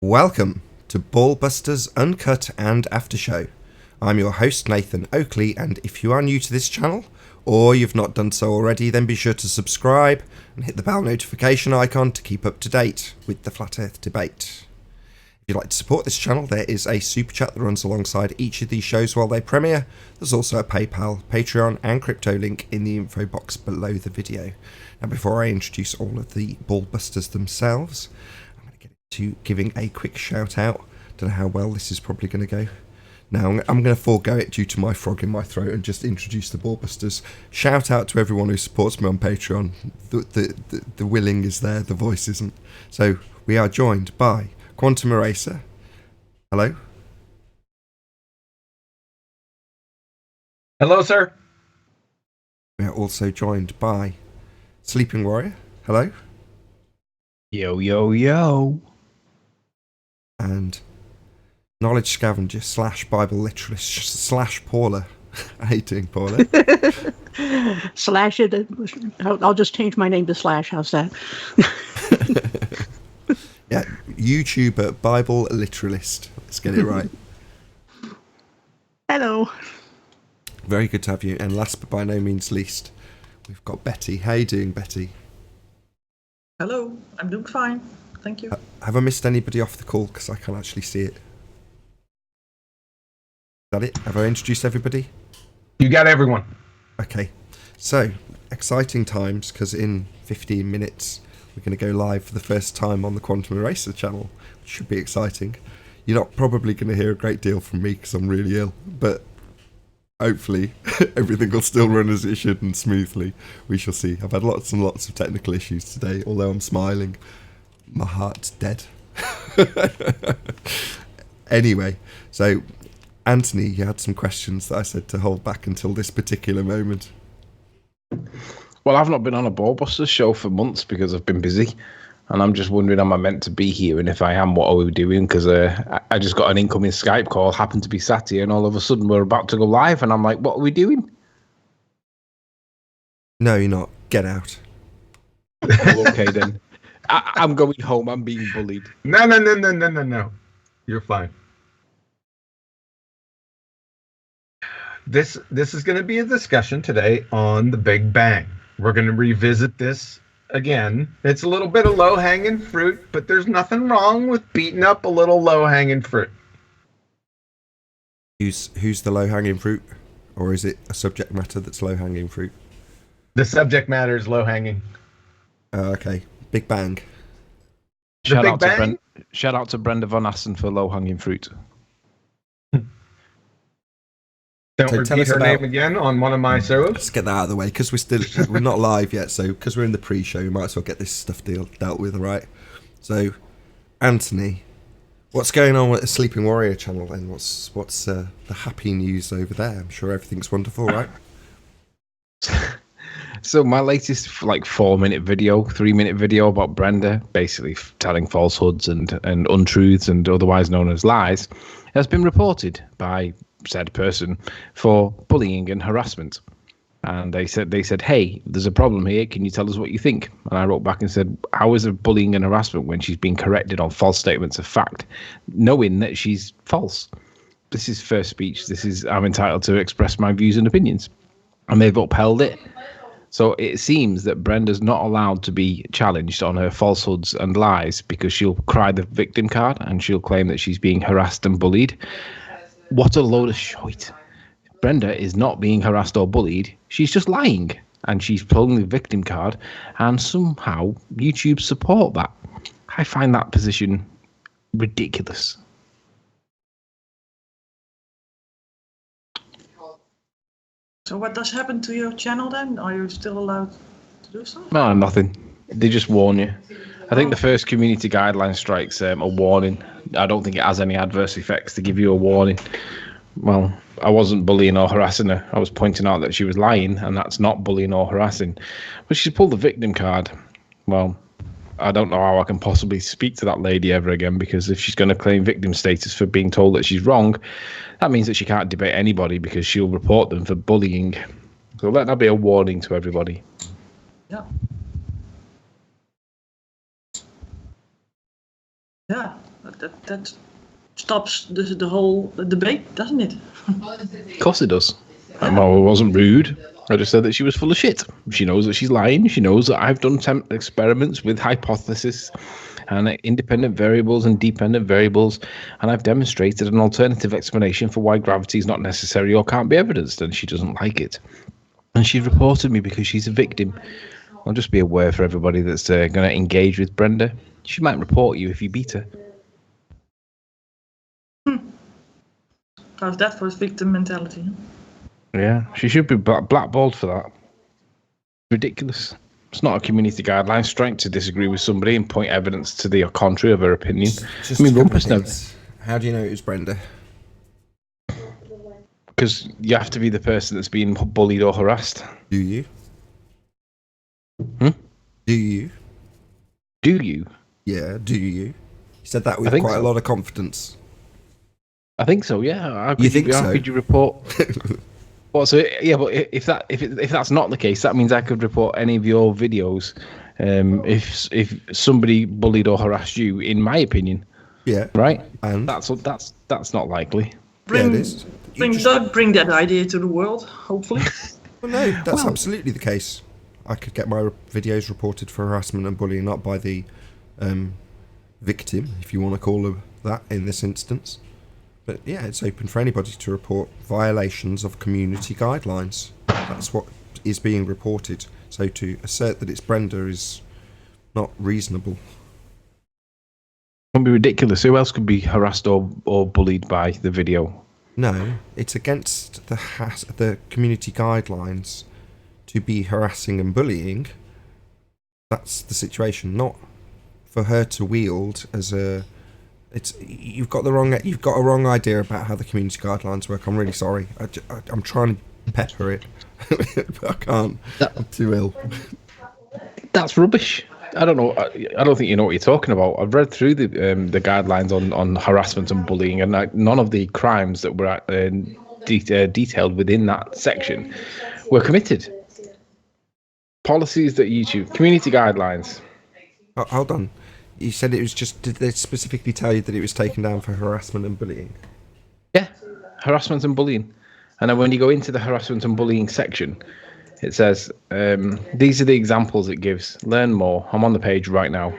Welcome to BALLBUSTERS Uncut and After Show. I'm your host Nathan Oakley, and if you are new to this channel, or you've not done so already, then be sure to subscribe and hit the bell notification icon to keep up to date with the Flat Earth debate. If you'd like to support this channel, there is a super chat that runs alongside each of these shows while they premiere. There's also a PayPal, Patreon and crypto link in the info box below the video. Now before I introduce all of the BALLBUSTERS themselves, to giving a quick shout out. Don't know how well this is probably going to go. Now I'm going to forego it due to my frog in my throat and just introduce the BALLBUSTERS. Shout out to everyone who supports me on Patreon. The willing is there, the voice isn't. So we are joined by Quantum Eraser. Hello. Hello, sir. We are also joined by Sleeping Warrior. Hello. Yo, yo, yo. And Knowledge Scavenger / Bible Literalist / Paula. How you doing, Paula? Slash it. I'll just change my name to Slash. How's that? Yeah, YouTuber Bible Literalist. Let's get it right. Hello. Very good to have you. And last but by no means least, we've got Betty. How you doing, Betty? Hello, I'm doing fine. Thank you. Have I missed anybody off the call? Because I can't actually see it. Is that it? Have I introduced everybody? You got everyone. Okay. So, exciting times, because in 15 minutes, we're going to go live for the first time on the Quantum Eraser channel, which should be exciting. You're not probably going to hear a great deal from me, because I'm really ill, but hopefully everything will still run as it should and smoothly. We shall see. I've had lots and lots of technical issues today, although I'm smiling. My heart's dead. Anyway, so Anthony, you had some questions that I said to hold back until this particular moment. Well, I've not been on a BALLBUSTERS show for months because I've been busy. And I'm just wondering, am I meant to be here? And if I am, what are we doing? Because I just got an incoming Skype call, happened to be sat here, and all of a sudden we're about to go live. And I'm like, what are we doing? No, you're not. Get out. Oh, okay, then. I'm going home. I'm being bullied. No. You're fine. This is going to be a discussion today on the Big Bang. We're going to revisit this again. It's a little bit of low-hanging fruit, but there's nothing wrong with beating up a little low-hanging fruit. Who's the low-hanging fruit? Or is it a subject matter that's low-hanging fruit? The subject matter is low-hanging. Okay. Big Bang. Shout out to Brenda Von Assen for low-hanging fruit. Don't repeat her name again on one of my shows. Let's get that out of the way, because we're not live yet, so because we're in the pre-show, we might as well get this stuff dealt with, right? So, Anthony, what's going on with the Sleeping Warrior channel then? What's the happy news over there? I'm sure everything's wonderful, right? So my latest 4-minute video, 3-minute video about Brenda, basically telling falsehoods and untruths and otherwise known as lies, has been reported by said person for bullying and harassment. And they said, hey, there's a problem here. Can you tell us what you think? And I wrote back and said, how is it bullying and harassment when she's being corrected on false statements of fact, knowing that she's false? This is first speech. I'm entitled to express my views and opinions. And they've upheld it. So it seems that Brenda's not allowed to be challenged on her falsehoods and lies because she'll cry the victim card and she'll claim that she's being harassed and bullied. What a load of shite. Brenda is not being harassed or bullied. She's just lying. And she's pulling the victim card. And somehow YouTube support that. I find that position ridiculous. So what does happen to your channel then? Are you still allowed to do something? No, nothing. They just warn you. I think the first community guideline strikes a warning. I don't think it has any adverse effects to give you a warning. Well, I wasn't bullying or harassing her. I was pointing out that she was lying, and that's not bullying or harassing. But she pulled the victim card. Well, I don't know how I can possibly speak to that lady ever again, because if she's going to claim victim status for being told that she's wrong, that means that she can't debate anybody because she'll report them for bullying. So let that be a warning to everybody. Yeah. Yeah, that stops the whole debate, doesn't it? Of course it does. I wasn't rude. I just said that she was full of shit. She knows that she's lying. She knows that I've done experiments with hypothesis and independent variables and dependent variables, and I've demonstrated an alternative explanation for why gravity is not necessary or can't be evidenced, and she doesn't like it. And she reported me because she's a victim. I'll just be aware for everybody that's going to engage with Brenda. She might report you if you beat her. How's that for victim mentality? Yeah, she should be blackballed for that. Ridiculous. It's not a community guideline strength to disagree with somebody and point evidence to the contrary of her opinion. Just I mean, a couple Rumpus of never. things. How do you know it was Brenda? Because you have to be the person that's been bullied or harassed. Do you? Hmm? Do you? Do you? Yeah, do you? You said that with I think quite so. a lot of confidence. I think so. Yeah. How could You think how so? could you report? Well, so yeah, but if that's not the case, that means I could report any of your videos. If somebody bullied or harassed you, in my opinion, Yeah. right? And That's not likely. yeah, it is. Don't bring that idea to the world, hopefully. Well, no, that's absolutely the case. I could get my videos reported for harassment and bullying, not by the victim, if you want to call her that in this instance. But yeah, it's open for anybody to report violations of community guidelines. That's what is being reported. So to assert that it's Brenda is not reasonable. It would be ridiculous. Who else could be harassed or bullied by the video? No, it's against the community guidelines to be harassing and bullying. That's the situation, not for her to wield as a. You've got a wrong idea about how the community guidelines work. I'm really sorry. I'm trying to pepper it, but I can't. I'm too ill. That's rubbish. I don't know. I don't think you know what you're talking about. I've read through the guidelines on harassment and bullying, and none of the crimes that were detailed within that section were committed. Policies that YouTube community guidelines. Oh, hold on. You said it was just. Did they specifically tell you that it was taken down for harassment and bullying? Yeah, harassment and bullying. And then when you go into the harassment and bullying section, it says, these are the examples it gives. Learn more. I'm on the page right now.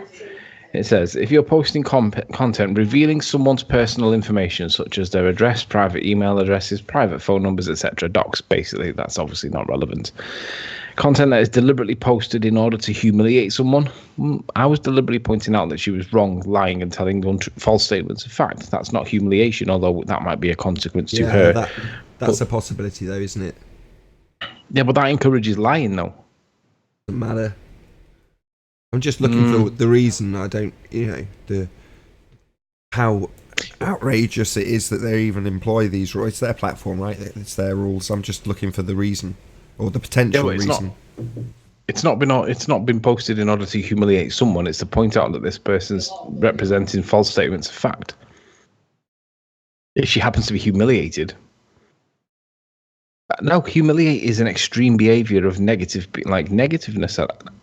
It says, if you're posting content revealing someone's personal information, such as their address, private email addresses, private phone numbers, etc., docs, basically, that's obviously not relevant. Content that is deliberately posted in order to humiliate someone. I was deliberately pointing out that she was wrong, lying and telling false statements of fact. That's not humiliation, although that might be a consequence to her. That's a possibility, though, isn't it? Yeah, but that encourages lying, though. Doesn't matter. I'm just looking for the reason. I don't, how outrageous it is that they even employ these rules. It's their platform, right? It's their rules. I'm just looking for the reason or the potential reason. It's not been posted in order to humiliate someone. It's to point out that this person's representing false statements of fact. If she happens to be humiliated. No, humiliate is an extreme behavior of negativeness.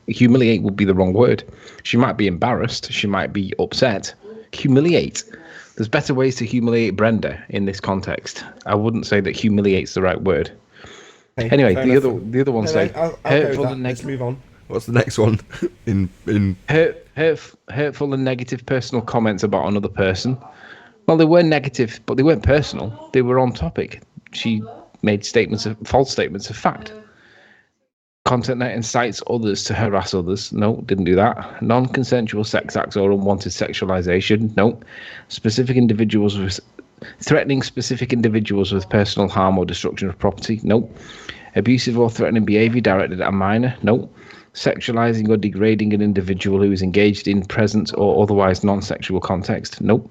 Humiliate would be the wrong word. She might be embarrassed. She might be upset. Humiliate. There's better ways to humiliate Brenda in this context. I wouldn't say that humiliate's the right word. Hey, anyway, the other one say hurtful and negative. Let's move on. What's the next one? Hurtful and negative personal comments about another person. Well, they were negative, but they weren't personal. They were on topic. She made false statements of fact. Content that incites others to harass others. No, didn't do that. Non-consensual sex acts or unwanted sexualization. No. Threatening specific individuals with personal harm or destruction of property. No. Abusive or threatening behavior directed at a minor. No. Sexualizing or degrading an individual who is engaged in present or otherwise non-sexual context. Nope.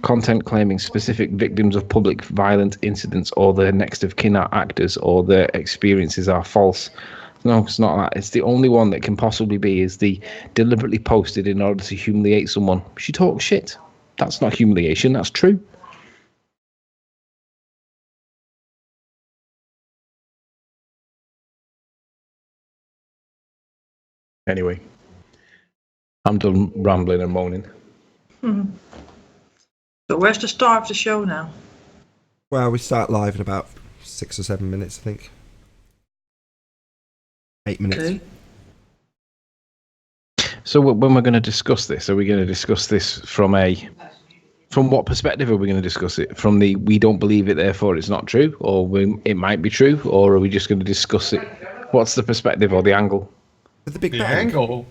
Content claiming specific victims of public violent incidents or their next of kin are actors or their experiences are false. No, it's not that. It's the only one that can possibly be is the deliberately posted in order to humiliate someone. She talks shit. That's not humiliation. That's true. Anyway, I'm done rambling and moaning. So where's the star of the show now? Well, we start live in about 6 or 7 minutes, I think. 8 minutes. Okay. So when we're going to discuss this, are we going to discuss this from what perspective are we going to discuss it? From the we don't believe it, therefore it's not true, or it might be true, or are we just going to discuss it? What's the perspective or the angle? The Big The Bang. angle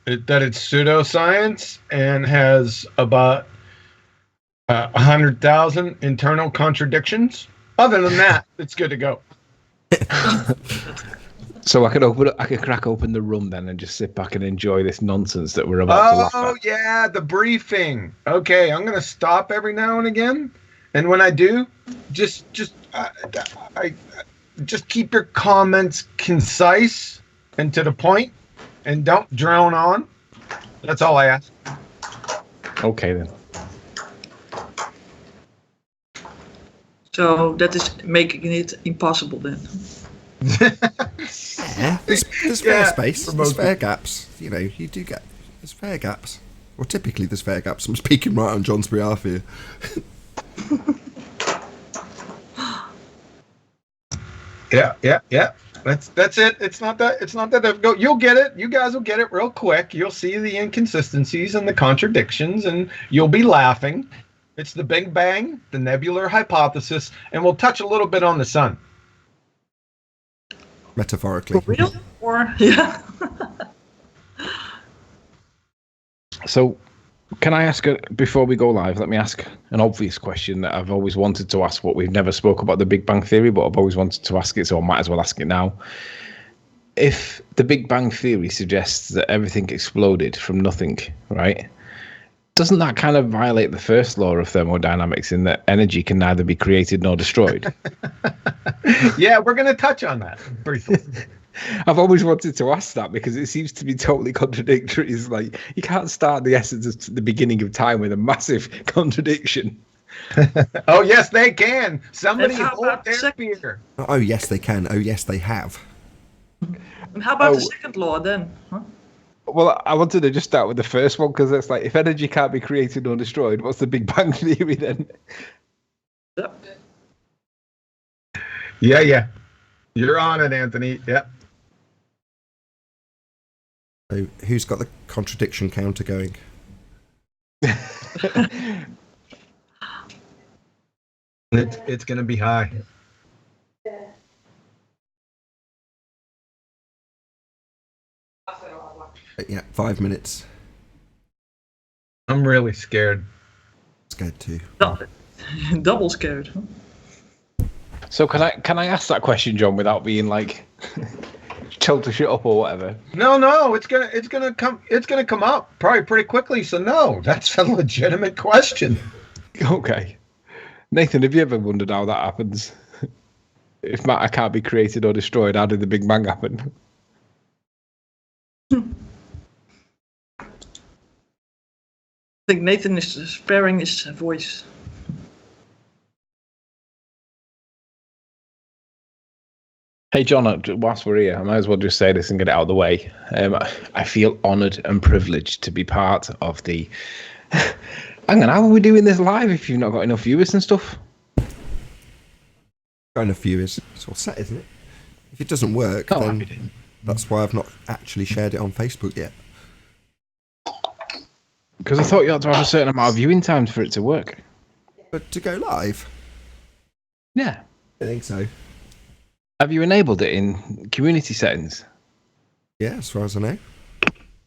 that it's pseudoscience and has about 100,000 internal contradictions. Other than that, it's good to go. So I could crack open the rum then and just sit back and enjoy this nonsense that we're about to laugh at. Oh yeah, the briefing. Okay, I'm gonna stop every now and again, and when I do, just keep your comments concise and to the point, and don't drone on. That's all I ask. Okay then. So that is making it impossible then. Yeah, there's fair space. There's fair gaps. You know, you do get there's fair gaps. Well, typically there's fair gaps. I'm speaking right on John's behalf here. Yeah. That's it. It's not that difficult. You'll get it. You guys will get it real quick. You'll see the inconsistencies and the contradictions, and you'll be laughing. It's the Big Bang, the nebular hypothesis, and we'll touch a little bit on the sun. Metaphorically. For real? Or yeah. So, can I ask, before we go live, let me ask an obvious question that I've always wanted to ask, but we've never spoke about the Big Bang Theory, but I've always wanted to ask it, so I might as well ask it now. If the Big Bang Theory suggests that everything exploded from nothing, right? Doesn't that kind of violate the first law of thermodynamics in that energy can neither be created nor destroyed? Yeah, we're going to touch on that briefly. I've always wanted to ask that because it seems to be totally contradictory. It's like you can't start the essence of the beginning of time with a massive contradiction. Oh, yes, they can. Somebody And how hold about their second- beer. Oh, yes, they can. Oh, yes, they have. And how about the second law then? Huh? Well, I wanted to just start with the first one because it's like if energy can't be created or destroyed, what's the Big Bang Theory then? Yeah. You're on it, Anthony. Yep. So, who's got the contradiction counter going? It's going to be high. Yeah, 5 minutes. I'm really scared. Scared too. Double scared. Huh? So can I ask that question, John, without being like told to shut up or whatever? No, it's gonna come up probably pretty quickly. So no, that's a legitimate question. Okay. Nathan, have you ever wondered how that happens? If matter can't be created or destroyed, how did the Big Bang happen? I think Nathan is sparing his voice. Hey, John, whilst we're here, I might as well just say this and get it out of the way. I feel honoured and privileged to be part of the... Hang on, how are we doing this live if you've not got enough viewers and stuff? Got enough viewers. It's all set, isn't it? If it doesn't work, then that's why I've not actually shared it on Facebook yet. Because I thought you had to have a certain amount of viewing times for it to work. But to go live? Yeah. I think so. Have you enabled it in community settings? Yeah, as far as I know.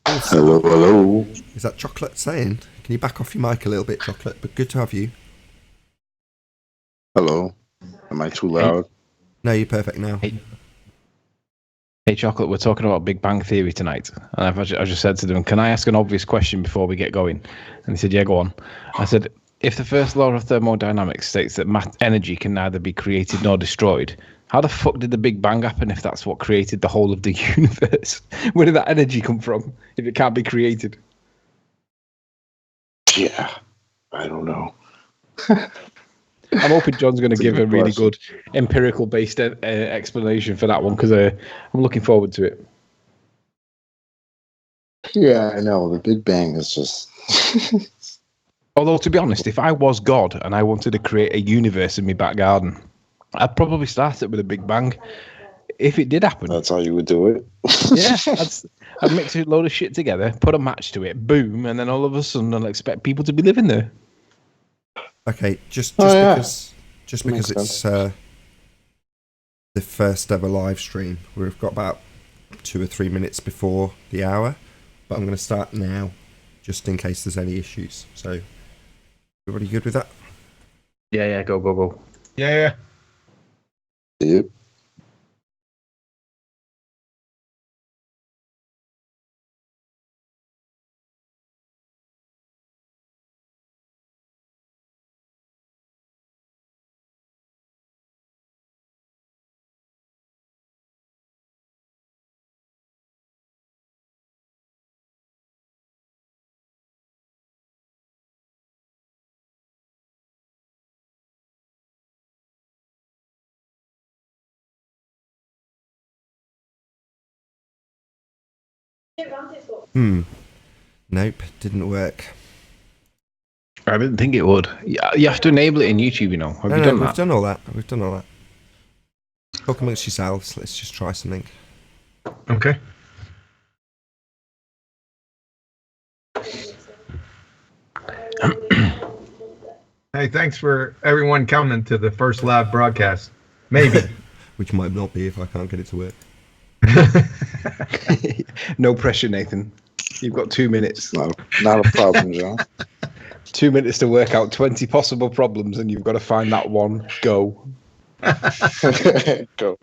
Hello. Is that Chocolate saying? Can you back off your mic a little bit, Chocolate? But good to have you. Hello. Am I too loud? No, you're perfect now. Hey, Chocolate, we're talking about Big Bang Theory tonight. And I just said to them, can I ask an obvious question before we get going? And he said, yeah, go on. I said, if the first law of thermodynamics states that energy can neither be created nor destroyed, how the fuck did the Big Bang happen if that's what created the whole of the universe? Where did that energy come from if it can't be created? Yeah, I don't know. I'm hoping John's going to give a really question. good empirical-based explanation for that one, because I'm looking forward to it. Yeah, I know. The Big Bang is just. Although, to be honest, if I was God and I wanted to create a universe in my back garden, I'd probably start it with a Big Bang. If it did happen. That's how you would do it. Yeah, I'd mix a load of shit together, put a match to it, boom, and then all of a sudden I'll expect people to be living there. Okay, just yeah. because Makes it's the first ever live stream, we've got about 2 or 3 minutes before the hour, but I'm going to start now, just in case there's any issues. So, everybody good with that? Yeah, go. Yeah. Yep. Nope, didn't work. I didn't think it would. You have to enable it in YouTube, you know. Have you done that? We've done all that. We've done all that. Talk amongst yourselves. Let's just try something. Okay. Hey, thanks for everyone coming to the first live broadcast. Maybe. Which might not be if I can't get it to work. No pressure, Nathan. You've got 2 minutes. Not a problem, John. 2 minutes to work out 20 possible problems, and you've got to find that one. Go. Go.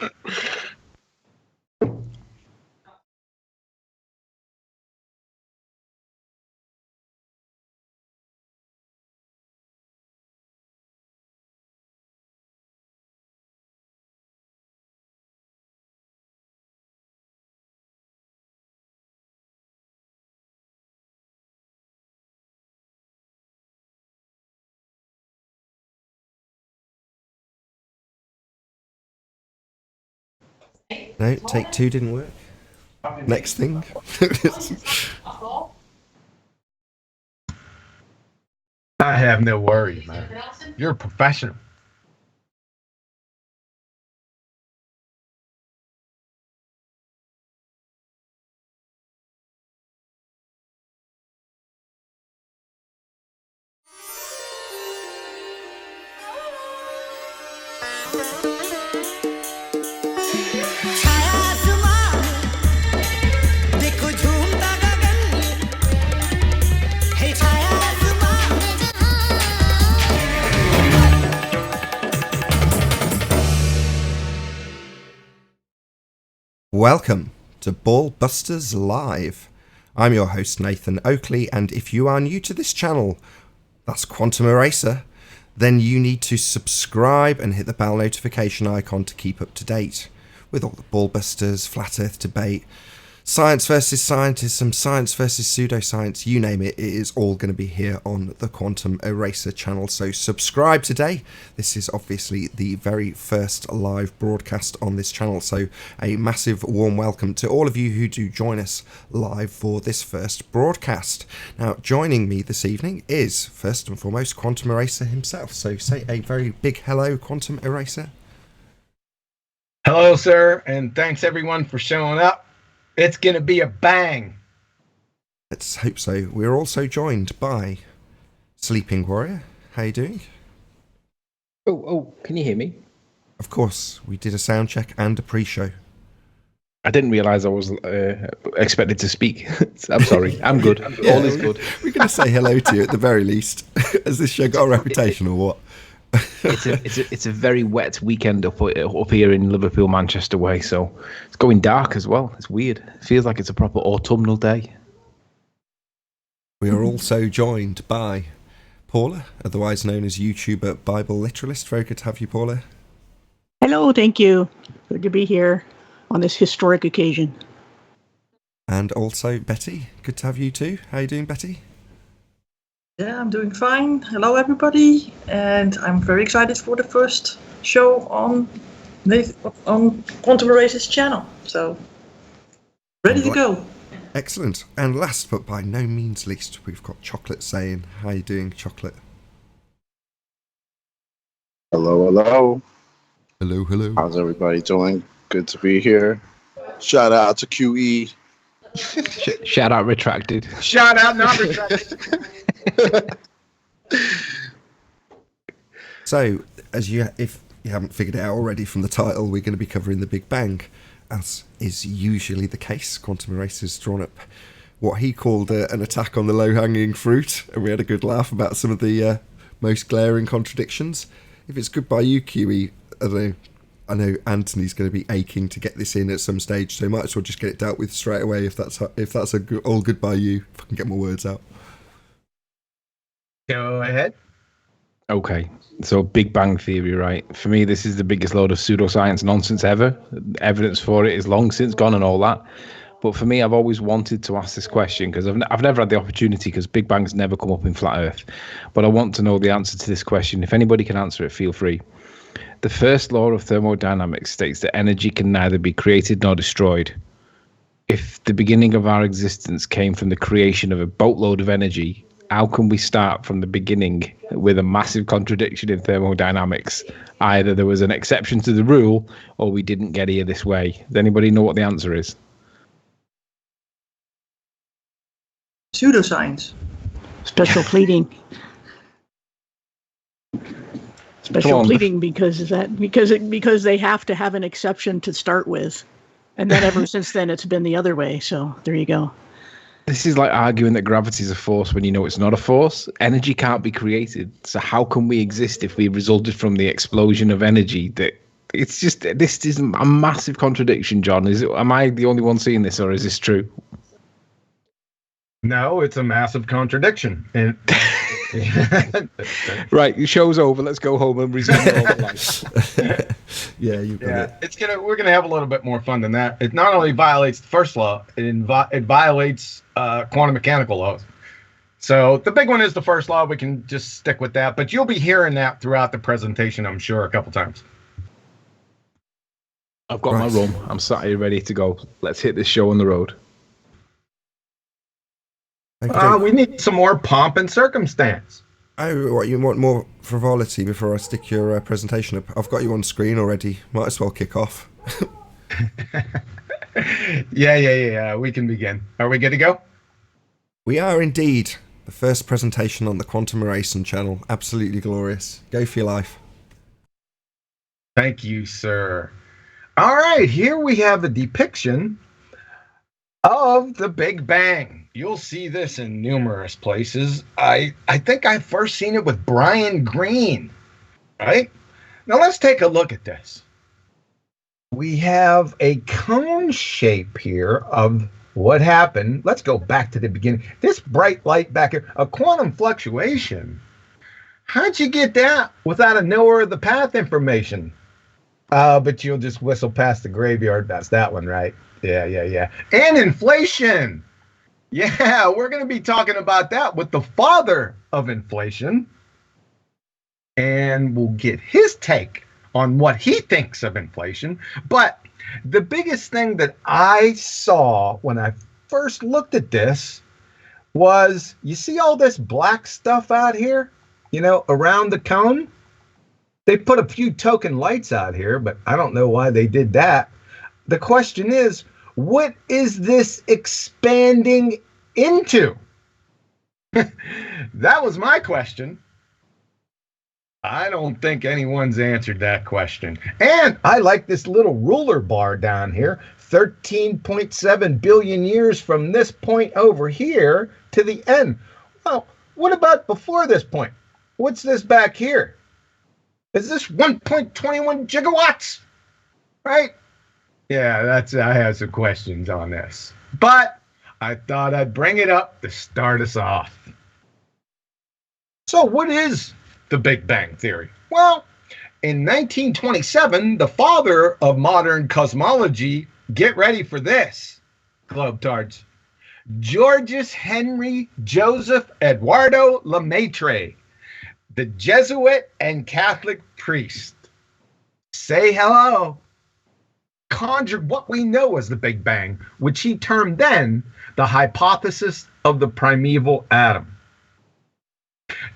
No, take 2 didn't work. Next thing. I have no worries, man. You're a professional. Welcome to BALLBUSTERS Live. I'm your host Nathan Oakley, and if you are new to this channel, that's Quantum Eraser, then you need to subscribe and hit the bell notification icon to keep up to date with all the BALLBUSTERS, Flat Earth debate, science versus scientism, science versus pseudoscience, you name it, it is all going to be here on the Quantum Eraser channel. So subscribe today. This is obviously the very first live broadcast on this channel, so a massive warm welcome to all of you who do join us live for this first broadcast. Now, joining me this evening is, first and foremost, Quantum Eraser himself. So say a very big hello, Quantum Eraser. Hello, sir, and thanks everyone for showing up. It's going to be a bang. Let's hope so. We're also joined by Sleeping Warrior. How you doing? Oh, can you hear me? Of course, we did a sound check and a pre-show. I didn't realise I was expected to speak. I'm sorry. I'm good. Yeah, All is good. We're going to say hello to you at the very least. Has this show got a reputation or what? It's a very wet weekend up here in Liverpool, Manchester way, so it's going dark as well. It's weird. It feels like it's a proper autumnal day. We are also joined by Paula, otherwise known as YouTuber Bible Literalist. Very good to have you, Paula. Hello, thank you. Good to be here on this historic occasion. And also Betty, good to have you too. How are you doing, Betty? Yeah, I'm doing fine. Hello, everybody. And I'm very excited for the first show on Quantum Eraser's channel. So, ready to go. Excellent. And last but by no means least, we've got Chocolate saying, how are you doing, Chocolate? Hello, hello. Hello, hello. How's everybody doing? Good to be here. Shout out to QE. Shout out retracted. Shout out, not retracted. So, if you haven't figured it out already from the title, we're going to be covering the Big Bang, as is usually the case. Quantum Eraser's drawn up what he called an attack on the low-hanging fruit, and we had a good laugh about some of the most glaring contradictions. If it's good by you, QE, I know Anthony's going to be aching to get this in at some stage, so might as well just get it dealt with straight away. If that's all good by you, if I can get my words out. Go ahead. Okay, so Big Bang Theory, right? For me, this is the biggest load of pseudoscience nonsense ever. Evidence for it is long since gone and all that. But for me, I've always wanted to ask this question because I've never had the opportunity because Big Bang's never come up in Flat Earth. But I want to know the answer to this question. If anybody can answer it, feel free. The first law of thermodynamics states that energy can neither be created nor destroyed. If the beginning of our existence came from the creation of a boatload of energy, how can we start from the beginning with a massive contradiction in thermodynamics? Either there was an exception to the rule or we didn't get here this way. Does anybody know what the answer is? Pseudoscience. Special pleading. Special pleading because they have to have an exception to start with. And then ever since then it's been the other way. So there you go. This is like arguing that gravity is a force when you know it's not a force. Energy can't be created. So how can we exist if we resulted from the explosion of energy? This is a massive contradiction, John. Am I the only one seeing this, or is this true? No, it's a massive contradiction. And right, the show's over. Let's go home and resume normal life. Yeah, you've got it. We're gonna have a little bit more fun than that. It not only violates the first law, it violates quantum mechanical laws. So the big one is the first law. We can just stick with that, but you'll be hearing that throughout the presentation, I'm sure, a couple times. I've got my rum. I'm sat here ready to go. Let's hit this show on the road. We need some more pomp and circumstance. Oh, what, you want more frivolity before I stick your presentation up? I've got you on screen already. Might as well kick off. Yeah. We can begin. Are we good to go? We are indeed. The first presentation on the Quantum Eraser channel. Absolutely glorious. Go for your life. Thank you, sir. All right, here we have a depiction of the Big Bang. You'll see this in numerous places. I think I first seen it with Brian Greene, right? Now let's take a look at this. We have a cone shape here of what happened. Let's go back to the beginning. This bright light back here, a quantum fluctuation. How'd you get that without a knower of the path information? But you'll just whistle past the graveyard. That's that one, right? Yeah. And inflation. Yeah, we're going to be talking about that with the father of inflation. And we'll get his take on what he thinks of inflation. But the biggest thing that I saw when I first looked at this was, you see all this black stuff out here, around the cone? They put a few token lights out here, but I don't know why they did that. The question is, what is this expanding into? That was my question. I don't think anyone's answered that question. And I like this little ruler bar down here, 13.7 billion years from this point over here to the end. Well, what about before this point? What's this back here? Is this 1.21 gigawatts? Right? Yeah, I have some questions on this. But I thought I'd bring it up to start us off. So what is the Big Bang Theory? Well, in 1927, the father of modern cosmology, get ready for this, globetards, Georges Henry Joseph Eduardo Lemaitre, the Jesuit and Catholic priest, say hello, conjured what we know as the Big Bang, which he termed then the hypothesis of the primeval atom.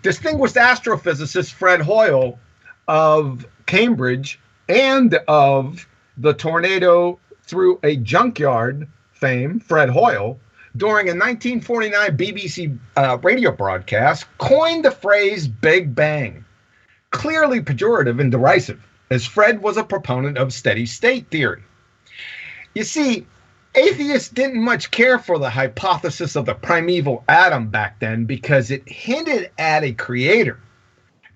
Distinguished astrophysicist Fred Hoyle of Cambridge and of the tornado through a junkyard fame, Fred Hoyle, during a 1949 BBC radio broadcast, coined the phrase Big Bang, clearly pejorative and derisive, as Fred was a proponent of steady state theory. You see, atheists didn't much care for the hypothesis of the primeval atom back then because it hinted at a creator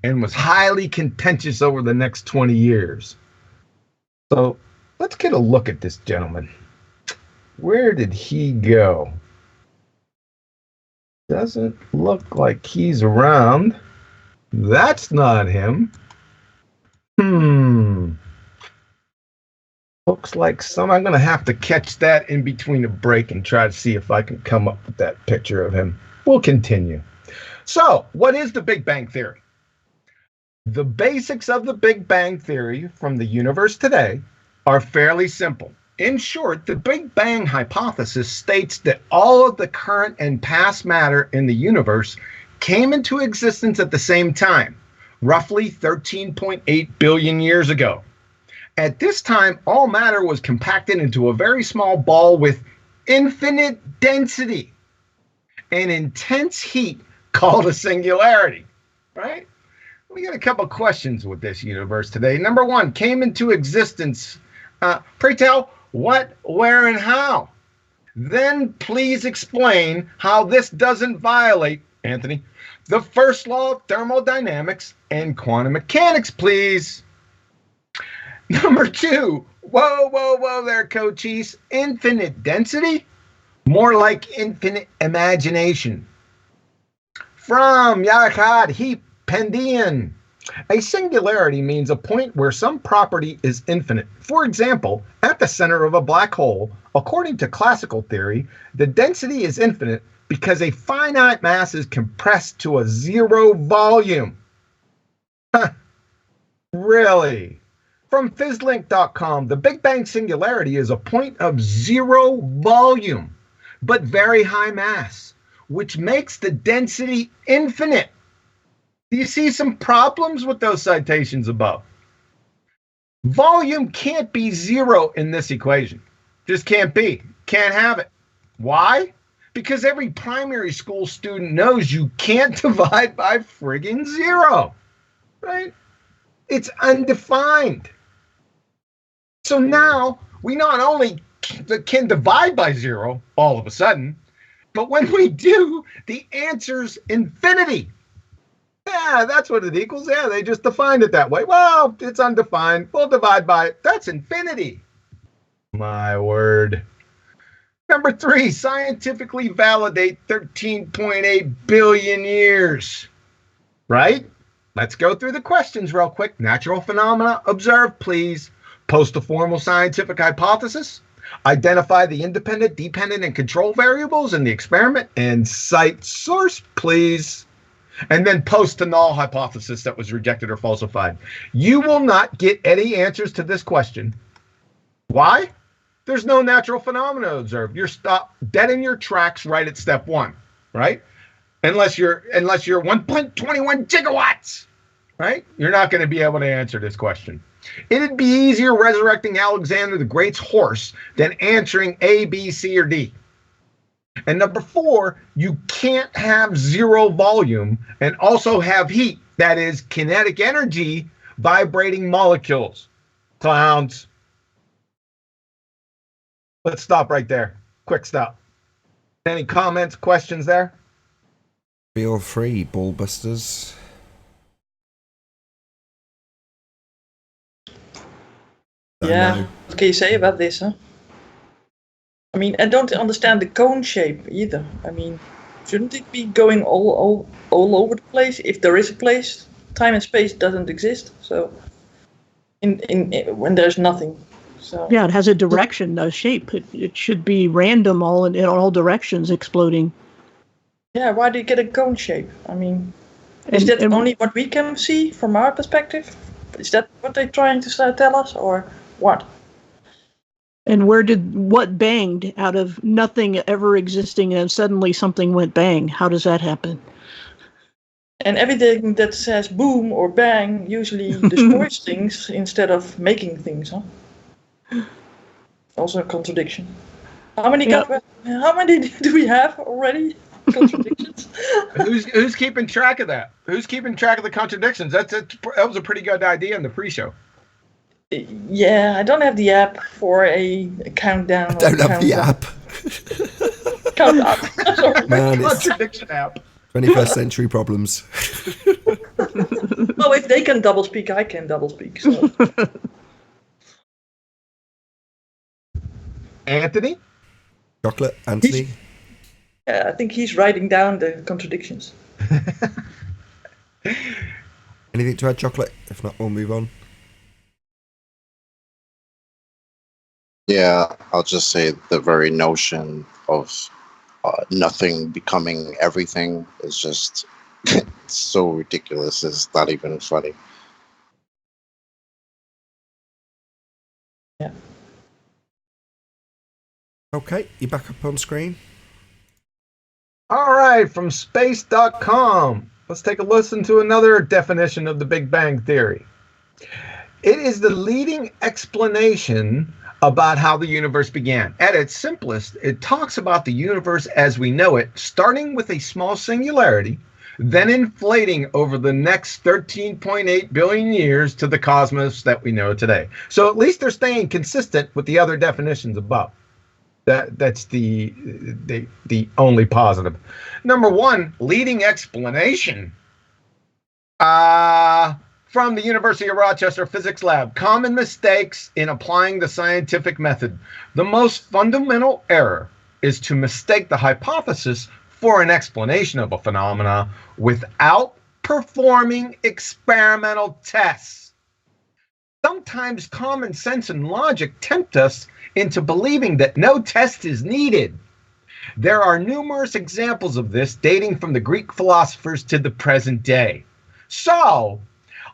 and was highly contentious over the next 20 years. So let's get a look at this gentleman. Where did he go? Doesn't look like he's around. That's not him. Looks like I'm going to have to catch that in between a break and try to see if I can come up with that picture of him. We'll continue. So, what is the Big Bang Theory? The basics of the Big Bang Theory from the universe today are fairly simple. In short, the Big Bang hypothesis states that all of the current and past matter in the universe came into existence at the same time, roughly 13.8 billion years ago. At this time, all matter was compacted into a very small ball with infinite density and intense heat called a singularity, right? We got a couple questions with this universe today. Number one, came into existence. Pray tell, what, where, and how? Then please explain how this doesn't violate, Anthony, the first law of thermodynamics and quantum mechanics, please. Number two, whoa there, Cochise. Infinite density? More like infinite imagination. From Yakad Heap Pendian. A singularity means a point where some property is infinite. For example, at the center of a black hole, according to classical theory, the density is infinite because a finite mass is compressed to a zero volume. Really? From Fizzlink.com, the Big Bang singularity is a point of zero volume, but very high mass, which makes the density infinite. Do you see some problems with those citations above? Volume can't be zero in this equation. Just can't be. Can't have it. Why? Because every primary school student knows you can't divide by friggin' zero, right? It's undefined. So now we not only can divide by zero all of a sudden, but when we do, the answer's infinity. Yeah, that's what it equals. Yeah, they just defined it that way. Well, it's undefined. We'll divide by it. That's infinity. My word. Number three, scientifically validate 13.8 billion years. Right? Let's go through the questions real quick. Natural phenomena observed, please. Post a formal scientific hypothesis. Identify the independent, dependent, and control variables in the experiment. And cite source, please. And then post a null hypothesis that was rejected or falsified. You will not get any answers to this question. Why? There's no natural phenomena observed. You're stopped dead in your tracks right at step one, right? Unless you're 1.21 gigawatts, right? You're not going to be able to answer this question. It'd be easier resurrecting Alexander the Great's horse than answering A, B, C, or D. And number four, you can't have zero volume and also have heat, that is kinetic energy, vibrating molecules. Clowns. Let's stop right there. Quick stop. Any comments, questions there? Feel free, BALLBUSTERS. Yeah, what can you say about this, huh? I mean, I don't understand the cone shape either. I mean, shouldn't it be going all over the place? If there is a place, time and space doesn't exist. So, in when there's nothing, so Yeah, it has a direction, a shape. It should be random, all in all directions, exploding. yeah. Why do you get a cone shape? I mean, is that only what we can see from our perspective? Is that what they're trying to tell us, or what? And what banged out of nothing ever existing and suddenly something went bang? How does that happen? And everything that says boom or bang usually destroys things instead of making things, huh? Also a contradiction. How many do we have already? Contradictions? Who's keeping track of that? Who's keeping track of the contradictions? That was a pretty good idea in the pre-show. Yeah, I don't have the app for a countdown. I don't have the app. Count up. Sorry. Man, it's Contradiction app. 21st century problems. Well, if they can double speak, I can double speak. So. Anthony? Chocolate, Anthony? Yeah, I think he's writing down the contradictions. Anything to add, Chocolate? If not, we'll move on. Yeah, I'll just say the very notion of nothing becoming everything is just so ridiculous. It's not even funny. Yeah. Okay, you're back up on screen. All right, from space.com. Let's take a listen to another definition of the Big Bang Theory. It is the leading explanation about how the universe began. At its simplest, it talks about the universe as we know it, starting with a small singularity, then inflating over the next 13.8 billion years to the cosmos that we know today. So at least they're staying consistent with the other definitions above. That's the only positive. Number one, leading explanation. From the University of Rochester Physics Lab, common mistakes in applying the scientific method. The most fundamental error is to mistake the hypothesis for an explanation of a phenomena without performing experimental tests. Sometimes common sense and logic tempt us into believing that no test is needed. There are numerous examples of this dating from the Greek philosophers to the present day. So,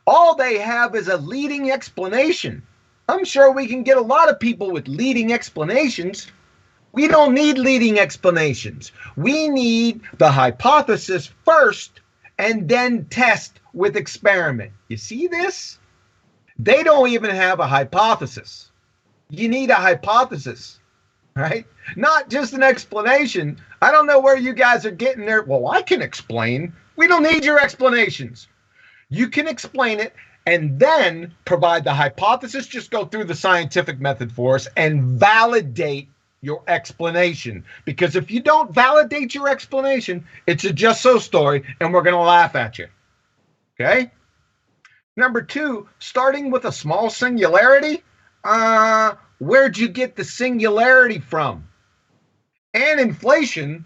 all they have is a leading explanation. I'm sure we can get a lot of people with leading explanations. We don't need leading explanations. We need the hypothesis first and then test with experiment. You see this? They don't even have a hypothesis. You need a hypothesis, right? Not just an explanation. I don't know where you guys are getting there. Well, I can explain. We don't need your explanations. You can explain it and then provide the hypothesis. Just go through the scientific method for us and validate your explanation. Because if you don't validate your explanation, it's a just so story and we're going to laugh at you. Okay? Number two, starting with a small singularity. Where'd you get the singularity from? And inflation,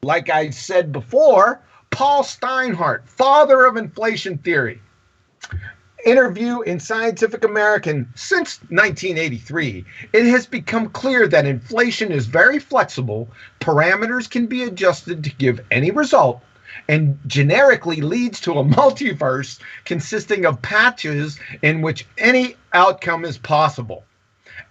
like I said before, Paul Steinhardt, father of inflation theory. Interview in Scientific American since 1983, it has become clear that inflation is very flexible, parameters can be adjusted to give any result, and generically leads to a multiverse consisting of patches in which any outcome is possible.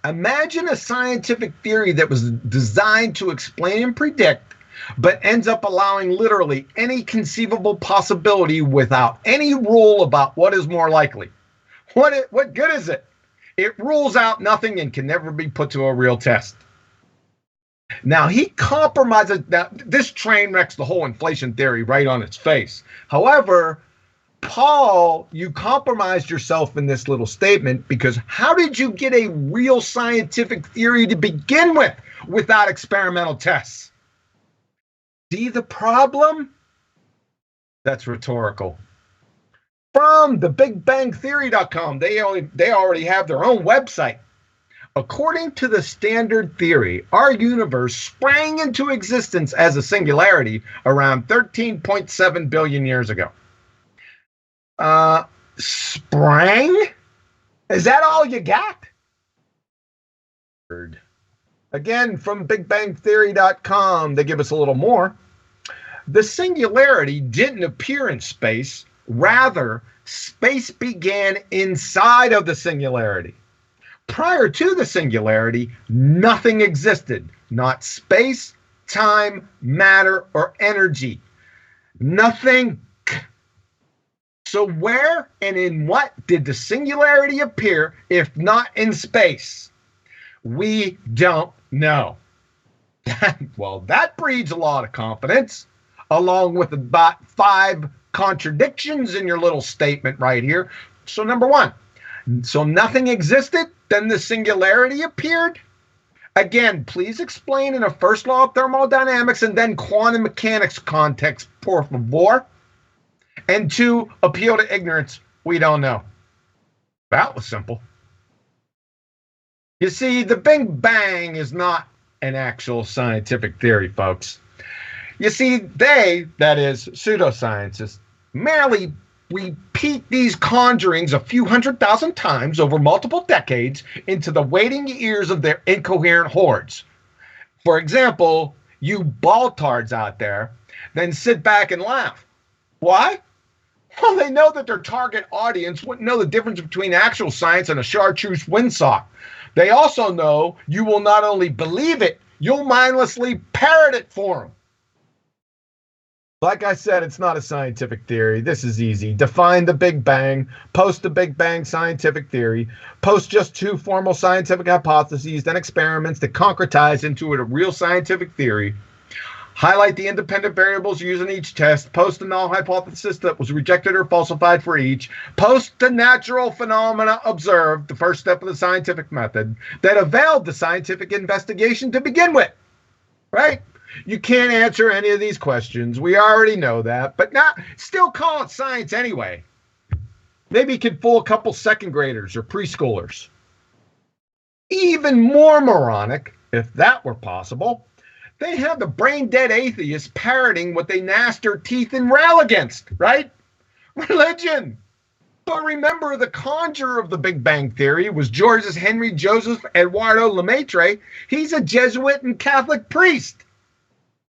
Imagine a scientific theory that was designed to explain and predict, but ends up allowing literally any conceivable possibility without any rule about what is more likely. What good is it? It rules out nothing and can never be put to a real test. Now, he compromises. Now, this train wrecks the whole inflation theory right on its face. However, Paul, you compromised yourself in this little statement because how did you get a real scientific theory to begin with without experimental tests? See the problem? That's rhetorical. From the BigBangTheory.com, they already have their own website. According to the standard theory, our universe sprang into existence as a singularity around 13.7 billion years ago. Sprang? Is that all you got? Again, from BigBangTheory.com, they give us a little more. The singularity didn't appear in space. Rather, space began inside of the singularity. Prior to the singularity, nothing existed. Not space, time, matter, or energy. Nothing. So where and in what did the singularity appear if not in space? We don't know. Well, that breeds a lot of confidence, along with about 5 contradictions in your little statement right here. So number 1, so nothing existed, then the singularity appeared? Again, please explain in a first law of thermodynamics and then quantum mechanics context, por favor. And 2, appeal to ignorance. We don't know. That was simple. You see, the Big Bang is not an actual scientific theory, folks. You see, they, that is, pseudoscientists, merely repeat these conjurings a few 100,000 times over multiple decades into the waiting ears of their incoherent hordes. For example, you baltards out there then sit back and laugh. Why? Well, they know that their target audience wouldn't know the difference between actual science and a chartreuse windsock. They also know you will not only believe it, you'll mindlessly parrot it for them. Like I said, it's not a scientific theory. This is easy. Define the Big Bang, post the Big Bang scientific theory, post just 2 formal scientific hypotheses, then experiments that concretize into a real scientific theory. Highlight the independent variables used in each test. Post the null hypothesis that was rejected or falsified for each. Post the natural phenomena observed, the first step of the scientific method, that availed the scientific investigation to begin with. Right? You can't answer any of these questions. We already know that. But now, still call it science anyway. Maybe you could fool a couple second graders or preschoolers. Even more moronic, if that were possible, they have the brain-dead atheists parroting what they gnashed their teeth and rail against, right? Religion. But remember, the conjurer of the Big Bang Theory was George's Henry Joseph Eduardo Lemaitre. He's a Jesuit and Catholic priest.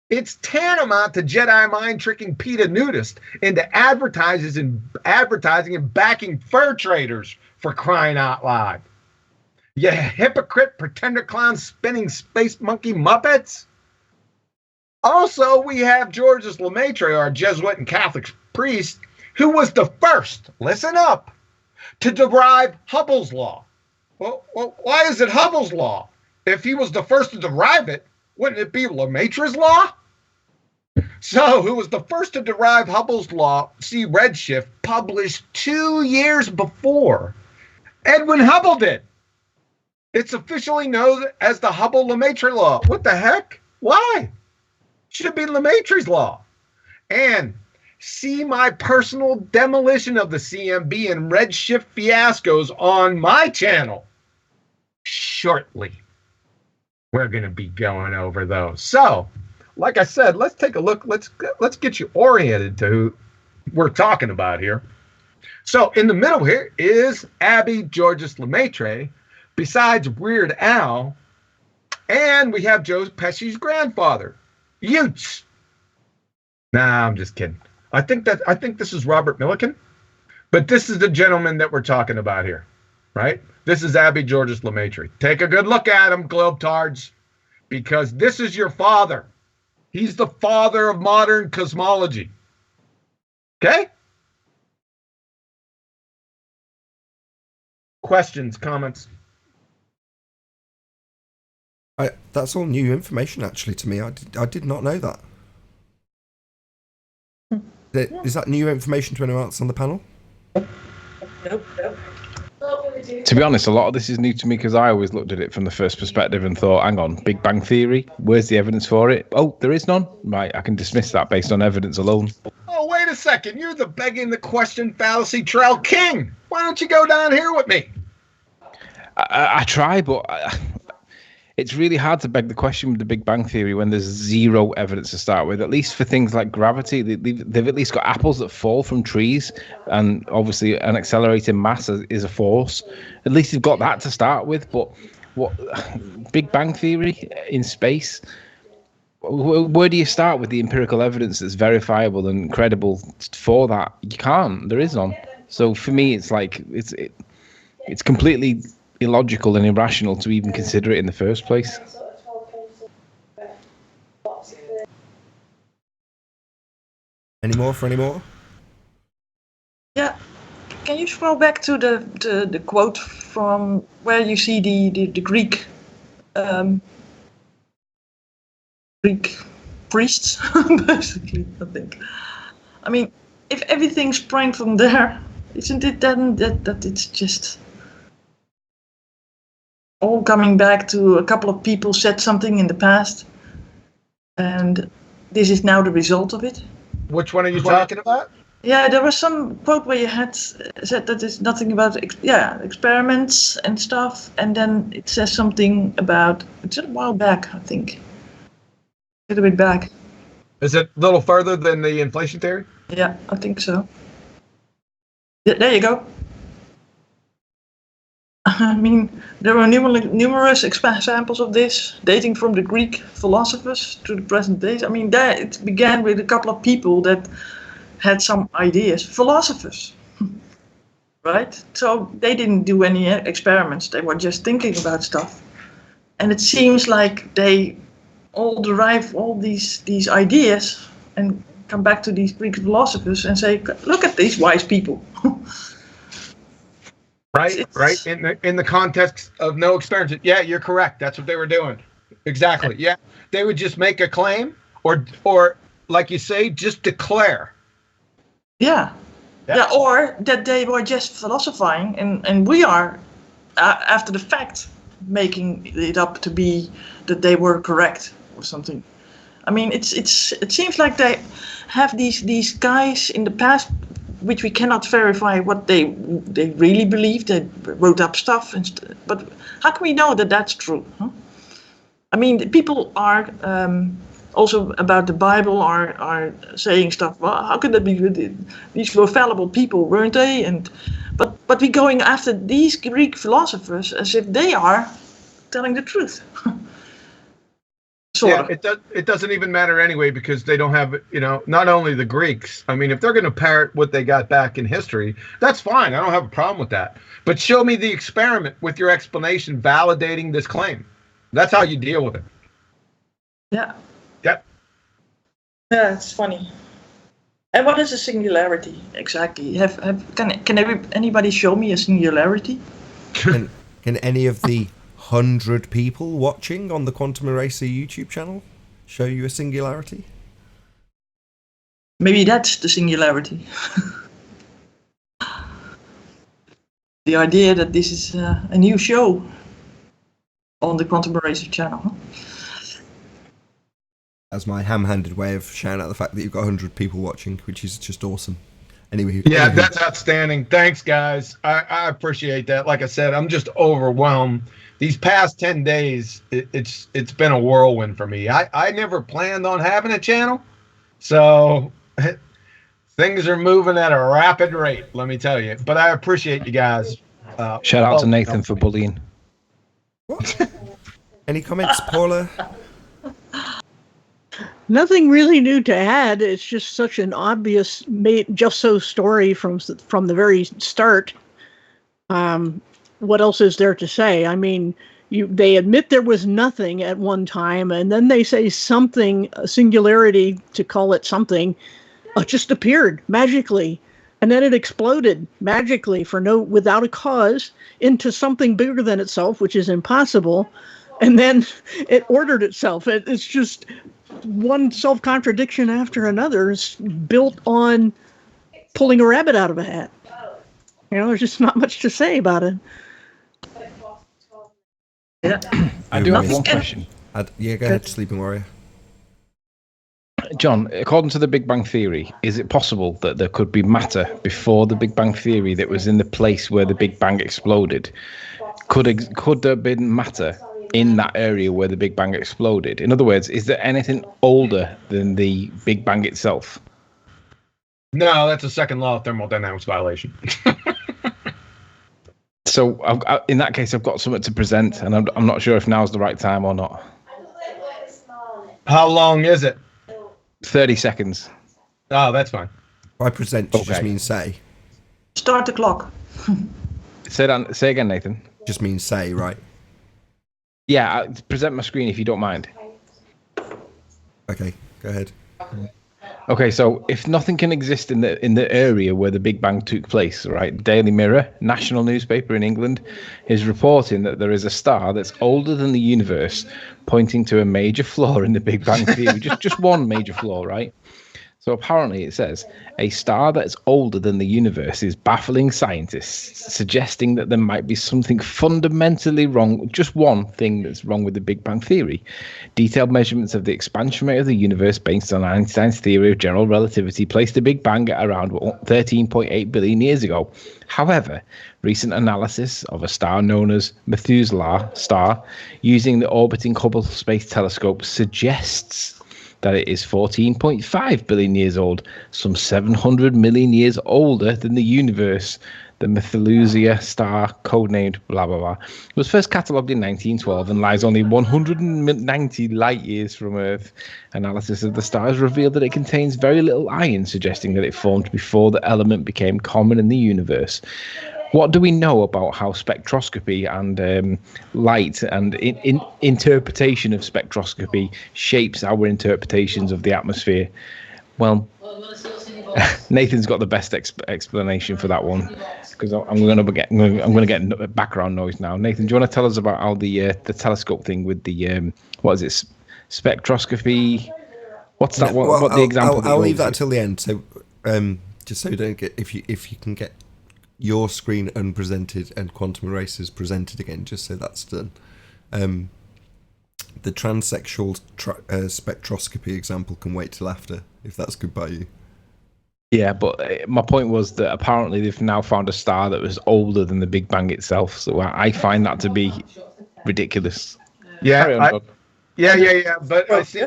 It's tantamount to Jedi mind-tricking PETA nudist into advertising and backing fur traders, for crying out loud. You hypocrite, pretender clown, spinning space monkey muppets. Also, we have Georges Lemaitre, our Jesuit and Catholic priest, who was the first, listen up, to derive Hubble's law. Well, why is it Hubble's law? If he was the first to derive it, wouldn't it be Lemaitre's law? So, who was the first to derive Hubble's law, see redshift, published 2 years before Edwin Hubble did. It's officially known as the Hubble-Lemaitre law. What the heck? Why? Should be Lemaitre's law. And see my personal demolition of the CMB and redshift fiascos on my channel shortly. We're going to be going over those. So, like I said, let's take a look. Let's get you oriented to who we're talking about here. So, in the middle here is Abby Georges Lemaitre, besides Weird Al, and we have Joe Pesci's grandfather, Utes. Nah, I'm just kidding. I think this is Robert Millikan, but this is the gentleman that we're talking about here, right? This is Abby Georges Lemaitre. Take a good look at him, globetards, because this is your father. He's the father of modern cosmology. Okay? Questions, comments? That's all new information, actually, to me. I did not know that. Is that new information to anyone else on the panel? Nope. To be honest, a lot of this is new to me because I always looked at it from the first perspective and thought, hang on, Big Bang Theory, where's the evidence for it? Oh, there is none? Right, I can dismiss that based on evidence alone. Oh, wait a second. You're the begging the question fallacy trail king. Why don't you go down here with me? I try, but it's really hard to beg the question with the Big Bang Theory when there's zero evidence to start with. At least for things like gravity, they've at least got apples that fall from trees, and obviously an accelerating mass is a force. At least you've got that to start with. But what Big Bang Theory in space? Where do you start with the empirical evidence that's verifiable and credible for that? You can't. There is none. So for me, it's like it's completely illogical and irrational to even consider it in the first place. Any more? Yeah. Can you scroll back to the quote from where you see the Greek Greek priests, basically, I think. I mean, if everything sprang from there, isn't it then that it's just all coming back to a couple of people said something in the past, and this is now the result of it? Which one are you talking about? Yeah, there was some quote where you had said that it's nothing about experiments and stuff, and then it says something about, it's a while back, I think. A little bit back. Is it a little further than the inflation theory? Yeah, I think so. Yeah, there you go. I mean, there were numerous examples of this, dating from the Greek philosophers to the present days. I mean, it began with a couple of people that had some ideas, philosophers, right? So they didn't do any experiments. They were just thinking about stuff. And it seems like they all derive all these ideas and come back to these Greek philosophers and say, look at these wise people. Right. In the context of no experiments. Yeah, you're correct. That's what they were doing. Exactly. Yeah. They would just make a claim or like you say, just declare. Yeah. Or that they were just philosophizing and we are, after the fact, making it up to be that they were correct or something. I mean, it seems like they have these guys in the past, which we cannot verify what they really believe. They wrote up stuff, but how can we know that that's true? Huh? I mean, people are also about the Bible are saying stuff. Well, how could that be? These were fallible people, weren't they? But we're going after these Greek philosophers as if they are telling the truth. Yeah, it doesn't even matter anyway because they don't have, not only the Greeks. I mean, if they're going to parrot what they got back in history, that's fine. I don't have a problem with that. But show me the experiment with your explanation validating this claim. That's how you deal with it. Yeah. Yep. Yeah, it's funny. And what is a singularity exactly? Can anybody show me a singularity? Can any of the 100 people watching on the Quantum Eraser YouTube channel show you a singularity? Maybe that's the singularity. The idea that this is a new show on the Quantum Eraser channel. Huh? That's my ham-handed way of shouting out the fact that you've got 100 people watching, which is just awesome. Anyway, that's outstanding. Thanks, guys. I appreciate that. Like I said, I'm just overwhelmed. These past 10 days, it's been a whirlwind for me. I never planned on having a channel, so things are moving at a rapid rate, let me tell you. But I appreciate you guys. Shout out to Nathan for bullying. What? Any comments, Paula? Nothing really new to add. It's just such an obvious just so story from the very start. What else is there to say? I mean, they admit there was nothing at one time, and then they say something, a singularity, to call it something, just appeared magically, and then it exploded magically without a cause into something bigger than itself, which is impossible, and then it ordered itself. It's just one self-contradiction after another is built on pulling a rabbit out of a hat. There's just not much to say about it. Yeah. I do have one question. Go ahead, Sleeping Warrior. John, according to the Big Bang Theory, is it possible that there could be matter before the Big Bang Theory that was in the place where the Big Bang exploded? could there have been matter in that area where the Big Bang exploded? In other words, is there anything older than the Big Bang itself? No, that's a second law of thermodynamics violation. So in that case, I've got something to present, and I'm not sure if now's the right time or not. How long is it? 30 seconds. Oh, that's fine. By present, you just mean say. Start the clock. Say again, Nathan. Just means say, right? Yeah, present my screen if you don't mind. Okay, go ahead. Okay, so if nothing can exist in the area where the Big Bang took place, right? Daily Mirror, national newspaper in England, is reporting that there is a star that's older than the universe, pointing to a major flaw in the Big Bang theory. just one major flaw, right? So apparently it says, a star that's older than the universe is baffling scientists, suggesting that there might be something fundamentally wrong, just one thing that's wrong with the Big Bang theory. Detailed measurements of the expansion rate of the universe based on Einstein's theory of general relativity placed the Big Bang at around 13.8 billion years ago. However, recent analysis of a star known as Methuselah star using the orbiting Hubble Space Telescope suggests that it is 14.5 billion years old, some 700 million years older than the universe. The Methuselah star, codenamed blah blah blah, was first catalogued in 1912 and lies only 190 light years from Earth. Analysis of the star has revealed that it contains very little iron, suggesting that it formed before the element became common in the universe. What do we know about how spectroscopy and light and interpretation of spectroscopy shapes our interpretations of the atmosphere? Well, Nathan's got the best explanation for that one, because I'm going to get background noise now. Nathan, do you want to tell us about how the telescope thing with the what is it, spectroscopy? What's that one? Well, what the example? I'll leave that till the end. So just so you don't get if you can get your screen unpresented and quantum erasers presented again, just so that's done. The transsexual spectroscopy example can wait till after, if that's good by you. Yeah, but my point was that apparently they've now found a star that was older than the Big Bang itself. So I find that to be ridiculous. Yeah, yeah. But I see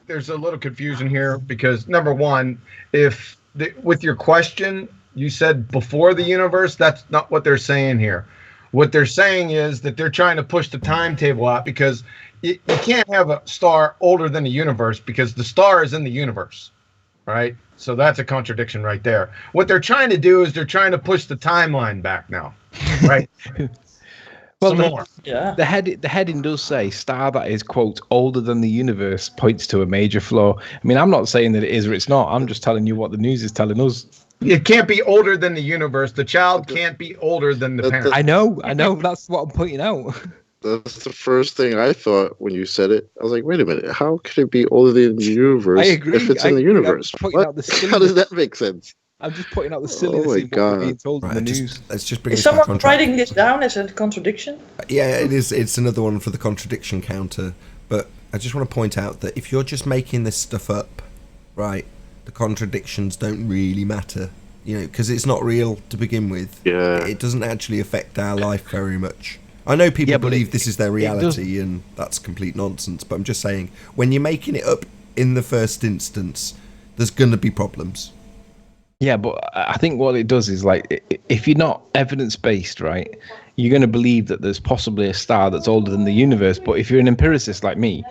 there's a little confusion here because number one, with your question, you said before the universe. That's not what they're saying here. What they're saying is that they're trying to push the timetable out because you can't have a star older than the universe because the star is in the universe, right? So that's a contradiction right there. What they're trying to do is they're trying to push the timeline back now, right? Well, the heading does say star that is, quote, older than the universe points to a major flaw. I mean, I'm not saying that it is or it's not. I'm just telling you what the news is telling us. It can't be older than the universe. The child can't be older than the parent. I know. That's what I'm pointing out. That's the first thing I thought when you said it. I was like, wait a minute. How could it be older than the universe? I agree. If it's in the universe? How does that make sense? I'm just pointing out the silliness of what we're being told in the news. Let's just bring Is someone writing this down as a contradiction? Yeah, it is. It's another one for the contradiction counter. But I just want to point out that if you're just making this stuff up, right, the contradictions don't really matter, because it's not real to begin with. Yeah. It doesn't actually affect our life very much. I know people believe this is their reality, and that's complete nonsense. But I'm just saying, when you're making it up in the first instance, there's going to be problems. Yeah, but I think what it does is, like, if you're not evidence-based, right, you're going to believe that there's possibly a star that's older than the universe. But if you're an empiricist like me,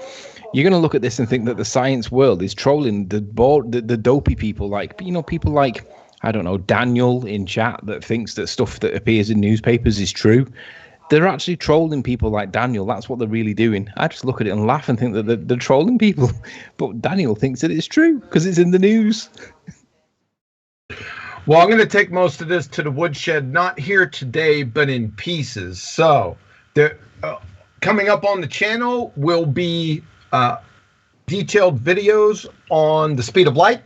you're going to look at this and think that the science world is trolling the dopey people, like, people like, I don't know, Daniel in chat that thinks that stuff that appears in newspapers is true. They're actually trolling people like Daniel. That's what they're really doing. I just look at it and laugh and think that they're trolling people. But Daniel thinks that it's true because it's in the news. Well, I'm going to take most of this to the woodshed, not here today, but in pieces. So, coming up on the channel will be detailed videos on the speed of light,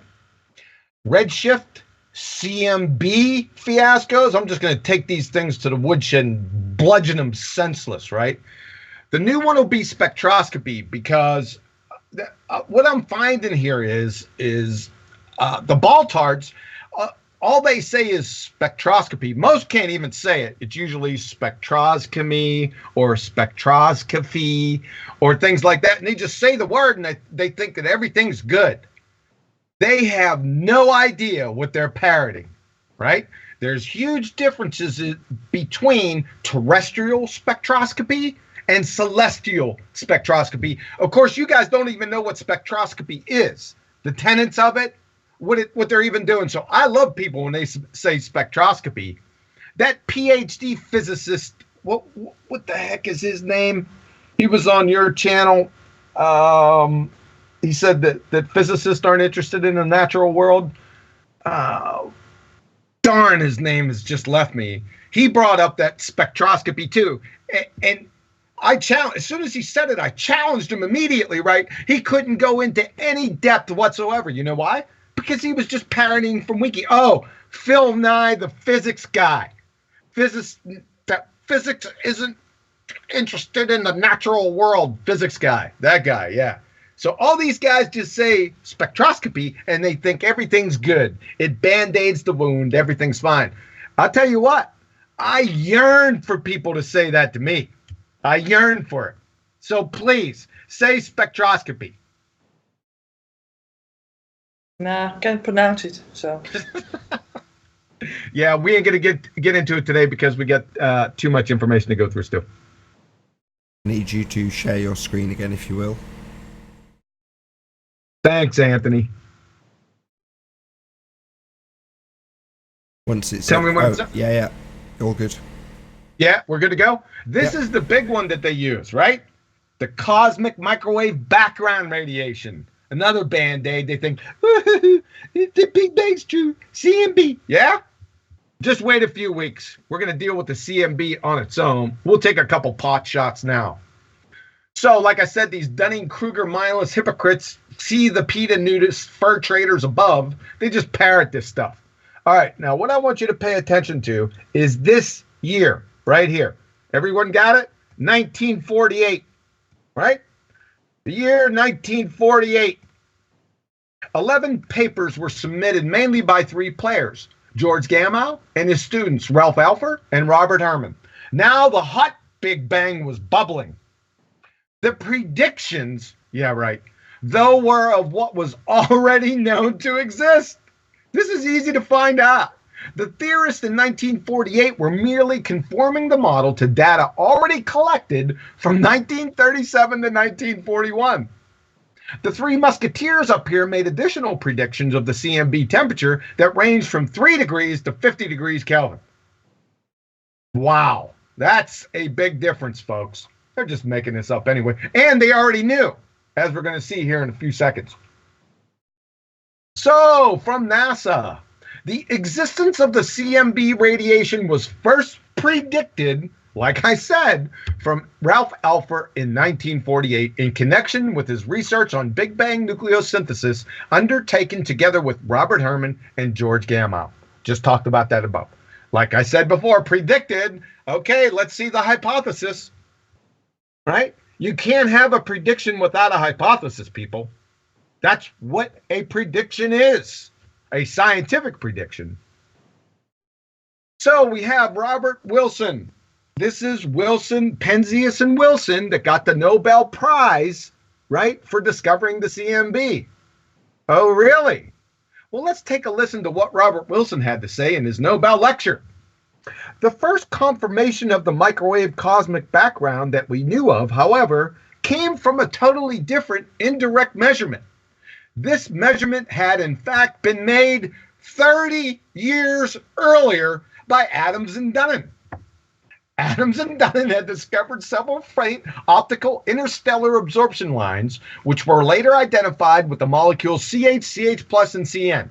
redshift, CMB fiascos. I'm just going to take these things to the woodshed and bludgeon them senseless, right? The new one will be spectroscopy because what I'm finding here is the baltards. all they say is spectroscopy. Most can't even say it. It's usually spectroscopy or spectroscopy or things like that. And they just say the word and they think that everything's good. They have no idea what they're parroting, right? There's huge differences between terrestrial spectroscopy and celestial spectroscopy. Of course, you guys don't even know what spectroscopy is, the tenets of it, what they're even doing. So I love people when they say spectroscopy. That PhD physicist, what the heck is his name? He was on your channel. He said that physicists aren't interested in the natural world. Darn, his name has just left me. He brought up that spectroscopy too. And I challenged, as soon as he said it, I challenged him immediately, right? He couldn't go into any depth whatsoever. You know why? Because he was just parroting from Wiki. Oh, Phil Nye, the physics guy. Physics isn't interested in the natural world. Physics guy. That guy, yeah. So all these guys just say spectroscopy and they think everything's good. It band-aids the wound. Everything's fine. I'll tell you what. I yearn for people to say that to me. I yearn for it. So please say spectroscopy. Nah, can't pronounce it. So. Yeah, we ain't gonna get into it today because we got too much information to go through still. I need you to share your screen again, if you will. Thanks, Anthony. Once it's Tell me when it's up. Yeah, all good. Yeah, we're good to go. This is the big one that they use, right? The cosmic microwave background radiation. Another band-aid. They think, the Big Bang's true. CMB. Yeah? Just wait a few weeks. We're going to deal with the CMB on its own. We'll take a couple pot shots now. So, like I said, these Dunning-Kruger mindless hypocrites see the PETA nudist fur traders above. They just parrot this stuff. All right, now what I want you to pay attention to is this year right here. Everyone got it? 1948, right? The year 1948. 11 papers were submitted mainly by 3 players, George Gamow and his students, Ralph Alpher and Robert Herman. Now the hot Big Bang was bubbling. The predictions, yeah, right, though were of what was already known to exist. This is easy to find out. The theorists in 1948 were merely conforming the model to data already collected from 1937 to 1941. The 3 musketeers up here made additional predictions of the CMB temperature that ranged from 3 degrees to 50 degrees Kelvin. Wow, that's a big difference, folks. They're just making this up anyway. And they already knew, as we're going to see here in a few seconds. So, from NASA, the existence of the CMB radiation was first predicted, like I said, from Ralph Alpher in 1948 in connection with his research on Big Bang nucleosynthesis undertaken together with Robert Herman and George Gamow. Just talked about that above. Like I said before, predicted. Okay, let's see the hypothesis. Right? You can't have a prediction without a hypothesis, people. That's what a prediction is. A scientific prediction. So we have Robert Wilson. This is Wilson, Penzias and Wilson that got the Nobel Prize, right, for discovering the CMB. Oh, really? Well, let's take a listen to what Robert Wilson had to say in his Nobel lecture. The first confirmation of the microwave cosmic background that we knew of, however, came from a totally different indirect measurement. This measurement had in fact been made 30 years earlier by Adams and Dunning. Adams and Dunning had discovered several faint optical interstellar absorption lines, which were later identified with the molecules CH, CH+, and CN.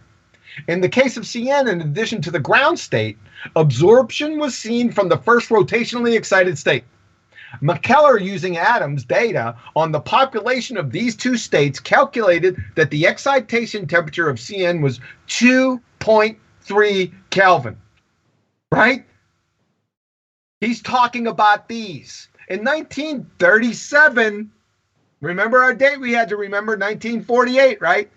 In the case of CN, in addition to the ground state, absorption was seen from the first rotationally excited state. McKellar, using Adams' data on the population of these 2 states, calculated that the excitation temperature of CN was 2.3 Kelvin. Right? He's talking about these. In 1937, remember our date we had to remember, 1948, right?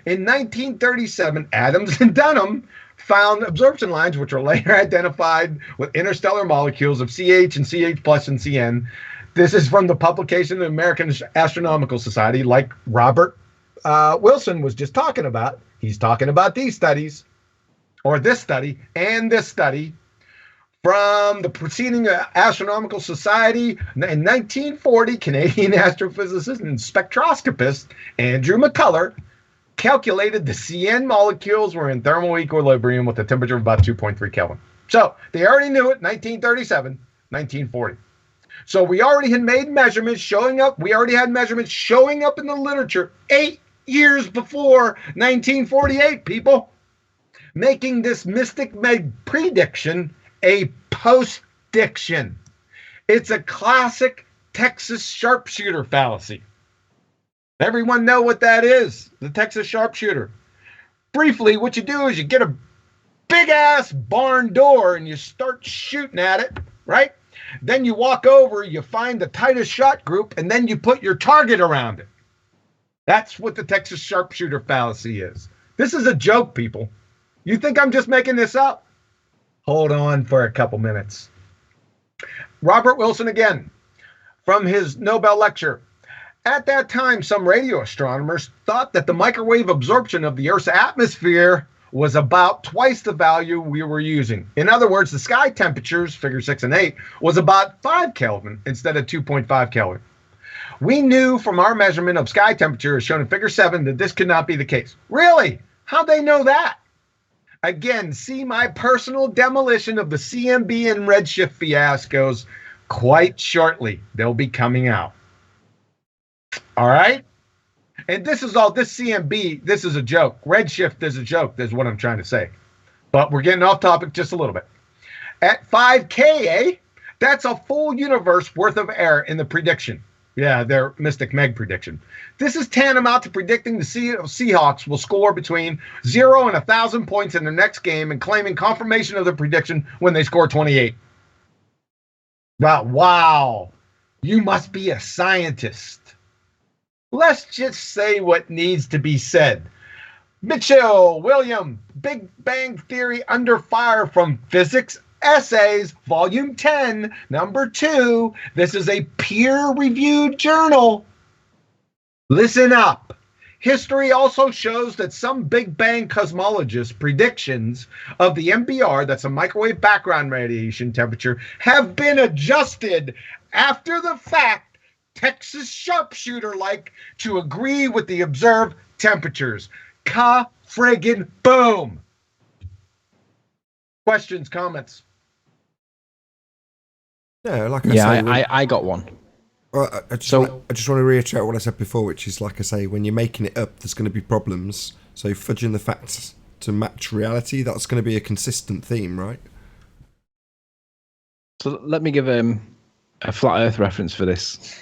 In 1937, Adams and Dunham found absorption lines, which were later identified with interstellar molecules of CH and CH plus and CN. This is from the publication of the American Astronomical Society, like Robert Wilson was just talking about. He's talking about these studies, or this study and this study, from the preceding Astronomical Society. In 1940, Canadian astrophysicist and spectroscopist Andrew McCullough calculated the CN molecules were in thermal equilibrium with a temperature of about 2.3 Kelvin. So they already knew it in 1937, 1940. So we already had made measurements showing up. We already had measurements showing up in the literature 8 years before 1948, people, making this Mystic Meg prediction a post-diction. It's a classic Texas sharpshooter fallacy. Everyone know what that is, the Texas sharpshooter. Briefly, what you do is you get a big-ass barn door and you start shooting at it, right? Then you walk over, you find the tightest shot group, and then you put your target around it. That's what the Texas sharpshooter fallacy is. This is a joke, people. You think I'm just making this up? Hold on for a couple minutes. Robert Wilson again, from his Nobel lecture. At that time, some radio astronomers thought that the microwave absorption of the Earth's atmosphere was about twice the value we were using. In other words, the sky temperatures, figure 6 and 8, was about 5 Kelvin instead of 2.5 Kelvin. We knew from our measurement of sky temperature, as shown in figure 7, that this could not be the case. Really? How'd they know that? Again, see my personal demolition of the CMB and redshift fiascos quite shortly. They'll be coming out. All right? And this CMB, this is a joke. Redshift is a joke, is what I'm trying to say. But we're getting off topic just a little bit. At 5 Ka, that's a full universe worth of error in the prediction. Yeah, their Mystic Meg prediction. This is tantamount to predicting the Seahawks will score between 0 and 1,000 points in their next game and claiming confirmation of the prediction when they score 28. Wow. You must be a scientist. Let's just say what needs to be said. Mitchell, William, Big Bang Theory Under Fire from Physics Essays, Volume 10, Number 2. This is a peer-reviewed journal. Listen up. History also shows that some Big Bang cosmologists' predictions of the MBR, that's a microwave background radiation temperature, have been adjusted after the fact, Texas sharpshooter-like, to agree with the observed temperatures. Ka-friggin' boom. Questions, comments? No, like I say, I got one. Well, I just want to reiterate what I said before, which is, like I say, when you're making it up, there's going to be problems. So fudging the facts to match reality, that's going to be a consistent theme, right? So let me give a flat Earth reference for this.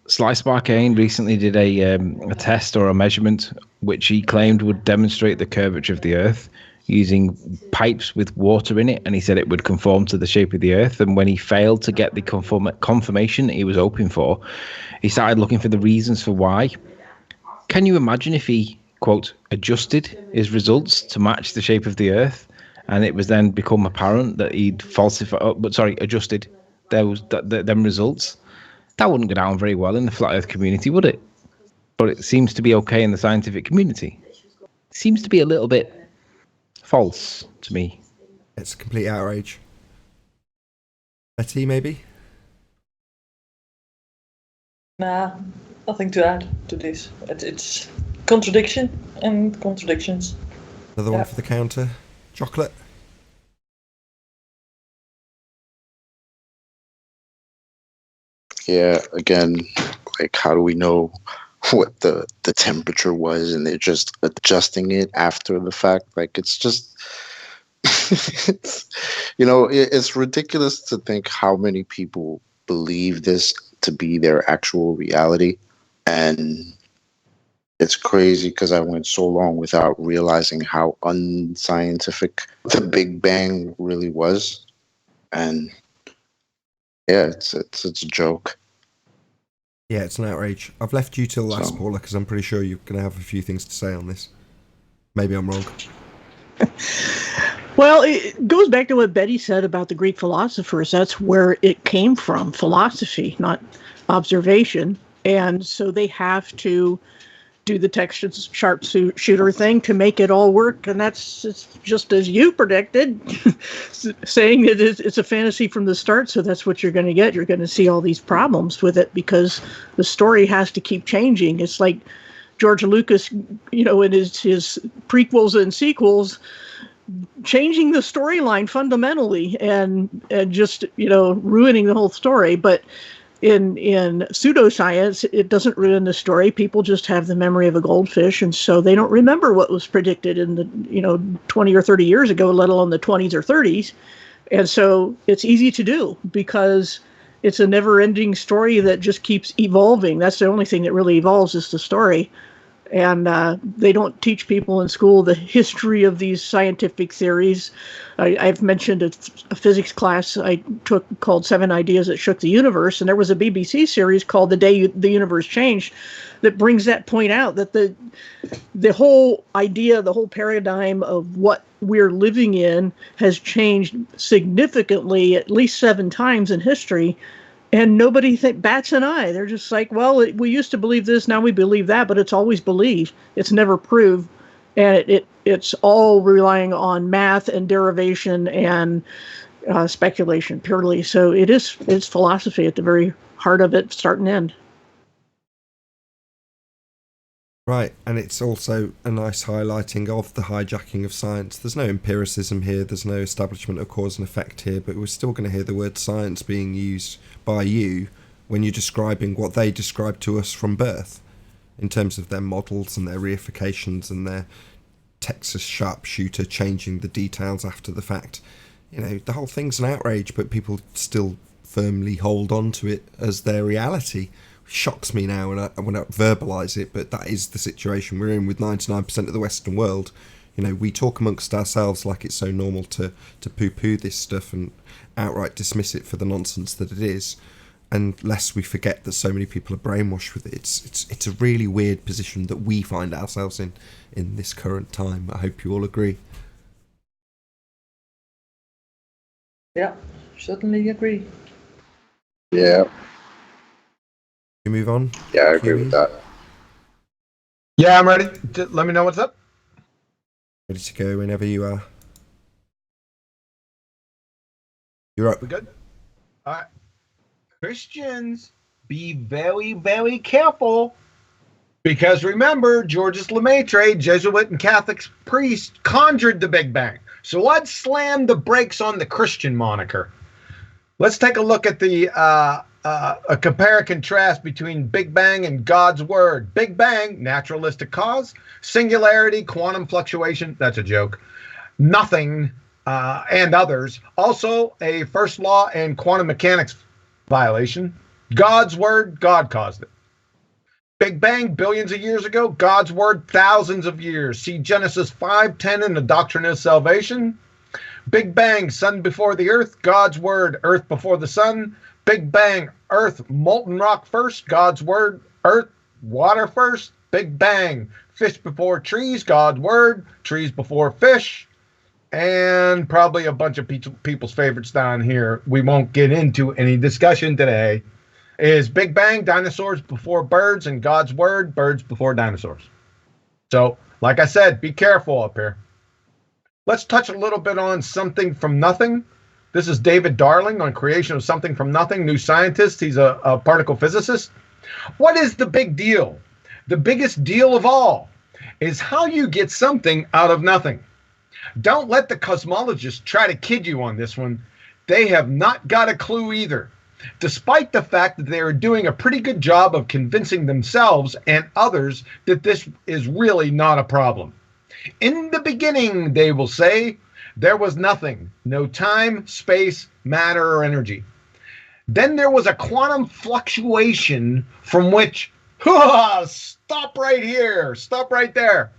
Slice Barkane recently did a test or a measurement which he claimed would demonstrate the curvature of the Earth using pipes with water in it, and he said it would conform to the shape of the Earth. And when he failed to get the confirmation he was hoping for, he started looking for the reasons for why. Can you imagine if he, quote, adjusted his results to match the shape of the Earth, and it was then become apparent that he'd adjusted them results? That wouldn't go down very well in the flat Earth community, would it? But it seems to be okay in the scientific community. It seems to be a little bit false to me. It's a complete outrage. Betty, maybe? Nah, nothing to add to this. It's contradiction and contradictions. Another one for the counter. Chocolate? Yeah, again, like, how do we know what the temperature was, and they're just adjusting it after the fact? Like, it's just it's ridiculous to think how many people believe this to be their actual reality. And it's crazy because I went so long without realizing how unscientific the Big Bang really was. And yeah, it's a joke. Yeah, it's an outrage. I've left you till last, Paula, because I'm pretty sure you're going to have a few things to say on this. Maybe I'm wrong. Well, it goes back to what Betty said about the Greek philosophers. That's where it came from, philosophy, not observation. And so they have to do the Texas sharpshooter thing to make it all work. And that's just as you predicted, saying that it's a fantasy from the start. So that's what you're going to get. You're going to see all these problems with it because the story has to keep changing. It's like George Lucas, in his prequels and sequels, changing the storyline fundamentally and just ruining the whole story. But in pseudoscience, it doesn't ruin the story. People just have the memory of a goldfish, and so they don't remember what was predicted in the 20 or 30 years ago, let alone the 20s or 30s. And so it's easy to do because it's a never-ending story that just keeps evolving. That's the only thing that really evolves is the story. And they don't teach people in school the history of these scientific theories. I've mentioned a physics class I took called 7 Ideas That Shook the Universe, and there was a BBC series called The Day the Universe Changed that brings that point out, that the whole idea, the whole paradigm of what we're living in has changed significantly at least 7 times in history. And nobody bats an eye. They're just like, well, we used to believe this, now we believe that, but it's always believed. It's never proved. And it's all relying on math and derivation and speculation purely. So it's philosophy at the very heart of it, start and end. Right, and it's also a nice highlighting of the hijacking of science. There's no empiricism here, there's no establishment of cause and effect here, but we're still going to hear the word science being used by you when you're describing what they described to us from birth, in terms of their models and their reifications and their Texas sharpshooter changing the details after the fact. The whole thing's an outrage, but people still firmly hold on to it as their reality. Shocks me now when I verbalise it, but that is the situation we're in with 99% of the Western world. We talk amongst ourselves like it's so normal to poo-poo this stuff and outright dismiss it for the nonsense that it is, unless we forget that so many people are brainwashed with it. It's a really weird position that we find ourselves in this current time. I hope you all agree. Yeah, certainly agree. Yeah. You move on? Yeah, I agree with that. Yeah, I'm ready. Let me know what's up. Ready to go whenever you are. You're up. We good? All right. Christians, be very, very careful. Because remember, Georges Lemaitre, Jesuit and Catholic priest, conjured the Big Bang. So let's slam the brakes on the Christian moniker. Let's take a look at a compare and contrast between Big Bang and God's Word. Big Bang, naturalistic cause. Singularity, quantum fluctuation. That's a joke. Nothing and others. Also, a first law and quantum mechanics violation. God's Word, God caused it. Big Bang, billions of years ago. God's Word, thousands of years. See Genesis 5:10 in the Doctrine of Salvation. Big Bang, sun before the earth. God's Word, earth before the sun. Big Bang, earth, molten rock first. God's Word, earth, water first. Big Bang, fish before trees. God's Word, trees before fish. And probably a bunch of people's favorites down here. We won't get into any discussion today. Is Big Bang, dinosaurs before birds, and God's Word, birds before dinosaurs. So, like I said, be careful up here. Let's touch a little bit on something from nothing. This is David Darling on creation of something from nothing, New Scientist. He's a particle physicist. What is the big deal? The biggest deal of all is how you get something out of nothing. Don't let the cosmologists try to kid you on this one. They have not got a clue either, despite the fact that they are doing a pretty good job of convincing themselves and others that this is really not a problem. In the beginning, they will say, there was nothing, no time, space, matter, or energy. Then there was a quantum fluctuation from which, stop right here, stop right there.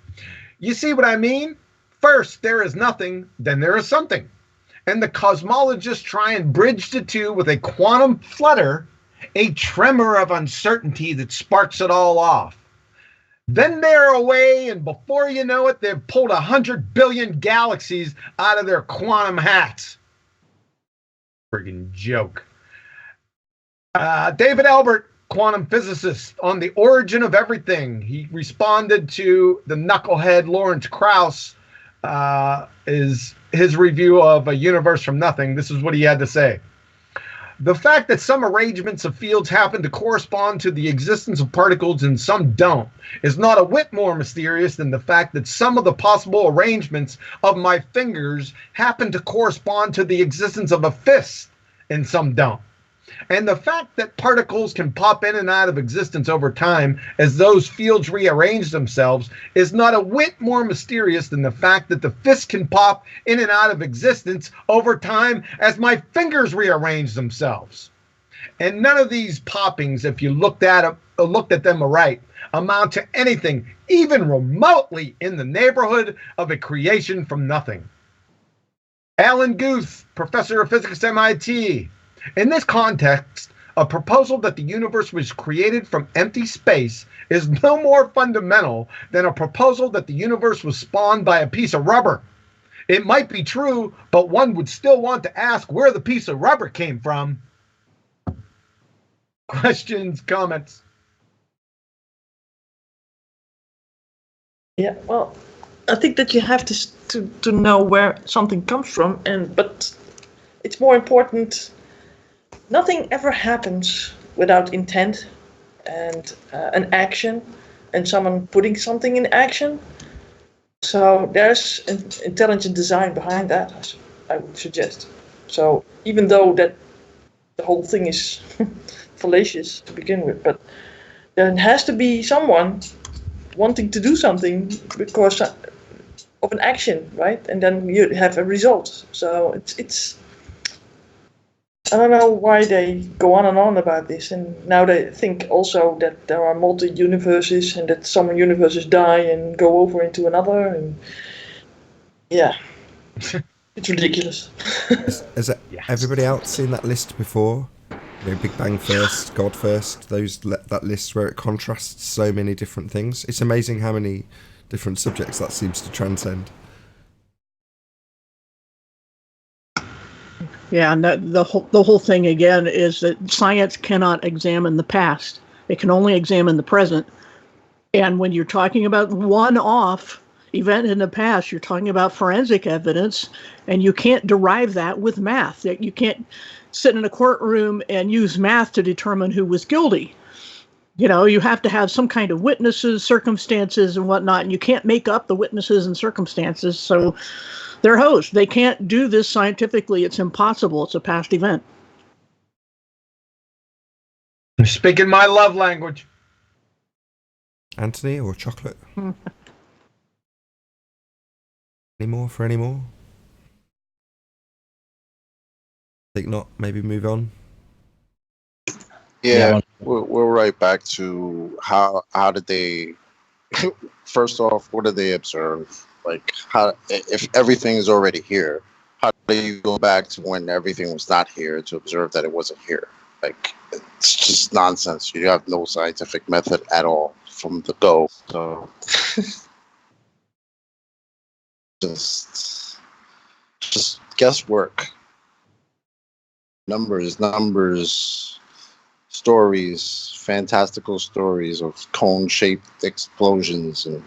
You see what I mean? First, there is nothing, then there is something. And the cosmologists try and bridge the two with a quantum flutter, a tremor of uncertainty that sparks it all off. Then they're away, and before you know it, they've pulled 100 billion galaxies out of their quantum hats. Friggin' joke. David Albert, quantum physicist, on the origin of everything. He responded to the knucklehead Lawrence Krauss, is his review of A Universe from Nothing. This is what he had to say. The fact that some arrangements of fields happen to correspond to the existence of particles and some don't is not a whit more mysterious than the fact that some of the possible arrangements of my fingers happen to correspond to the existence of a fist and some don't. And the fact that particles can pop in and out of existence over time as those fields rearrange themselves is not a whit more mysterious than the fact that the fist can pop in and out of existence over time as my fingers rearrange themselves. And none of these poppings, if you looked at them aright, amount to anything even remotely in the neighborhood of a creation from nothing. Alan Guth, professor of physics at MIT. In this context, a proposal that the universe was created from empty space is no more fundamental than a proposal that the universe was spawned by a piece of rubber. It might be true, but one would still want to ask where the piece of rubber came from. Questions, comments? Yeah, well, I think that you have to know where something comes from, but it's more important. Nothing ever happens without intent and an action and someone putting something in action. So there's an intelligent design behind that, I would suggest. So even though that the whole thing is fallacious to begin with, but there has to be someone wanting to do something because of an action, right? And then you have a result. So it's I don't know why they go on and on about this, and now they think also that there are multi-universes and that some universes die and go over into another, and yeah, it's ridiculous. Has everybody else seen that list before? You know, Big Bang first, God first. That list where it contrasts so many different things. It's amazing how many different subjects that seems to transcend. Yeah, and the whole thing again is that science cannot examine the past; it can only examine the present. And when you're talking about one-off event in the past, you're talking about forensic evidence, and you can't derive that with math. You can't sit in a courtroom and use math to determine who was guilty. You know, you have to have some kind of witnesses, circumstances, and whatnot, and you can't make up the witnesses and circumstances. So they're hosts. They can't do this scientifically. It's impossible. It's a past event. I'm speaking my love language. Anthony or chocolate? Any more? Think not. Maybe move on. Yeah, we're right back to how did they? First off, what did they observe? Like, how if everything is already here, how do you go back to when everything was not here to observe that it wasn't here? Like, it's just nonsense. You have no scientific method at all from the go. So, just guesswork. Numbers. Stories, fantastical stories of cone-shaped explosions and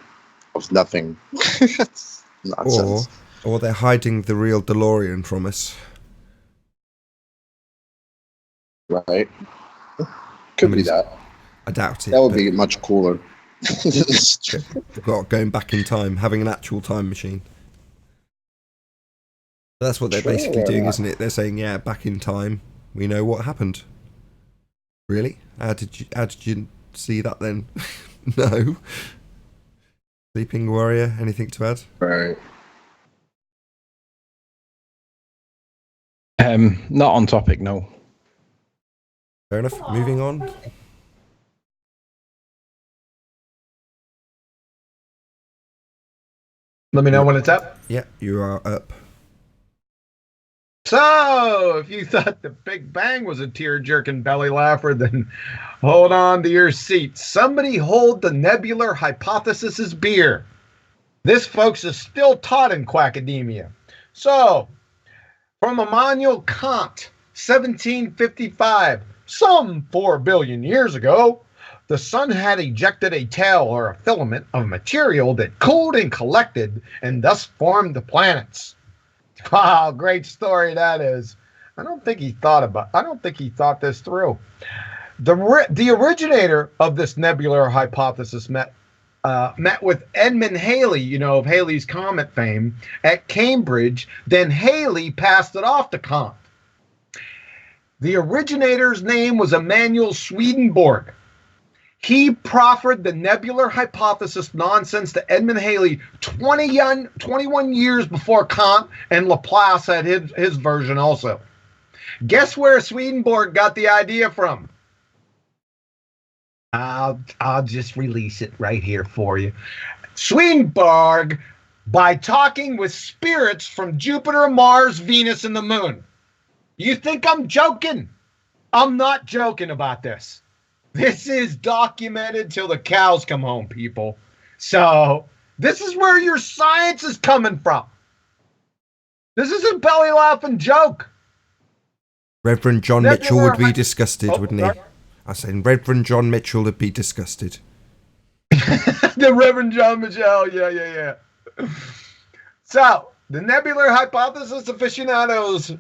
of nothing. It's nonsense. Or they're hiding the real DeLorean from us. Right? Could be that. I doubt it. That would be much cooler. Going back in time, having an actual time machine. That's what they're basically doing, isn't it? They're saying, yeah, back in time, we know what happened. Really? How did you see that then? No. Sleeping Warrior, anything to add? Right. Not on topic, no. Fair enough. Moving on. Let me know when it's up. Yeah, you are up. So, if you thought the Big Bang was a tear-jerking belly laugher, then hold on to your seat. Somebody hold the nebular hypothesis's beer. This, folks, is still taught in quackademia. So, from Immanuel Kant, 1755, some 4 billion years ago, the sun had ejected a tail or a filament of material that cooled and collected and thus formed the planets. Wow, great story that is. I don't think he thought this through. The originator of this nebular hypothesis met with Edmund Halley, of Halley's Comet fame, at Cambridge. Then Halley passed it off to Kant. The originator's name was Emanuel Swedenborg. He proffered the nebular hypothesis nonsense to Edmund Halley 21 years before Kant and Laplace had his version also. Guess where Swedenborg got the idea from? I'll just release it right here for you. Swedenborg, by talking with spirits from Jupiter, Mars, Venus, and the Moon. You think I'm joking? I'm not joking about this. This is documented till the cows come home, people. So this is where your science is coming from. This is a belly laughing joke. Reverend John Mitchell would be disgusted, wouldn't he? I said Reverend John Mitchell would be disgusted. The Reverend John Mitchell, yeah. So, the nebular hypothesis aficionados,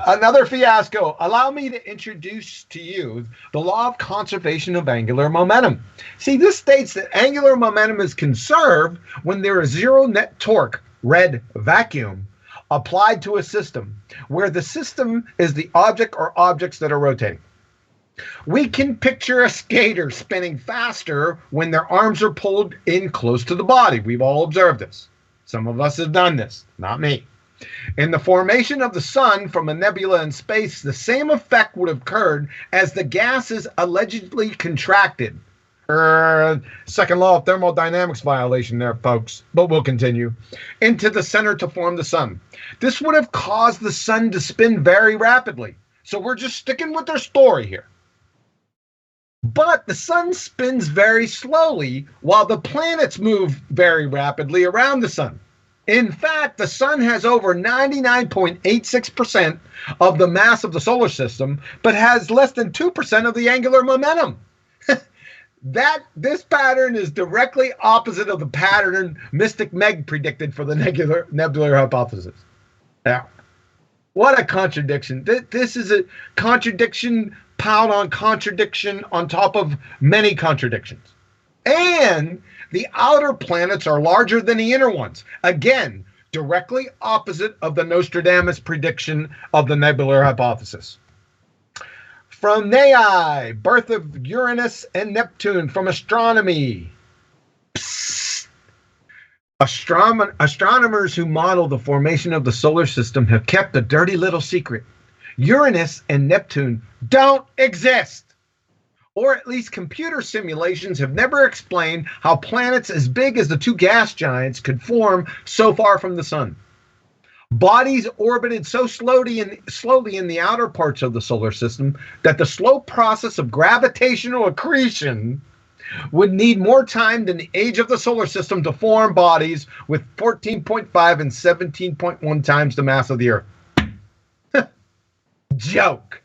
another fiasco. Allow me to introduce to you the law of conservation of angular momentum. See, this states that angular momentum is conserved when there is zero net torque, red vacuum, applied to a system, where the system is the object or objects that are rotating. We can picture a skater spinning faster when their arms are pulled in close to the body. We've all observed this. Some of us have done this, not me. In the formation of the sun from a nebula in space, the same effect would have occurred as the gases allegedly contracted. Second law of thermodynamics violation there, folks, but we'll continue. Into the center to form the sun. This would have caused the sun to spin very rapidly. So we're just sticking with their story here. But the sun spins very slowly while the planets move very rapidly around the sun. In fact, the sun has over 99.86% of the mass of the solar system, but has less than 2% of the angular momentum. This pattern is directly opposite of the pattern Mystic Meg predicted for the nebular hypothesis. Now, what a contradiction. This is a contradiction piled on contradiction on top of many contradictions. And the outer planets are larger than the inner ones. Again, directly opposite of the Nostradamus prediction of the nebular hypothesis. From Nei, birth of Uranus and Neptune from astronomy. Psst. Astronomers who model the formation of the solar system have kept a dirty little secret. Uranus and Neptune don't exist. Or at least computer simulations have never explained how planets as big as the two gas giants could form so far from the sun. Bodies orbited so slowly in the outer parts of the solar system that the slow process of gravitational accretion would need more time than the age of the solar system to form bodies with 14.5 and 17.1 times the mass of the Earth. Joke.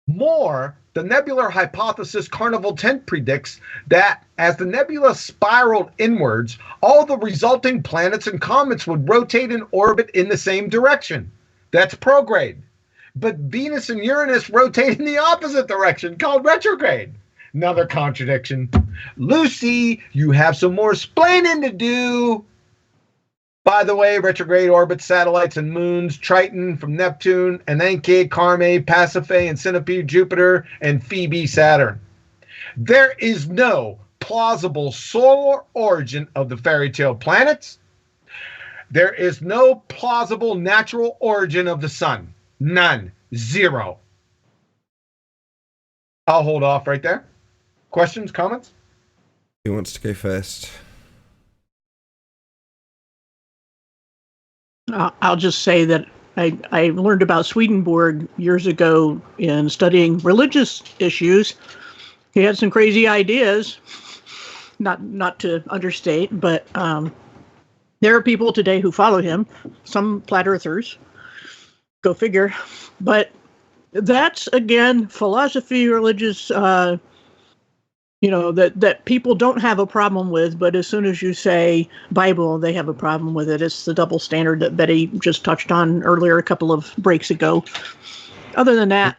More, the nebular hypothesis Carnival Tent predicts that as the nebula spiraled inwards, all the resulting planets and comets would rotate and orbit in the same direction. That's prograde. But Venus and Uranus rotate in the opposite direction, called retrograde. Another contradiction. Lucy, you have some more splaining to do. By the way, retrograde orbits satellites and moons, Triton from Neptune, Ananke, Carme, Pasiphae, and Centipede, Jupiter, and Phoebe, Saturn. There is no plausible solar origin of the fairy tale planets. There is no plausible natural origin of the sun. None. Zero. I'll hold off right there. Questions, comments? Who wants to go first? I'll just say that I learned about Swedenborg years ago in studying religious issues. He had some crazy ideas, not to understate, but there are people today who follow him, some flat earthers, go figure. But that's, again, philosophy, religious, that people don't have a problem with, but as soon as you say Bible, they have a problem with it. It's the double standard that Betty just touched on earlier a couple of breaks ago. Other than that,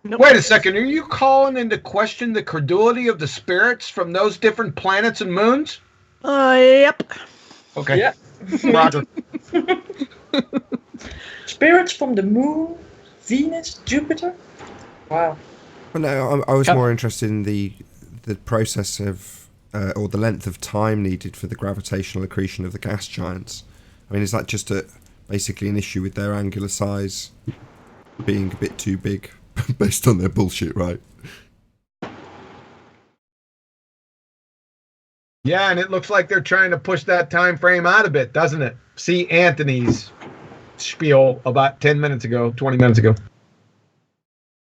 nope. Wait a second. Are you calling into question the credulity of the spirits from those different planets and moons? Yep. Okay. Yeah. Roger. Spirits from the moon, Venus, Jupiter. Wow. Well, no, I was more interested in the process of, or the length of time needed for the gravitational accretion of the gas giants. I mean, is that just basically an issue with their angular size being a bit too big based on their bullshit, right? Yeah, and it looks like they're trying to push that time frame out a bit, doesn't it? See Anthony's spiel about 10 minutes ago, 20 minutes ago.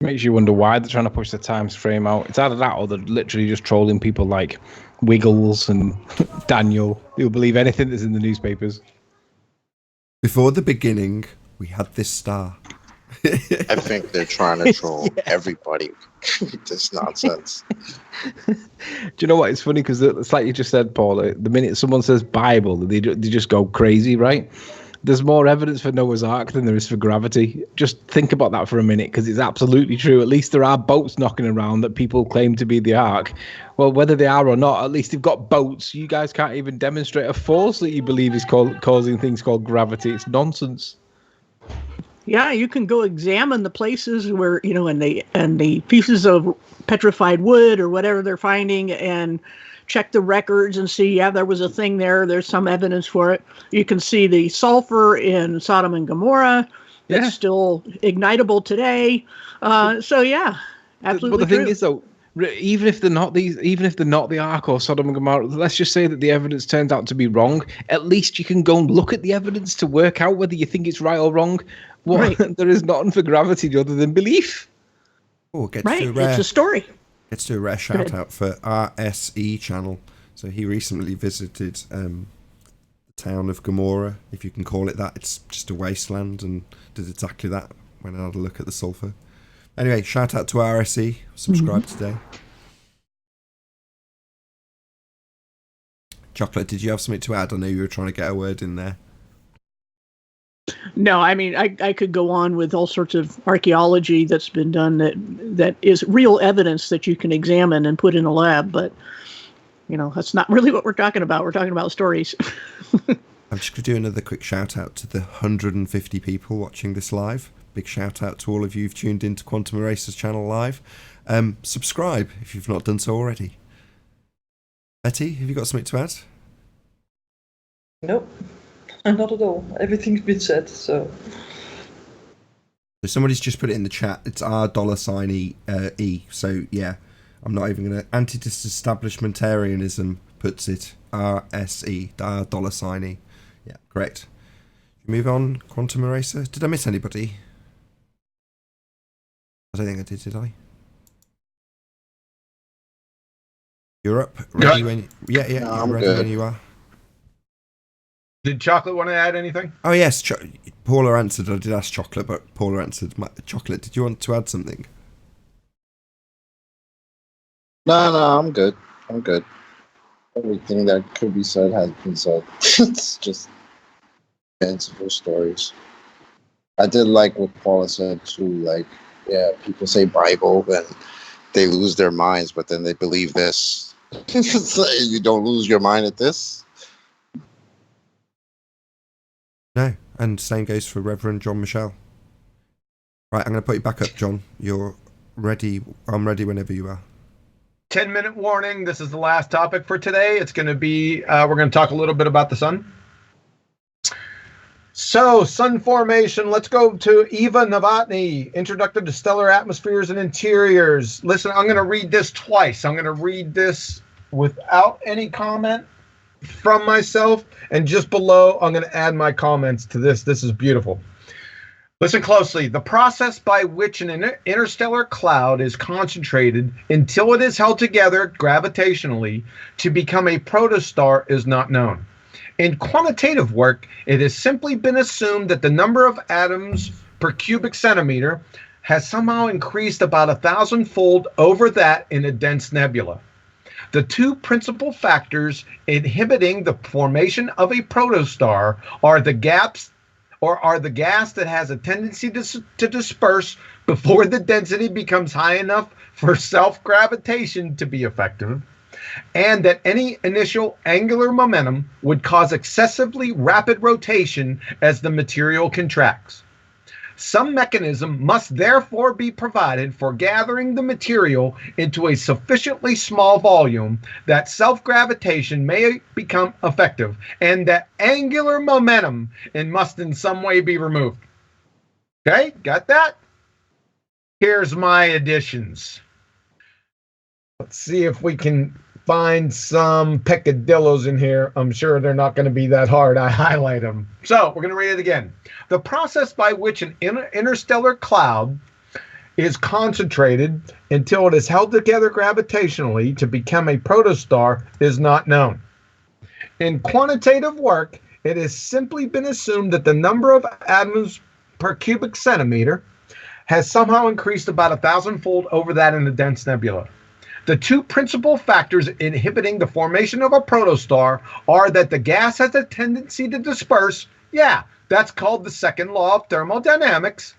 Makes you wonder why they're trying to push the time frame out. It's either that or they're literally just trolling people like Wiggles and Daniel, who'll believe anything that's in the newspapers. Before the beginning, we had this star. I think they're trying to troll everybody with this nonsense. Do you know what? It's funny because it's like you just said, Paul. The minute someone says Bible, they just go crazy, right? There's more evidence for Noah's Ark than there is for gravity. Just think about that for a minute, because it's absolutely true. At least there are boats knocking around that people claim to be the Ark. Well, whether they are or not, at least they've got boats. You guys can't even demonstrate a force that you believe is causing things called gravity. It's nonsense. Yeah, you can go examine the places where, and the pieces of petrified wood or whatever they're finding, and check the records and see, yeah, there was a thing there. There's some evidence for it. You can see the sulfur in Sodom and Gomorrah. That's still ignitable today. So yeah, absolutely. But the thing is, though, even if they're not the Ark or Sodom and Gomorrah, let's just say that the evidence turns out to be wrong. At least you can go and look at the evidence to work out whether you think it's right or wrong. Right. There is nothing for gravity other than belief. Oh, it's a story. Let's do a rare shout out for RSE channel. So he recently visited the town of Gomorrah, if you can call it that. It's just a wasteland, and did exactly that when I had a look at the sulfur. Anyway, shout out to RSE. Subscribe today. Chocolate, did you have something to add? I know you were trying to get a word in there. No, I mean, I could go on with all sorts of archaeology that's been done that is real evidence that you can examine and put in a lab, but, that's not really what we're talking about. We're talking about stories. I'm just going to do another quick shout out to the 150 people watching this live. Big shout out to all of you who've tuned into Quantum Erasers channel live. Subscribe if you've not done so already. Betty, have you got something to add? Nope. Not at all. Everything's been said, so. So somebody's just put it in the chat. It's $E. So yeah, I'm not even going to. Anti-disestablishmentarianism puts it RSE. $E. Yeah, correct. Move on, Quantum Eraser. Did I miss anybody? I don't think I did I? You're up. Ready when? Yeah. No, you're I'm ready good. when you are. Did Chocolate want to add anything? Oh yes, Paula answered. I did ask Chocolate, but Paula answered. Chocolate, did you want to add something? No, I'm good. Everything that could be said has been said. It's just fanciful stories. I did like what Paula said too. Like, yeah, people say Bible and they lose their minds, but then they believe this. You don't lose your mind at this. No, and same goes for Reverend John Michelle. Right, I'm going to put you back up, John. You're ready. I'm ready whenever you are. 10-minute warning. This is the last topic for today. It's going to be, we're going to talk a little bit about the sun. So, sun formation. Let's go to Eva Novotny, Introduction to Stellar Atmospheres and Interiors. Listen, I'm going to read this twice. I'm going to read this without any comment from myself, and just below, I'm going to add my comments to this. This is beautiful. Listen closely. The process by which an interstellar cloud is concentrated until it is held together gravitationally to become a protostar is not known. In quantitative work, it has simply been assumed that the number of atoms per cubic centimeter has somehow increased about 1,000-fold over that in a dense nebula. The two principal factors inhibiting the formation of a protostar are the gas that has a tendency to disperse before the density becomes high enough for self-gravitation to be effective, and that any initial angular momentum would cause excessively rapid rotation as the material contracts. Some mechanism must therefore be provided for gathering the material into a sufficiently small volume that self-gravitation may become effective, and that angular momentum must in some way be removed. Okay, got that? Here's my additions. Let's see if we can find some peccadillos in here. I'm sure they're not going to be that hard. I highlight them. So we're going to read it again. The process by which an interstellar cloud is concentrated until it is held together gravitationally to become a protostar is not known. In quantitative work, it has simply been assumed that the number of atoms per cubic centimeter has somehow increased about 1,000-fold over that in a dense nebula. The two principal factors inhibiting the formation of a protostar are that the gas has a tendency to disperse. Yeah, that's called the second law of thermodynamics.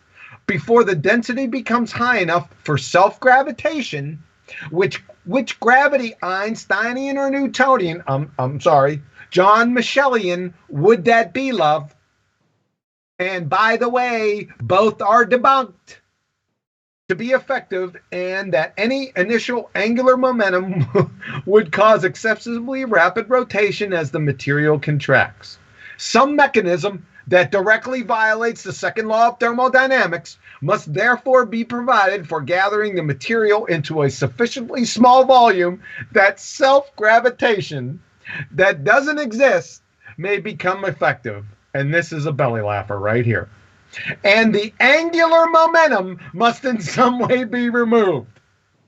Before the density becomes high enough for self-gravitation, which gravity Einsteinian or Newtonian, John Michelian, would that be, love? And by the way, both are debunked to be effective, and that any initial angular momentum would cause excessively rapid rotation as the material contracts. Some mechanism that directly violates the second law of thermodynamics must therefore be provided for gathering the material into a sufficiently small volume that self-gravitation that doesn't exist may become effective. And this is a belly laugher right here. And the angular momentum must in some way be removed.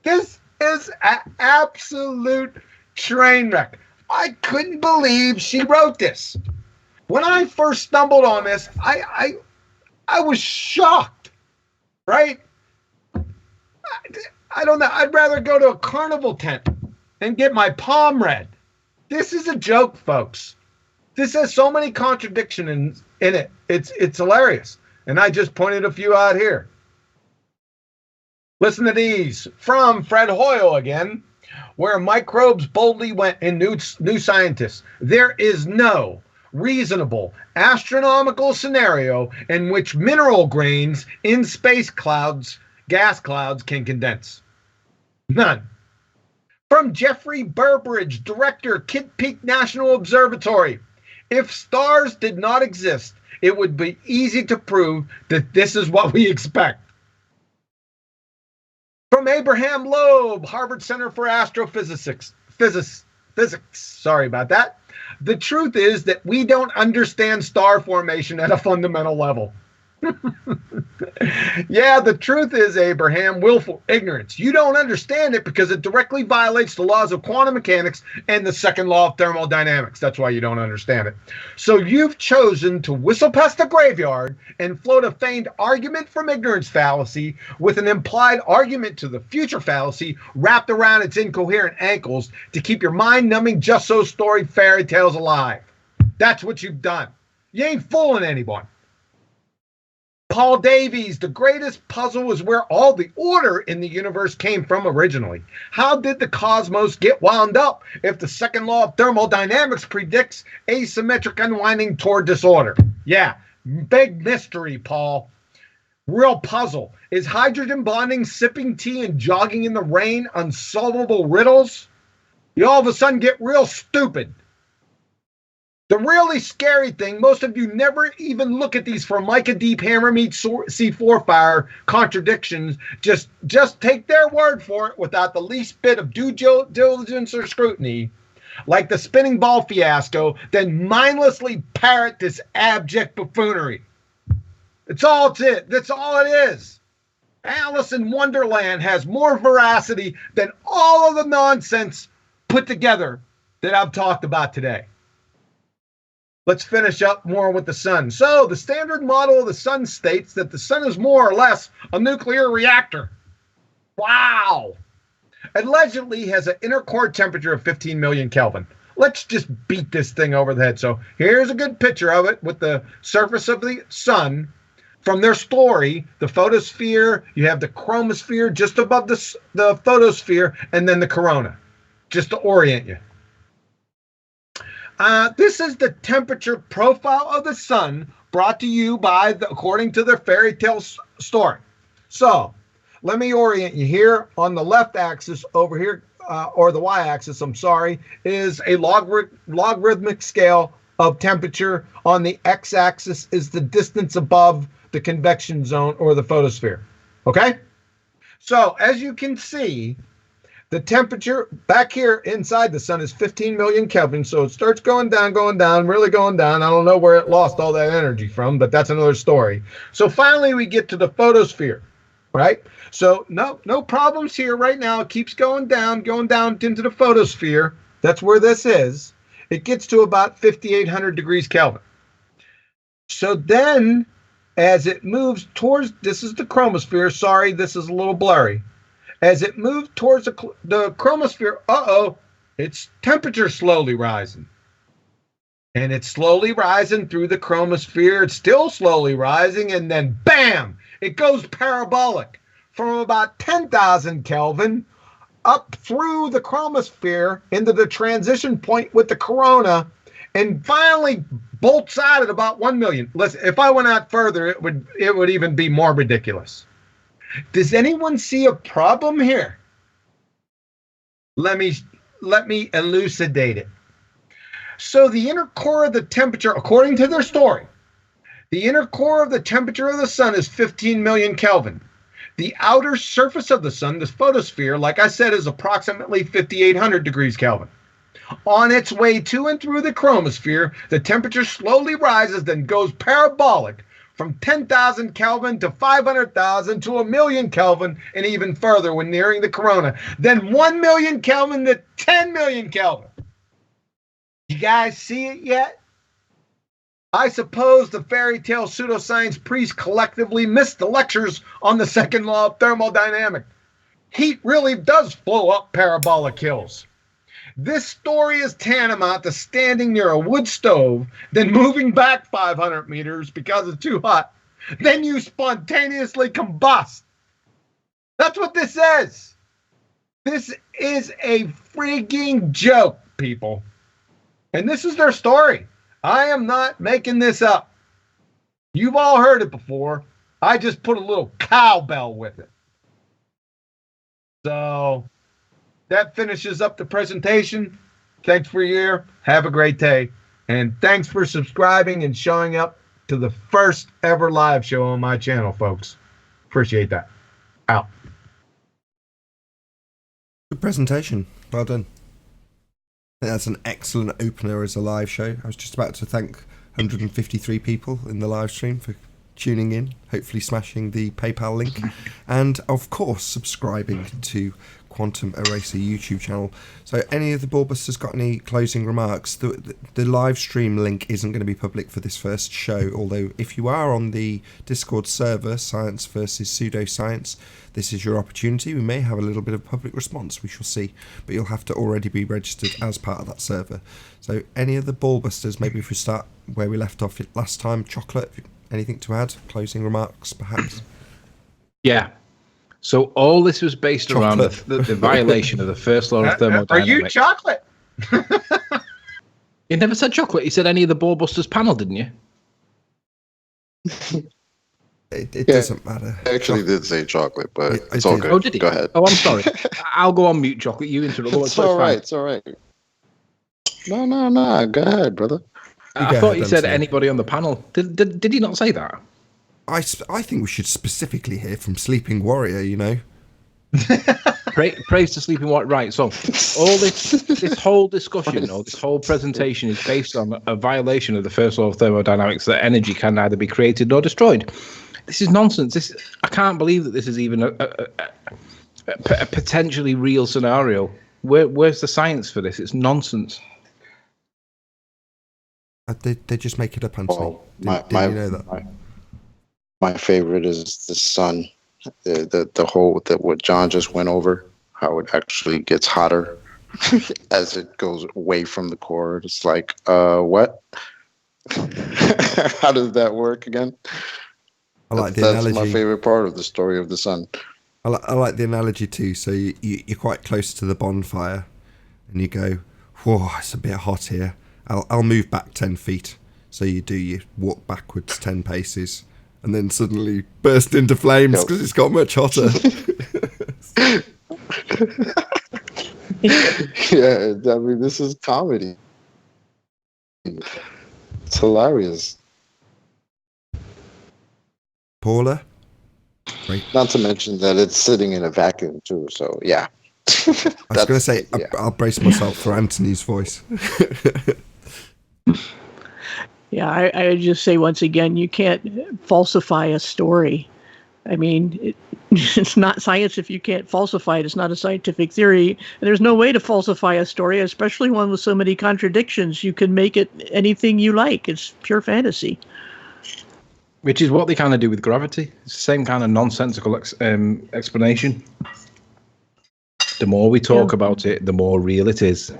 This is an absolute train wreck. I couldn't believe she wrote this. When I first stumbled on this, I was shocked, right? I don't know. I'd rather go to a carnival tent and get my palm read. This is a joke, folks. This has so many contradictions in it. It's hilarious. And I just pointed a few out here. Listen to these from Fred Hoyle again. Where microbes boldly went in New Scientist. There is no reasonable astronomical scenario in which mineral grains in space clouds, gas clouds, can condense. None. From Jeffrey Burbridge, Director, Kitt Peak National Observatory. If stars did not exist, it would be easy to prove that this is what we expect. From Abraham Loeb, Harvard Center for Astrophysics. Physics. Sorry about that. The truth is that we don't understand star formation at a fundamental level. Yeah, the truth is, Abraham, willful ignorance. You don't understand it because it directly violates the laws of quantum mechanics and the second law of thermodynamics. That's why you don't understand it. So you've chosen to whistle past the graveyard and float a feigned argument from ignorance fallacy with an implied argument to the future fallacy wrapped around its incoherent ankles to keep your mind-numbing just-so-storied fairy tales alive. That's what you've done. You ain't fooling anyone. Paul Davies, the greatest puzzle is where all the order in the universe came from originally. How did the cosmos get wound up if the second law of thermodynamics predicts asymmetric unwinding toward disorder? Yeah, big mystery, Paul. Real puzzle. Is hydrogen bonding, sipping tea, and jogging in the rain unsolvable riddles? You all of a sudden get real stupid. The really scary thing, most of you never even look at these Formica deep hammer meet C4 fire contradictions. Just take their word for it without the least bit of due diligence or scrutiny. Like the spinning ball fiasco, then mindlessly parrot this abject buffoonery. That's all it is. Alice in Wonderland has more veracity than all of the nonsense put together that I've talked about today. Let's finish up more with the sun. So the standard model of the sun states that the sun is more or less a nuclear reactor. Wow. Allegedly has an inner core temperature of 15 million Kelvin. Let's just beat this thing over the head. So here's a good picture of it with the surface of the sun. From their story, the photosphere, you have the chromosphere just above the photosphere, and then the corona, just to orient you. This is the temperature profile of the sun brought to you according to their fairy tale story. So let me orient you here. On the left axis over here, or the y-axis, I'm sorry, is a logarithmic scale of temperature. On the x-axis is the distance above the convection zone or the photosphere. Okay? So as you can see, the temperature back here inside the sun is 15 million Kelvin. So it starts going down, really going down. I don't know where it lost all that energy from, but that's another story. So finally we get to the photosphere, right? So no problems here right now. It keeps going down into the photosphere. That's where this is. It gets to about 5,800 degrees Kelvin. So then as it moves towards, this is the chromosphere. Sorry, this is a little blurry. As it moves towards the chromosphere, its temperature slowly rising. And it's slowly rising through the chromosphere. It's still slowly rising. And then, bam, it goes parabolic from about 10,000 Kelvin up through the chromosphere into the transition point with the corona, and finally bolts out at about 1 million. Listen, if I went out further, it would even be more ridiculous. Does anyone see a problem here? Let me elucidate it. So the inner core of the temperature, according to their story, the inner core of the temperature of the sun is 15 million Kelvin. The outer surface of the sun, the photosphere, like I said, is approximately 5,800 degrees Kelvin. On its way to and through the chromosphere, the temperature slowly rises, then goes parabolic from 10,000 Kelvin to 500,000 to 1 million Kelvin, and even further when nearing the corona. Then 1 million Kelvin to 10 million Kelvin. You guys see it yet? I suppose the fairy tale pseudoscience priests collectively missed the lectures on the second law of thermodynamics. Heat really does flow up parabolic hills. This story is tantamount to standing near a wood stove, then moving back 500 meters because it's too hot. Then you spontaneously combust. That's what this is. This is a freaking joke, people. And this is their story. I am not making this up. You've all heard it before. I just put a little cowbell with it. So that finishes up the presentation. Thanks for your ear. Have a great day. And thanks for subscribing and showing up to the first ever live show on my channel, folks. Appreciate that. Out. Good presentation. Well done. I think that's an excellent opener as a live show. I was just about to thank 153 people in the live stream for tuning in, hopefully smashing the PayPal link, and of course subscribing to Quantum Eraser YouTube channel. So any of the Ballbusters got any closing remarks? The live stream link isn't going to be public for this first show, although if you are on the Discord server, Science versus Pseudoscience, this is your opportunity. We may have a little bit of public response, we shall see, but you'll have to already be registered as part of that server. So any of the Ballbusters, maybe if we start where we left off last time, Chocolate, anything to add? Closing remarks, perhaps? Yeah. So all this was based around the violation of the first law of thermodynamics. Are you Chocolate? You never said Chocolate. You said any of the Ballbusters panel, didn't you? It doesn't matter. I actually did say Chocolate, but it's all good. Oh, did he? Go ahead. Oh, I'm sorry. I'll go on mute, Chocolate. You interrupt. It's all right. It's all right. No. Go ahead, brother. I thought you said anybody on the panel. Did he not say that? I think we should specifically hear from Sleeping Warrior, you know. Praise to sleeping white. Right. So all this whole discussion or this whole presentation is based on a violation of the first law of thermodynamics that energy can neither be created nor destroyed. This is nonsense. I can't believe that this is even a potentially real scenario. Where's the science for this? It's nonsense. They just make it up, Anthony. Well, Didn't you know that? My favorite is the sun. The whole that what John just went over, how it actually gets hotter as it goes away from the core. It's like, what? How does that work again? I like the That's analogy. my favorite part of the story of the sun. I like the analogy too. So you're quite close to the bonfire, and you go, "Whoa, it's a bit hot here. I'll move back 10 feet." So you walk backwards 10 paces, and then suddenly burst into flames because it's got much hotter. Yeah, I mean, this is comedy. It's hilarious. Paula? Right. Not to mention that it's sitting in a vacuum too. So yeah. I was going to say, yeah. I'll brace myself for Anthony's voice. Yeah, I would just say once again, you can't falsify a story. I mean, it's not science if you can't falsify it. It's not a scientific theory. And there's no way to falsify a story, especially one with so many contradictions. You can make it anything you like. It's pure fantasy. Which is what they kind of do with gravity. It's the same kind of nonsensical explanation. The more we talk about it, the more real it is.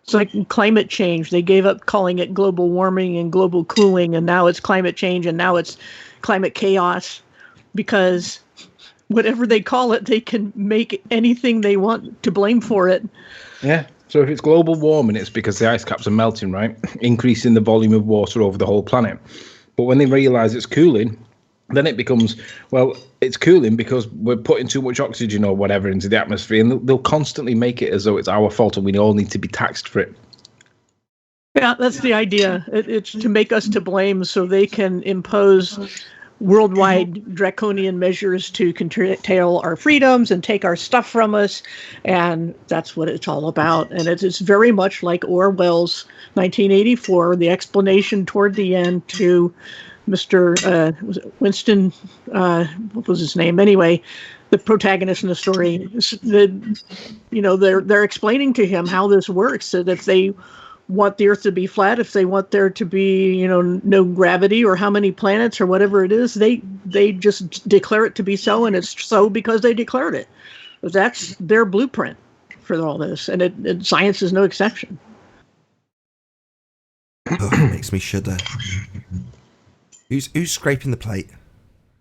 It's like climate change. They gave up calling it global warming and global cooling, and now it's climate change, and now it's climate chaos, because whatever they call it, they can make anything they want to blame for it. Yeah. So if it's global warming, it's because the ice caps are melting, right? Increasing the volume of water over the whole planet. But when they realise it's cooling, then it becomes, well, it's cooling because we're putting too much oxygen or whatever into the atmosphere, and they'll constantly make it as though it's our fault and we all need to be taxed for it. Yeah, that's the idea. It's to make us to blame so they can impose worldwide draconian measures to curtail our freedoms and take our stuff from us. And that's what it's all about. And it's very much like Orwell's 1984, the explanation toward the end to Mr. Was it Winston, what was his name? Anyway, the protagonist in the story, they're explaining to him how this works, so that if they want the Earth to be flat, if they want there to be, no gravity or how many planets or whatever it is, they just declare it to be so, and it's so because they declared it. That's their blueprint for all this, and science is no exception. Oh, it makes me shudder. Who's scraping the plate?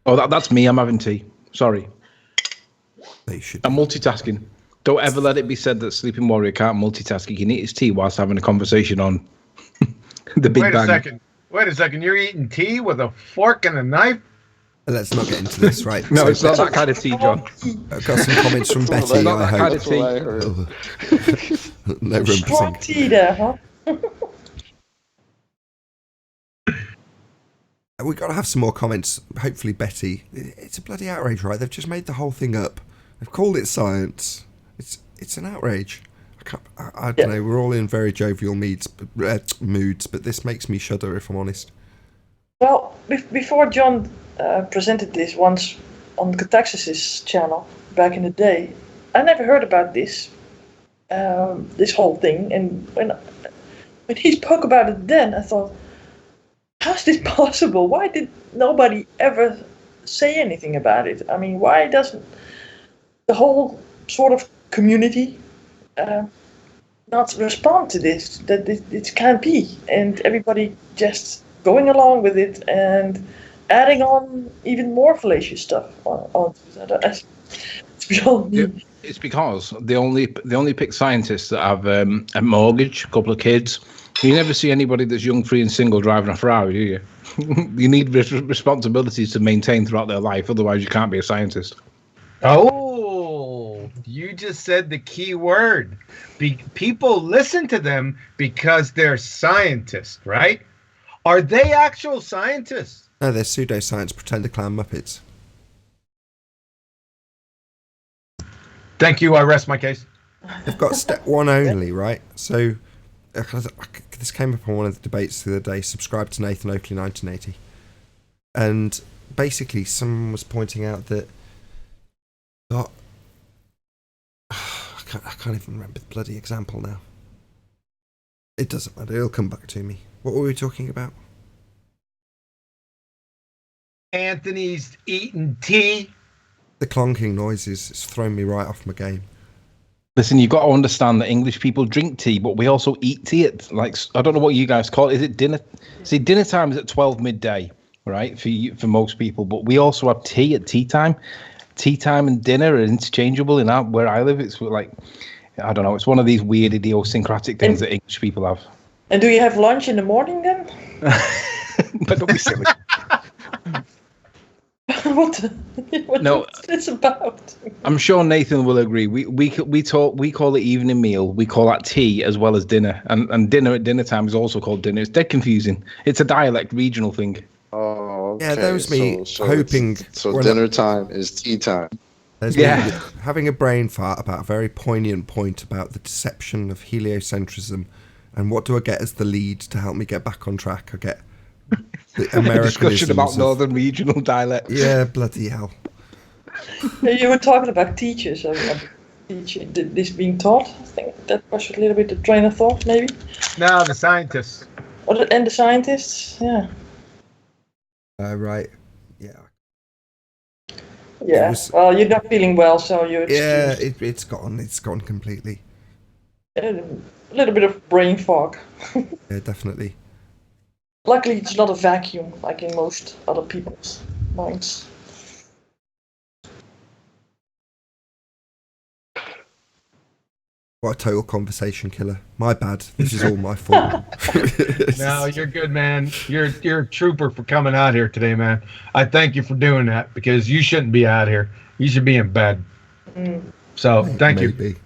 Oh, that's me. I'm having tea. Sorry. They should. I'm multitasking. Don't ever let it be said that Sleeping Warrior can't multitask. He can eat his tea whilst having a conversation on the Big Bang. Wait a second. You're eating tea with a fork and a knife? Let's not get into this, right? No, it's not that kind of tea, John. I've got some comments from Betty, not I that hope. kind of tea. No room for Strong tea there, huh? We've got to have some more comments. Hopefully, Betty. It's a bloody outrage, right? They've just made the whole thing up. They've called it science. It's an outrage. I don't know. We're all in very jovial moods, but this makes me shudder, if I'm honest. Well, before John presented this once on Cataxis' channel back in the day, I never heard about this whole thing. And when he spoke about it then, I thought, how's this possible? Why did nobody ever say anything about it? I mean, why doesn't the whole sort of community not respond to this? That it can't be, and everybody just going along with it and adding on even more fallacious stuff on it. It's beyond me. It's because they only pick scientists that have a mortgage, a couple of kids. You never see anybody that's young, free and single driving a Ferrari, do you? You need responsibilities to maintain throughout their life, otherwise you can't be a scientist. Oh, you just said the key word. People listen to them because they're scientists, right? Are they actual scientists? No, they're pseudoscience pretender clown muppets. Thank you. I rest my case. They've got step one only, right? So this came up on one of the debates the other day. Subscribe to Nathan Oakley 1980, and basically someone was pointing out that I can't even remember the bloody example now. It doesn't matter. It'll come back to me. What were we talking about? Anthony's eating tea. The clonking noises. It's thrown me right off my game. Listen, you've got to understand that English people drink tea, but we also eat tea at, like, I don't know what you guys call it. Is it dinner? See, dinner time is at 12 midday, right, for most people, but we also have tea at tea time. Tea time and dinner are interchangeable in where I live. It's like, I don't know, it's one of these weird idiosyncratic things that English people have. And do you have lunch in the morning then? But don't be silly. What No, it's about? I'm sure Nathan will agree. We call it evening meal. We call that tea as well as dinner, and dinner at dinner time is also called dinner. It's dead confusing. It's a dialect, regional thing. Oh, okay. Yeah, that was me hoping. So dinner time is tea time. There's me having a brain fart about a very poignant point about the deception of heliocentrism, and what do I get as the lead to help me get back on track? I get the discussion about northern regional dialect. Yeah, bloody hell. You were talking about teachers, teaching, this being taught. I think that was a little bit the train of thought, maybe. No, the scientists. And the scientists, yeah. Right. Yeah. Yeah. Well, you're not feeling well, so you're excused. Yeah, it's gone. It's gone completely. A little bit of brain fog. Yeah, definitely. Luckily, it's not a vacuum like in most other people's minds. What a total conversation killer. My bad. This is all my fault. No, you're good, man. You're a trooper for coming out here today, man. I thank you for doing that because you shouldn't be out here. You should be in bed. So thank you.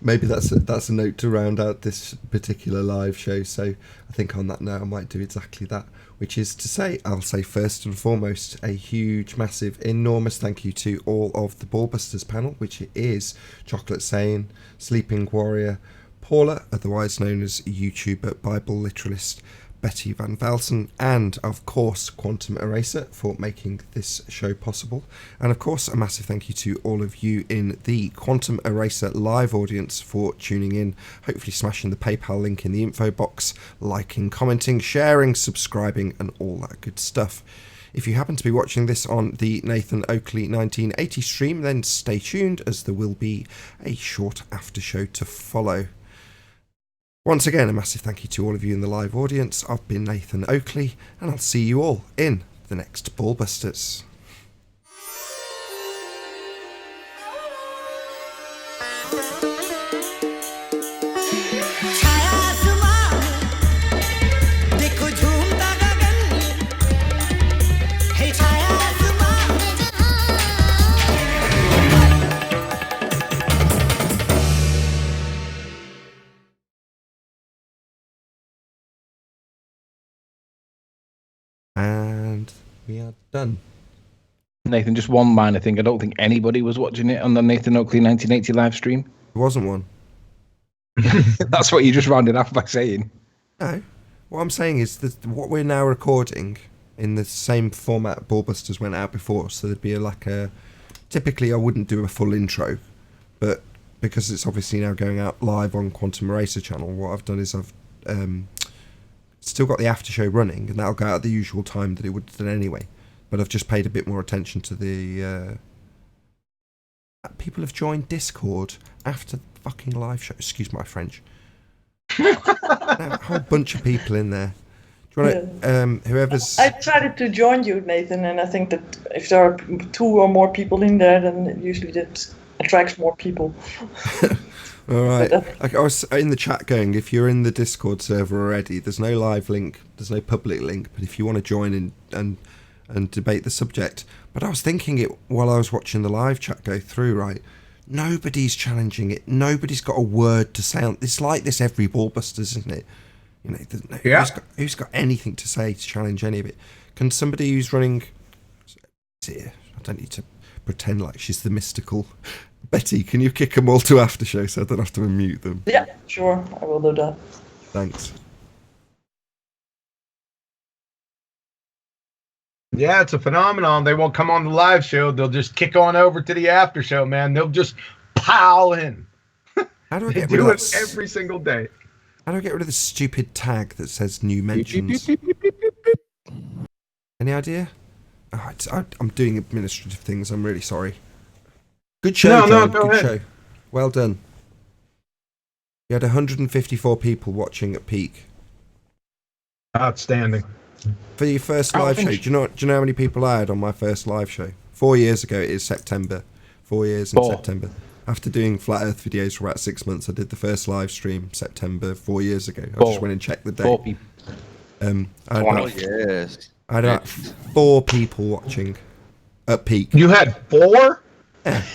Maybe that's a note to round out this particular live show. So I think on that note, I might do exactly that, which is to say, I'll say first and foremost, a huge, massive, enormous thank you to all of the Ballbusters panel, which is Chocolate Sane, Sleeping Warrior, Paula, otherwise known as YouTuber Bible Literalist Betty Van Velsen, and of course Quantum Eraser for making this show possible. And of course a massive thank you to all of you in the Quantum Eraser live audience for tuning in, hopefully smashing the PayPal link in the info box, liking, commenting, sharing, subscribing and all that good stuff. If you happen to be watching this on the Nathan Oakley 1980 stream, then stay tuned as there will be a short after show to follow. Once again, a massive thank you to all of you in the live audience. I've been Nathan Oakley, and I'll see you all in the next Ballbusters. And we are done. Nathan, just one minor thing. I don't think anybody was watching it on the Nathan Oakley 1980 live stream. There wasn't one. That's what you just rounded off by saying. No. What I'm saying is that what we're now recording in the same format Ballbusters went out before, so there'd be typically I wouldn't do a full intro, but because it's obviously now going out live on Quantum Eraser channel, what I've done is I've still got the after show running, and that'll go out at the usual time that it would have done anyway. But I've just paid a bit more attention to the people have joined Discord after the fucking live show. Excuse my French. A whole bunch of people in there. Do you want to, whoever's... I decided to join you, Nathan, and I think that if there are 2 or more people in there, then usually that attracts more people. All right. I was in the chat going, if you're in the Discord server already, there's no live link, there's no public link, but if you want to join in and debate the subject. But I was thinking it while I was watching the live chat go through, right? Nobody's challenging it. Nobody's got a word to say on. It's like this every Ballbusters, isn't it? You know, who's got anything to say to challenge any of it? Can somebody who's running... I don't need to pretend like she's the mystical Betty, can you kick them all to after show so I don't have to unmute them? Yeah, sure, I will do that. Thanks. Yeah, it's a phenomenon. They won't come on the live show. They'll just kick on over to the after show, man. They'll just pile in. How do I They get rid do of it that? every single day. How do I get rid of the stupid tag that says new mentions? Any idea? Oh, I'm doing administrative things. I'm really sorry. Good show, No, John. go Good ahead. show. Well done. You had 154 people watching at peak Outstanding. for your first live show. Do you know how many people I had on my first live show? 4 years ago. It is September. 4 years in September. After doing flat Earth videos for about 6 months, I did the first live stream September 4 years ago. I just went and checked the date. 4 people. I had about 4 people watching at peak. You had 4?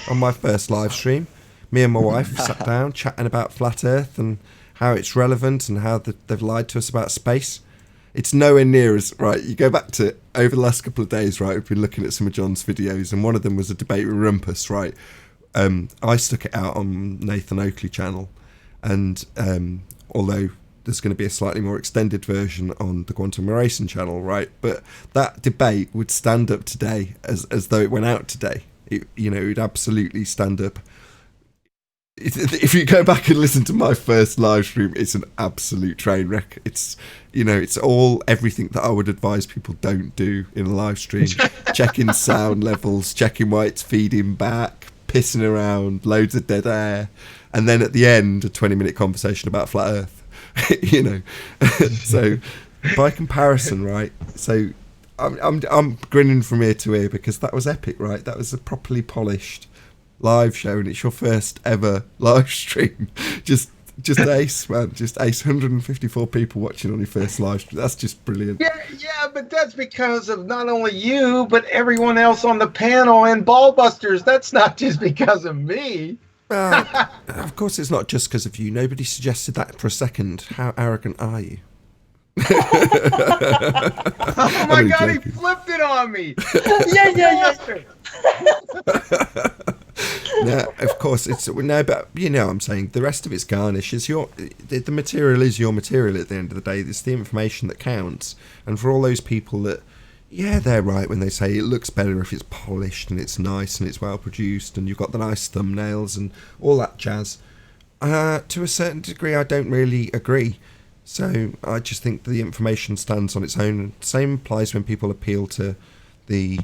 On my first live stream. Me and my wife sat down chatting about flat Earth and how it's relevant and how they've lied to us about space. It's nowhere near as right. You go back to over the last couple of days, right? We've been looking at some of John's videos, and one of them was a debate with Rumpus, right? I stuck it out on Nathan Oakley channel, and although there's going to be a slightly more extended version on the Quantum Racing channel, right? But that debate would stand up today as though it went out today. It'd absolutely stand up. If you go back and listen to my first live stream, it's an absolute train wreck. It's all everything that I would advise people don't do in a live stream. Checking sound levels, checking why it's feeding back, pissing around, loads of dead air, and then at the end, a 20-minute conversation about flat Earth. So by comparison, right? So I'm grinning from ear to ear because that was epic, right? That was a properly polished live show, and it's your first ever live stream. Just ace, man. Just ace. 154 people watching on your first live stream. That's just brilliant. Yeah, but that's because of not only you, but everyone else on the panel and BALLBUSTERS. That's not just because of me. Of course, it's not just because of you. Nobody suggested that for a second. How arrogant are you? Oh my God, he flipped it on me. Yeah. No, of course it's no, but I'm saying the rest of it's garnish. Is the material is your material at the end of the day. It's the information that counts. And for all those people that, they're right when they say it looks better if it's polished and it's nice and it's well produced and you've got the nice thumbnails and all that jazz. To a certain degree, I don't really agree. So I just think the information stands on its own. Same applies when people appeal to the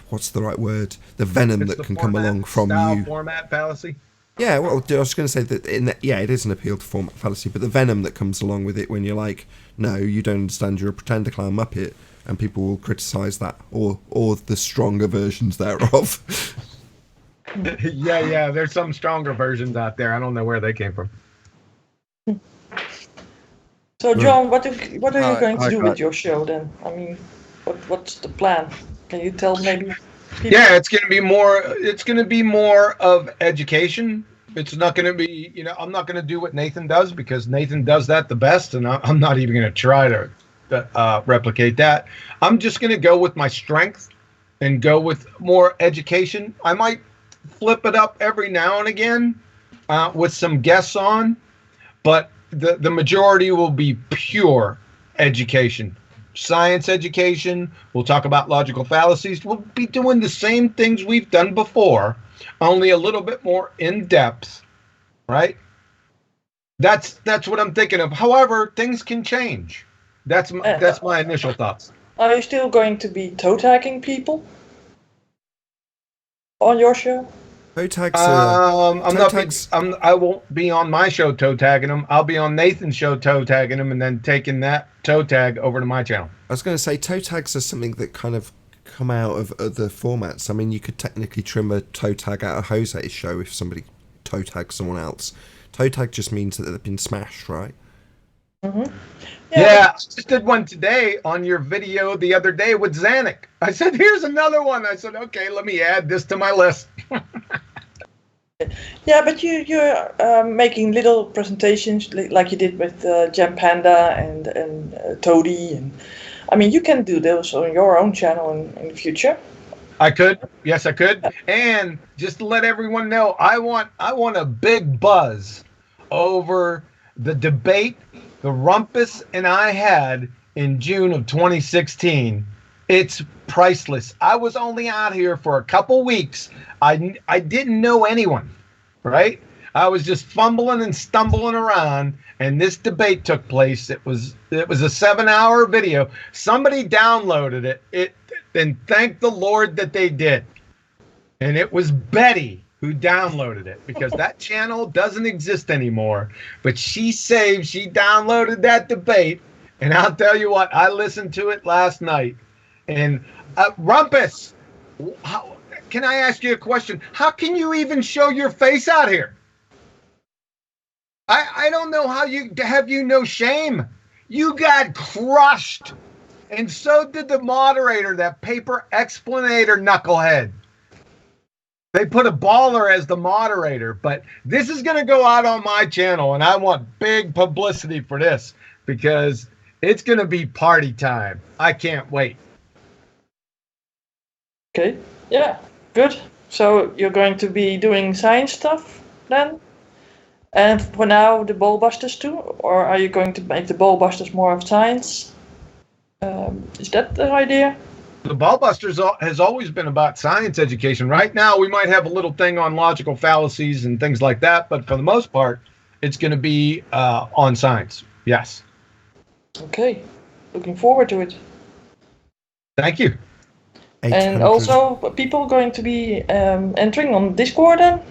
what's the right word? The venom that can come along from you. Format fallacy. Yeah, well, I was going to say that it is an appeal to format fallacy, but the venom that comes along with it when you're like, no, you don't understand, you're a pretender clown muppet, and people will criticise that or the stronger versions thereof. Yeah, there's some stronger versions out there. I don't know where they came from. So, John, what are you going to do with your show then? I mean, what's the plan? Can you tell maybe? People? Yeah, it's going to be more. It's going to be more of education. It's not going to be. I'm not going to do what Nathan does because Nathan does that the best, and I'm not even going to try to replicate that. I'm just going to go with my strength and go with more education. I might flip it up every now and again with some guests on, but the majority will be pure education. Science education. We'll talk about logical fallacies. We'll be doing the same things we've done before, only a little bit more in depth, right? That's what I'm thinking of. However, things can change. That's my initial thoughts. Are you still going to be toe tagging people on your show? Toe tags. I won't be on my show toe tagging them. I'll be on Nathan's show toe tagging them, and then taking that toe tag over to my channel. I was going to say toe tags are something that kind of come out of other formats. I mean, you could technically trim a toe tag out of Jose's show if somebody toe tags someone else. Toe tag just means that they've been smashed, right? Mm-hmm. Yeah, I just did one today on your video the other day with Zanuck. I said, here's another one. I said, okay, let me add this to my list. Yeah, but you're making little presentations like you did with Jam Panda and Toady, and I mean you can do those on your own channel in the future. I could. Yes, I could. And just to let everyone know, I want a big buzz over the debate the Rumpus and I had in June of 2016. It's priceless. I was only out here for a couple weeks. I didn't know anyone, right? I was just fumbling and stumbling around, and this debate took place. It was a 7-hour video. Somebody downloaded it. And thank the Lord that they did. And it was Betty who downloaded it, because that channel doesn't exist anymore. But she downloaded that debate. And I'll tell you what, I listened to it last night. And Rumpus, can I ask you a question? How can you even show your face out here? I don't know how you no shame. You got crushed. And so did the moderator, that paper explanator knucklehead. They put a baller as the moderator, but this is going to go out on my channel, and I want big publicity for this because it's going to be party time. I can't wait. Okay, yeah, good. So you're going to be doing science stuff then? And for now, the BALLBUSTERS too? Or are you going to make the BALLBUSTERS more of science? Is that the idea? The BALLBUSTERS has always been about science education. Right now, we might have a little thing on logical fallacies and things like that, but for the most part, it's going to be on science. Yes. Okay, looking forward to it. Thank you. 800. And also, people going to be entering on Discord then?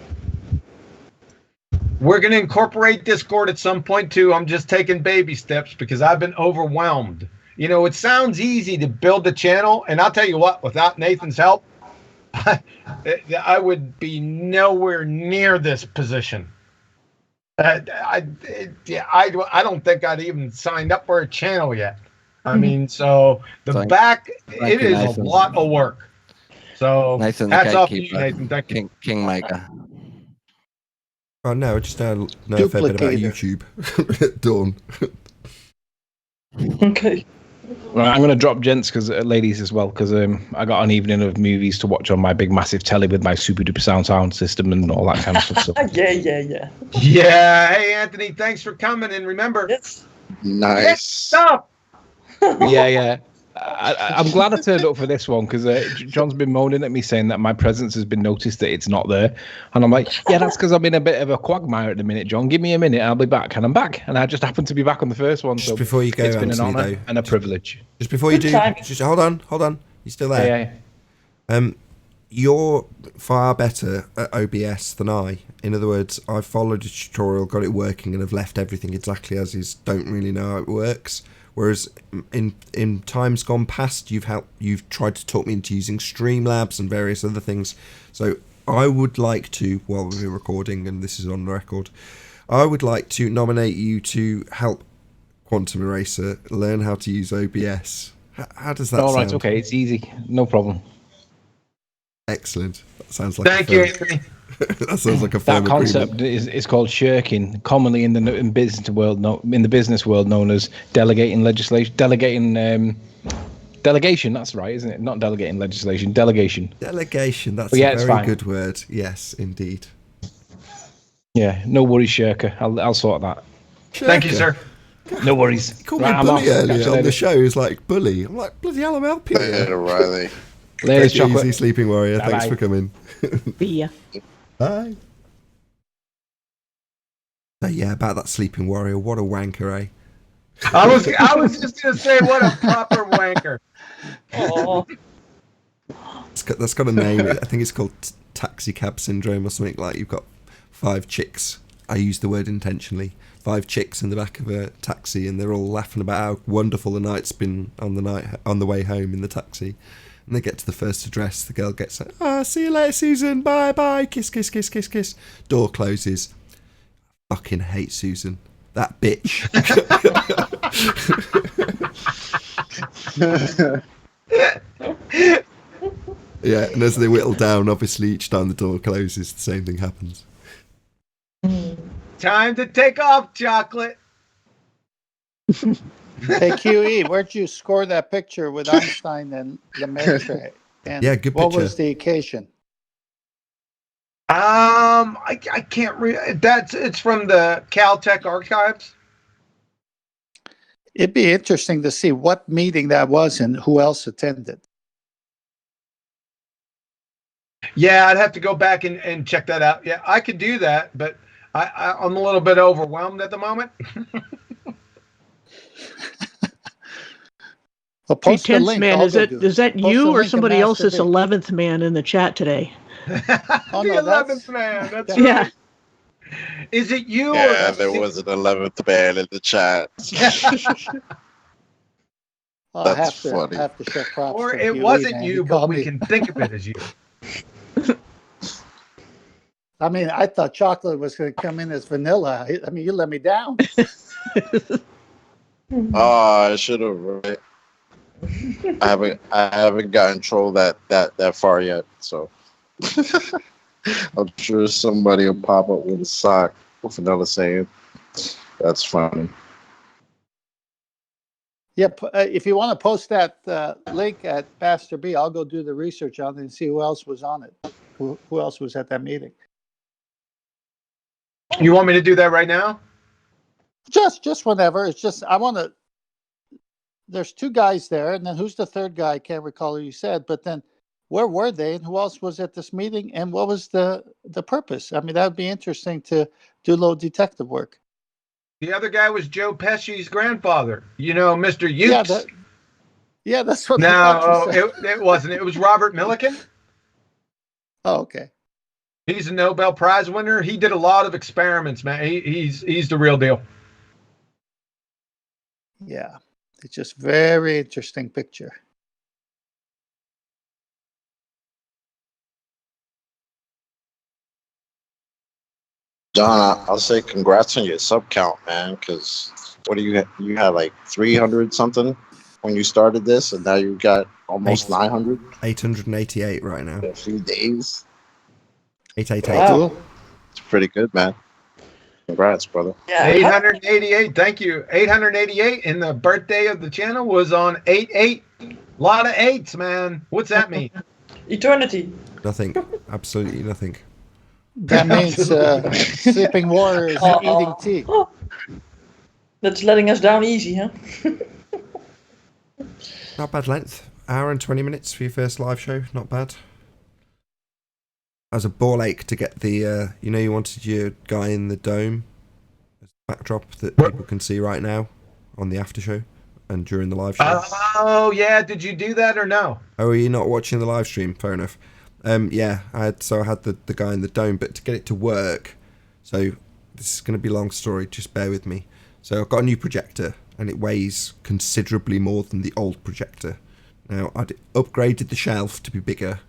We're going to incorporate Discord at some point too. I'm just taking baby steps because I've been overwhelmed. You know, it sounds easy to build a channel, and I'll tell you what, without Nathan's help, I would be nowhere near this position. I don't think I'd even signed up for a channel yet. I mean, so it is Nathan. A lot of work. So Nathan, hats off to you, Nathan. Thank you. Kingmaker. Oh no, I just know a fair bit about YouTube. Dawn. Okay. Right, I'm going to drop gents ladies as well, because I got an evening of movies to watch on my big massive telly with my super duper sound system and all that kind of stuff. So. Yeah. Yeah. Hey, Anthony, thanks for coming. And remember, Nice stuff. Yeah. I'm glad I turned up for this one, because John's been moaning at me saying that my presence has been noticed, that it's not there. And I'm like, yeah, that's because I'm in a bit of a quagmire at the minute, John. Give me a minute, I'll be back. And I'm back. And I just happened to be back on the first one. Just so before you go, it's been Anthony, an honour though, and a privilege. Just before you Good do, time. just hold on. You still there? Yeah. You're far better at OBS than I. In other words, I've followed a tutorial, got it working, and have left everything exactly as is. Don't really know how it works. Whereas in times gone past, you've tried to talk me into using Streamlabs and various other things. So I would like to, while we're recording, and this is on record, I would like to nominate you to help Quantum Eraser learn how to use OBS. How does that sound? All right, okay, it's easy. No problem. Excellent. That sounds like Thank you, Anthony. That sounds like a firm That concept agreement. is called shirking, commonly in the business world known as delegating legislation, delegation. That's right, isn't it? Not delegating legislation, delegation. Delegation. That's Yeah, a it's very fine. good word. Yes, indeed. Yeah, no worries, Shirker. I'll sort that. Thank you, sir. No worries. He called Right, me I'm bully off. Catch earlier you on the later. show. He was like, bully. I'm like, bloody hell, I'm helping you. Later, Riley. Ladies, Take it chocolate. easy, Sleeping Warrior. Bye-bye. Thanks for coming. See ya. Bye. So yeah, about that Sleeping Warrior. What a wanker, eh? I was just gonna say, what a proper wanker. Oh, That's got a name. I think it's called taxi cab syndrome or something. Like you've got 5 chicks. I use the word intentionally. 5 chicks in the back of a taxi, and they're all laughing about how wonderful the night's been on the way home in the taxi. And they get to the first address. The girl gets like, see you later, Susan. Bye bye. Kiss, kiss, kiss, kiss, kiss. Door closes. Fucking hate Susan. That bitch. Yeah, and as they whittle down, obviously each time the door closes, the same thing happens. Time to take off, chocolate. Hey, QE, where'd you score that picture with Einstein and Lemaitre? And Yeah, good what picture. was the occasion? I can't read. It's from the Caltech archives. It'd be interesting to see what meeting that was and who else attended. Yeah, I'd have to go back and check that out. Yeah, I could do that, but I'm a little bit overwhelmed at the moment. Well, Hey, post the tense link. man, I'll is go that do is that Post you the or link and somebody else that's masturbate. 11th man in the chat today? Oh, The no, 11th man. That's Yeah. right. Is it you or Yeah, there was an 11th man in the chat. Well, I That's have funny. to show props or to it Huey, wasn't man. you, He but called we me. can think of it as you. I mean, I thought chocolate was going to come in as vanilla. I mean, you let me down. Oh, I should have. Right? I haven't gotten trolled that far yet. So I'm sure somebody will pop up with a sock with another saying. That's funny. Yep. If you want to post that link at Pastor B, I'll go do the research on it and see who else was on it. Who else was at that meeting? You want me to do that right now? Just whenever. It's just I want to. There's two guys there, and then who's the third guy? I can't recall who you said, but then where were they, and who else was at this meeting, and what was the purpose? I mean, that would be interesting to do a little detective work. The other guy was Joe Pesci's grandfather. You know, Mr. Yeah, Ukes. that's what I thought you said. it wasn't. It was Robert Millikan. Oh, okay. He's a Nobel Prize winner. He did a lot of experiments, man. He's the real deal. Yeah, it's just very interesting picture. John, I'll say congrats on your sub count, man. Because what do you had like 300 something when you started this, and now you got almost 900 888 right now. in a few days. 888. Wow. It's pretty good, man. Congrats, brother. Yeah. 888. Thank you. 888. And the birthday of the channel was on 8/8. A lot of eights, man. What's that mean? Eternity. Nothing. Absolutely nothing. That means sleeping warriors eating tea. That's letting us down easy, huh? Not bad length. Hour and 20 minutes for your first live show. Not bad. That was a ball ache to get the, you wanted your guy in the dome as a backdrop that people can see right now on the after show and during the live show. Oh, yeah. Did you do that or no? Oh, are you not watching the live stream? Fair enough. Yeah, I had the guy in the dome, but to get it to work, so this is going to be a long story, just bear with me. So I've got a new projector, and it weighs considerably more than the old projector. Now, I'd upgraded the shelf to be bigger,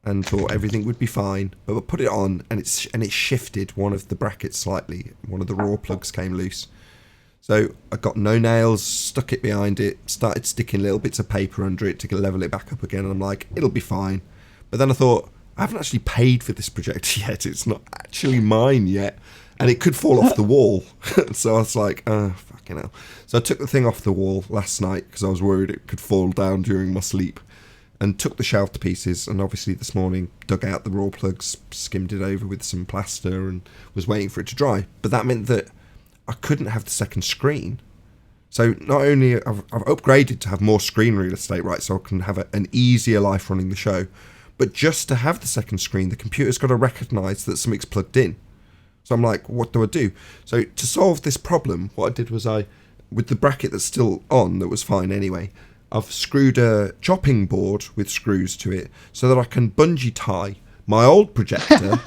and thought everything would be fine, but I put it on, and it shifted one of the brackets slightly. One of the raw plugs came loose. So I got no nails, stuck it behind it, started sticking little bits of paper under it to level it back up again, and I'm like, it'll be fine. But then I thought, I haven't actually paid for this projector yet. It's not actually mine yet. And it could fall off the wall. So I was like, fucking hell. So I took the thing off the wall last night because I was worried it could fall down during my sleep. And took the shelf to pieces. And obviously this morning, dug out the raw plugs, skimmed it over with some plaster and was waiting for it to dry. But that meant that I couldn't have the second screen. So not only I've upgraded to have more screen real estate, right, so I can have an easier life running the show, but just to have the second screen, the computer's got to recognise that something's plugged in. So I'm like, what do I do? So to solve this problem, what I did was with the bracket that's still on, that was fine anyway, I've screwed a chopping board with screws to it so that I can bungee tie my old projector,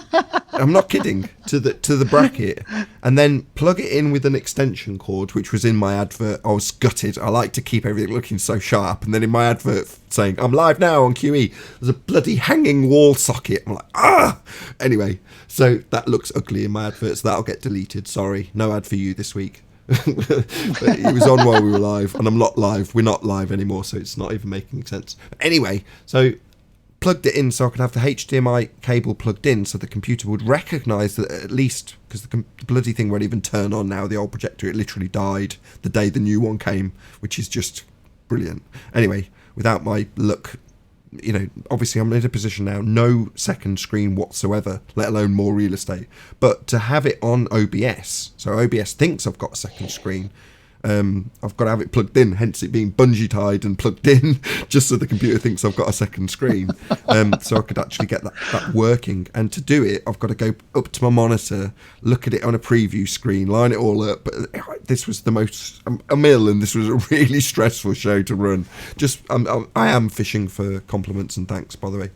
I'm not kidding, to the bracket, and then plug it in with an extension cord, which was in my advert. I was gutted. I like to keep everything looking so sharp, and then in my advert saying I'm live now on QE, there's a bloody hanging wall socket. I'm like, ah! Anyway, so that looks ugly in my advert, so that'll get deleted. Sorry, no ad for you this week. But it was on while we were live, and I'm not live. We're not live anymore, so it's not even making sense. But anyway, so plugged it in so I could have the HDMI cable plugged in so the computer would recognise that at least, because the bloody thing won't even turn on now, the old projector, it literally died the day the new one came, which is just brilliant. Anyway, without my luck obviously I'm in a position now, no second screen whatsoever, let alone more real estate. But to have it on OBS, so OBS thinks I've got a second screen. I've got to have it plugged in, hence it being bungee tied and plugged in, just so the computer thinks I've got a second screen, so I could actually get that working. And to do it, I've got to go up to my monitor, look at it on a preview screen, line it all up. But this was the most a mill, and this was a really stressful show to run. Just I am fishing for compliments and thanks, by the way.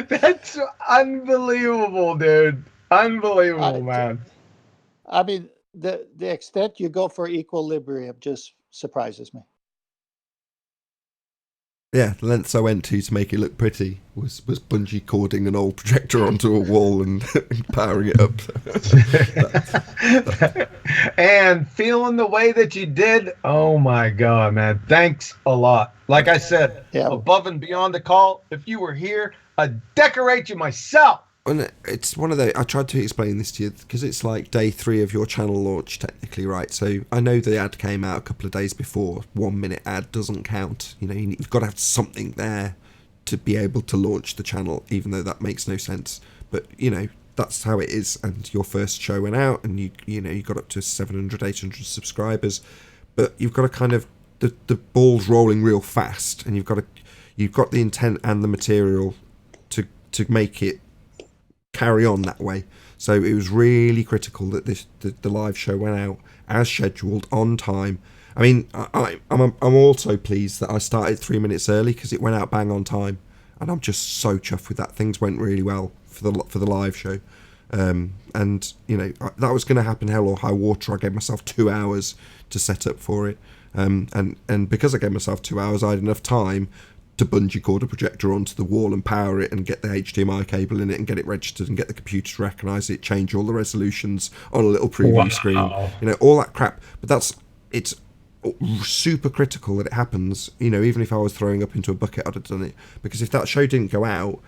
That's unbelievable, dude. Unbelievable, man. I mean, the extent you go for equilibrium just surprises me. Yeah, the lengths I went to make it look pretty was bungee cording an old projector onto a wall and powering it up. And feeling the way that you did, oh my God, man. Thanks a lot. Like I said, above and beyond the call, if you were here, I'd decorate you myself. And it's one of the, I tried to explain this to you because it's like day 3 of your channel launch technically, right? So I know the ad came out a couple of days before. 1 minute ad doesn't count. You've got to have something there to be able to launch the channel, even though that makes no sense. But that's how it is. And your first show went out, and you got up to 700, 800 subscribers. But you've got to kind of the ball's rolling real fast, and you've got the intent and the material to make it carry on that way. So it was really critical that the live show went out as scheduled on time. I mean, I'm also pleased that I started 3 minutes early because it went out bang on time, and I'm just so chuffed with that. Things went really well for the live show, and that was going to happen hell or high water. I gave myself 2 hours to set up for it, and because I gave myself 2 hours, I had enough time to bungee cord a projector onto the wall and power it and get the HDMI cable in it and get it registered and get the computer to recognise it, change all the resolutions on a little preview screen, all that crap. But it's super critical that it happens. Even if I was throwing up into a bucket, I'd have done it, because if that show didn't go out,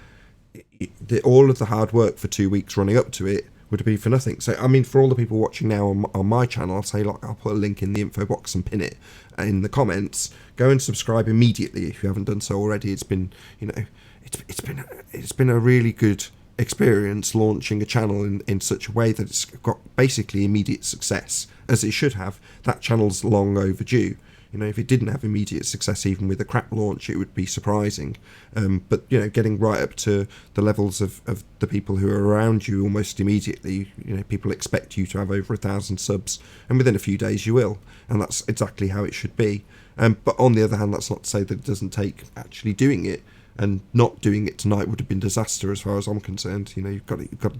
all of the hard work for 2 weeks running up to it would be for nothing. So, I mean, for all the people watching now on my channel, I'll say, I'll put a link in the info box and pin it in the comments. Go and subscribe immediately if you haven't done so already. It's been, it's been a really good experience launching a channel in such a way that it's got basically immediate success, as it should have. That channel's long overdue. If it didn't have immediate success, even with a crap launch, it would be surprising. But getting right up to the levels of the people who are around you almost immediately, people expect you to have over 1,000 subs, and within a few days you will, and that's exactly how it should be. But on the other hand, that's not to say that it doesn't take actually doing it, and not doing it tonight would have been disaster as far as I'm concerned. You've got to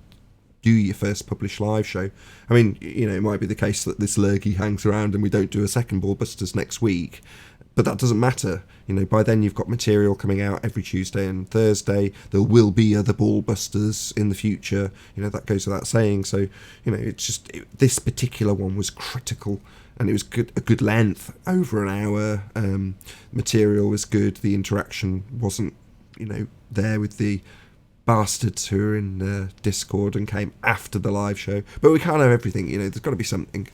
do your first published live show. I mean, it might be the case that this lurgy hangs around and we don't do a second Ballbusters next week, but that doesn't matter. By then you've got material coming out every Tuesday and Thursday. There will be other Ballbusters in the future. That goes without saying. So, it's just this particular one was critical, and it was a good length, over an hour. Material was good. The interaction wasn't, there with the bastards who are in Discord and came after the live show. But we can't have everything, there's got to be something.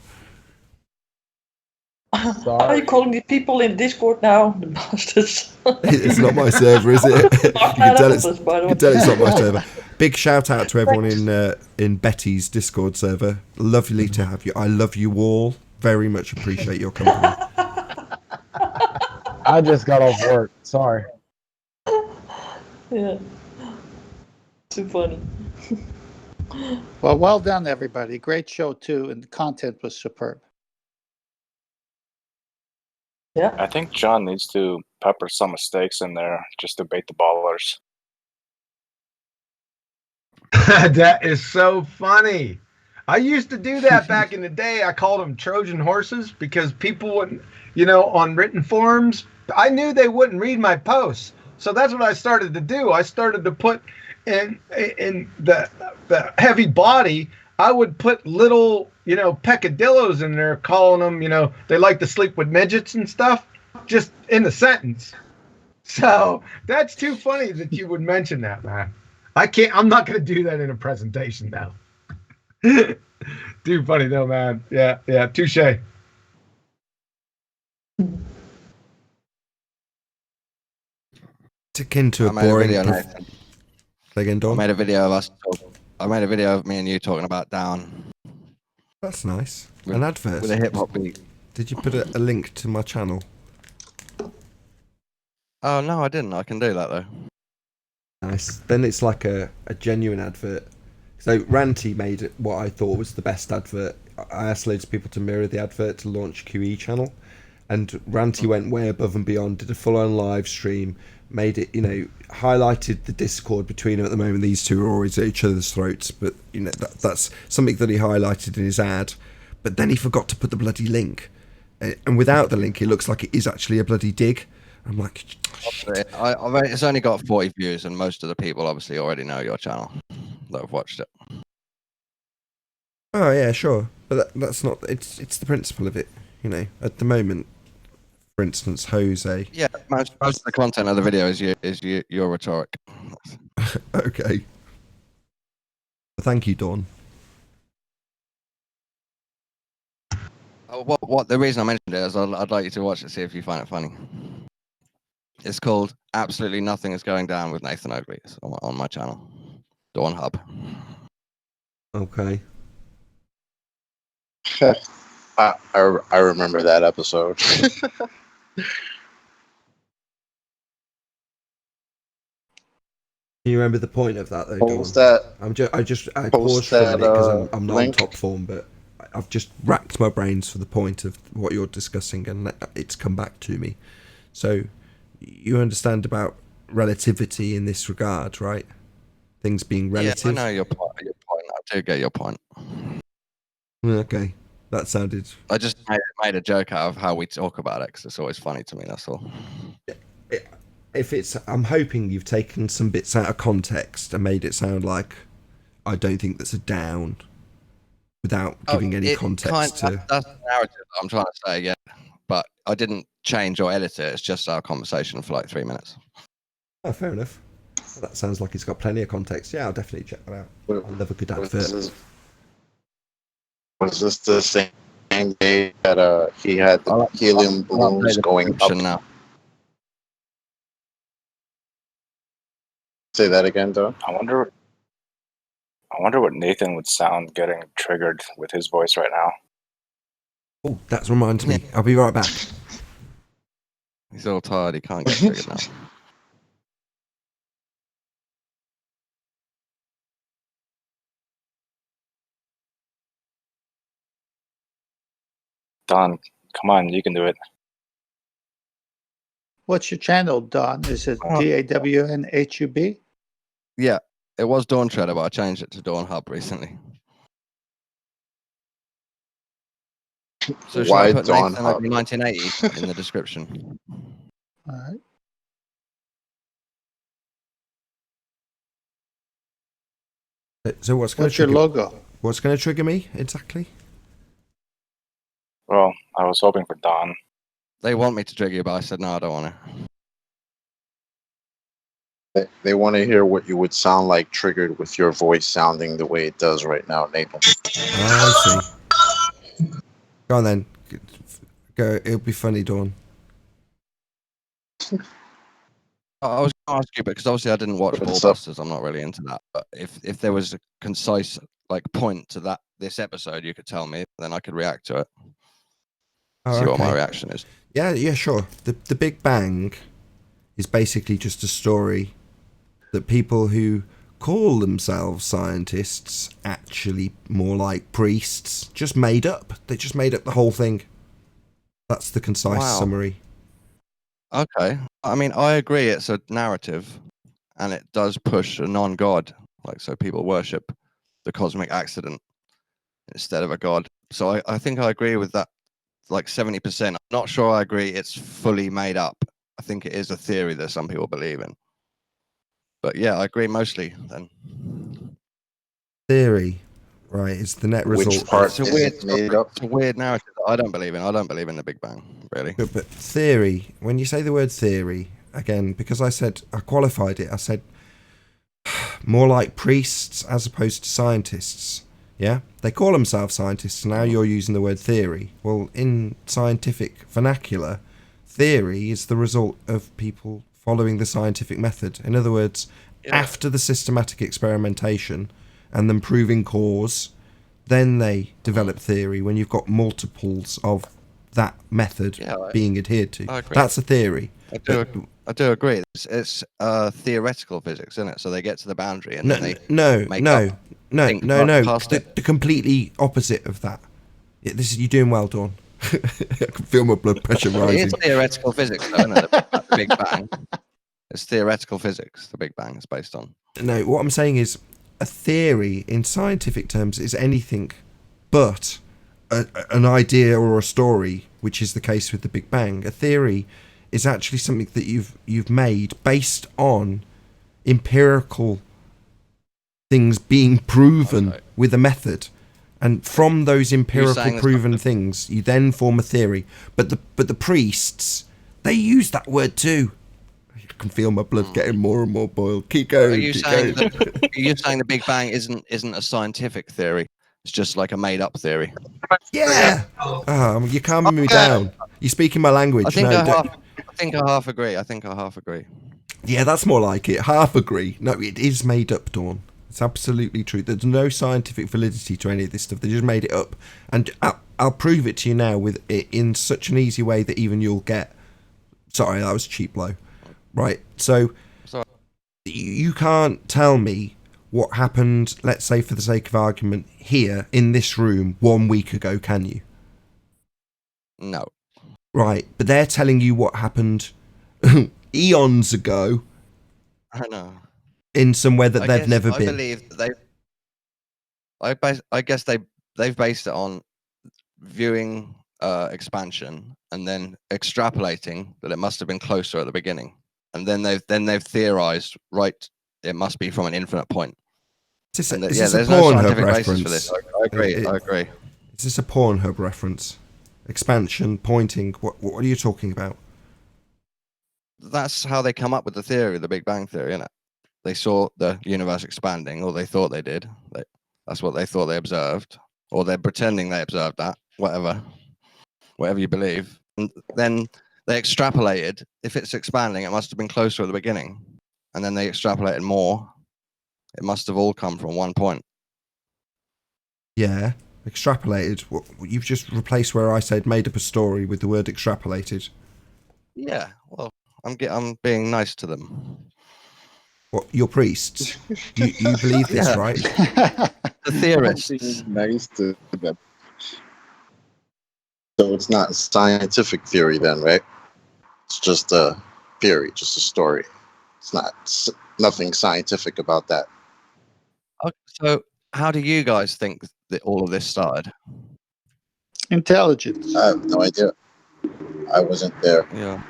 Are you calling the people in Discord now the bastards? It's not my server, is it? You can tell it's not my server. Big shout out to everyone in Betty's Discord server. Lovely to have you. I love you all. Very much appreciate your company. I just got off work. Sorry. Yeah. Too funny. Well done, everybody. Great show, too, and the content was superb. Yeah. I think John needs to pepper some mistakes in there just to bait the ballers. That is so funny. I used to do that back in the day. I called them Trojan horses because people wouldn't, on written forums, I knew they wouldn't read my posts. So that's what I started to do. I started to put in the heavy body, I would put little, peccadillos in there, calling them, they like to sleep with midgets and stuff, just in the sentence. So that's too funny that you would mention that, man. I'm not going to do that in a presentation now. Too funny though, man. Yeah, touche. It's akin to a I made a boring. video, Nathan. Again, I Dawn. made a video of us. I made a video of me and you talking about down That's nice. with, An advert. with a hip hop beat. Did you put a link to my channel? Oh no, I didn't. I can do that though. Nice. Then it's like a genuine advert. So Ranty made what I thought was the best advert. I asked loads of people to mirror the advert to launch QE channel, and Ranty went way above and beyond, did a full-on live stream, made it, highlighted the discord between them at the moment. These two are always at each other's throats, but that's something that he highlighted in his ad. But then he forgot to put the bloody link, and without the link, it looks like it is actually a bloody dig. I'm like, shit. It's only got 40 views, and most of the people obviously already know your channel that have watched it. Oh yeah, sure, but that's not. It's the principle of it, At the moment, for instance, Jose. Yeah, most of the content of the video is your rhetoric. Okay. Thank you, Dawn. What the reason I mentioned it is I'd like you to watch it, see if you find it funny. It's called "Absolutely Nothing Is Going Down" with Nathan Oakley. It's on my channel, Dawn Hub. Okay. I remember that episode. Do you remember the point of that though, Post Dawn? that. I post paused for a minute because I'm not link. on top form, but I've just racked my brains for the point of what you're discussing, and it's come back to me. So you understand about relativity in this regard, right? Things being relative. Yeah, I know your point. I do get your point. Okay, that sounded. I just made a joke out of how we talk about it because it's always funny to me. That's all. I'm hoping you've taken some bits out of context and made it sound like I don't think that's a down, without giving any context to. That's the narrative I'm trying to say, yeah. But I didn't change or edit it. It's just our conversation for like 3 minutes. Oh, fair enough. Well, that sounds like it's got plenty of context. Yeah, I'll definitely check that out. I love a good advert. Was this the same day that he had the helium balloons going up? Now. Say that again, though. I wonder what Nathan would sound getting triggered with his voice right now. Oh, that reminds me. I'll be right back. He's all tired. He can't get triggered now. Don, come on, you can do it. What's your channel, Don? Is it DAWNHUB? Yeah, it was Dawn Shredder, but I changed it to Dawn Hub recently. So should Why I put Dawn Nathan Hub? Oakley 1980 in the description? All right. So what's What's your logo? What's going to trigger me exactly? Well, I was hoping for Don. They want me to trigger you, but I said no, I don't want to. They want to hear what you would sound like triggered with your voice sounding the way it does right now, Nathan. I see. Go on then. Go. It'll be funny, Dawn. I was going to ask you, because obviously I didn't watch BALLBUSTERS. I'm not really into that. But if there was a concise point to this episode, you could tell me, then I could react to it. See what my reaction is. Yeah, sure. The Big Bang is basically just a story that people who call themselves scientists, actually more like priests, just made up. They just made up the whole thing. That's the concise summary. Okay. I mean, I agree it's a narrative, and it does push a non-god. So people worship the cosmic accident instead of a god. So I think I agree with that, 70%. I'm not sure I agree it's fully made up. I think it is a theory that some people believe in. But yeah, I agree mostly then. Theory, right, is the net result. Which part It's a up? weird narrative that I don't believe in. I don't believe in the Big Bang, really. But theory, when you say the word theory, again, because I qualified it, I said more like priests as opposed to scientists. Yeah? They call themselves scientists, now you're using the word theory. Well, in scientific vernacular, theory is the result of people following the scientific method. In other words, after the systematic experimentation and then proving cause, then they develop theory when you've got multiples of that method being adhered to. That's a theory. I do agree. It's theoretical physics, isn't it? So they get to the boundary and then they no. think past it. The completely opposite of that. You're doing well, Dawn. I can feel my blood pressure rising. It's theoretical physics, though, isn't it? The Big Bang. It's theoretical physics. The Big Bang is based on. No, what I'm saying is a theory in scientific terms is anything but an idea or a story, which is the case with the Big Bang. A theory is actually something that you've made based on empirical things being proven with a method, and from those empirical proven things, you then form a theory. But the priests, they use that word too. I can feel my blood getting more and more boiled. Keep going. Are you saying the Big Bang isn't a scientific theory? It's just like a made-up theory. Yeah. You're calming me down. You're speaking my language. I think I half agree. Yeah, that's more like it. Half agree. No, it is made up, Dawn. It's absolutely true. There's no scientific validity to any of this stuff. They just made it up. And I'll prove it to you now with it in such an easy way that even you'll get. Sorry, that was a cheap blow. Right. So you can't tell me what happened, let's say for the sake of argument, here in this room 1 week ago, can you? No. Right, but they're telling you what happened eons ago. I know. In somewhere that they've never been. I believe that I guess they've based it on viewing expansion and then extrapolating that it must have been closer at the beginning, and then they've theorized, right, it must be from an infinite point. Is there's this a no Pornhub scientific reference? basis for this. I agree. Is this a Pornhub reference? Expansion, pointing. What are you talking about? That's how they come up with the theory, the Big Bang theory, isn't it? They saw the universe expanding, or they thought they did. That's what they thought they observed, or they're pretending they observed that. Whatever you believe. And then they extrapolated. If it's expanding, it must have been closer at the beginning, and then they extrapolated more. It must have all come from one point. Yeah, extrapolated. You've just replaced where I said made up a story with the word extrapolated. Yeah, well, I'm being nice to them. What, your priests? You believe this, right? The theorists. Nice to them. So it's not a scientific theory then, right? It's just a theory, just a story. It's nothing scientific about that. Okay, so how do you guys think that all of this started? Intelligence. I have no idea. I wasn't there. Yeah.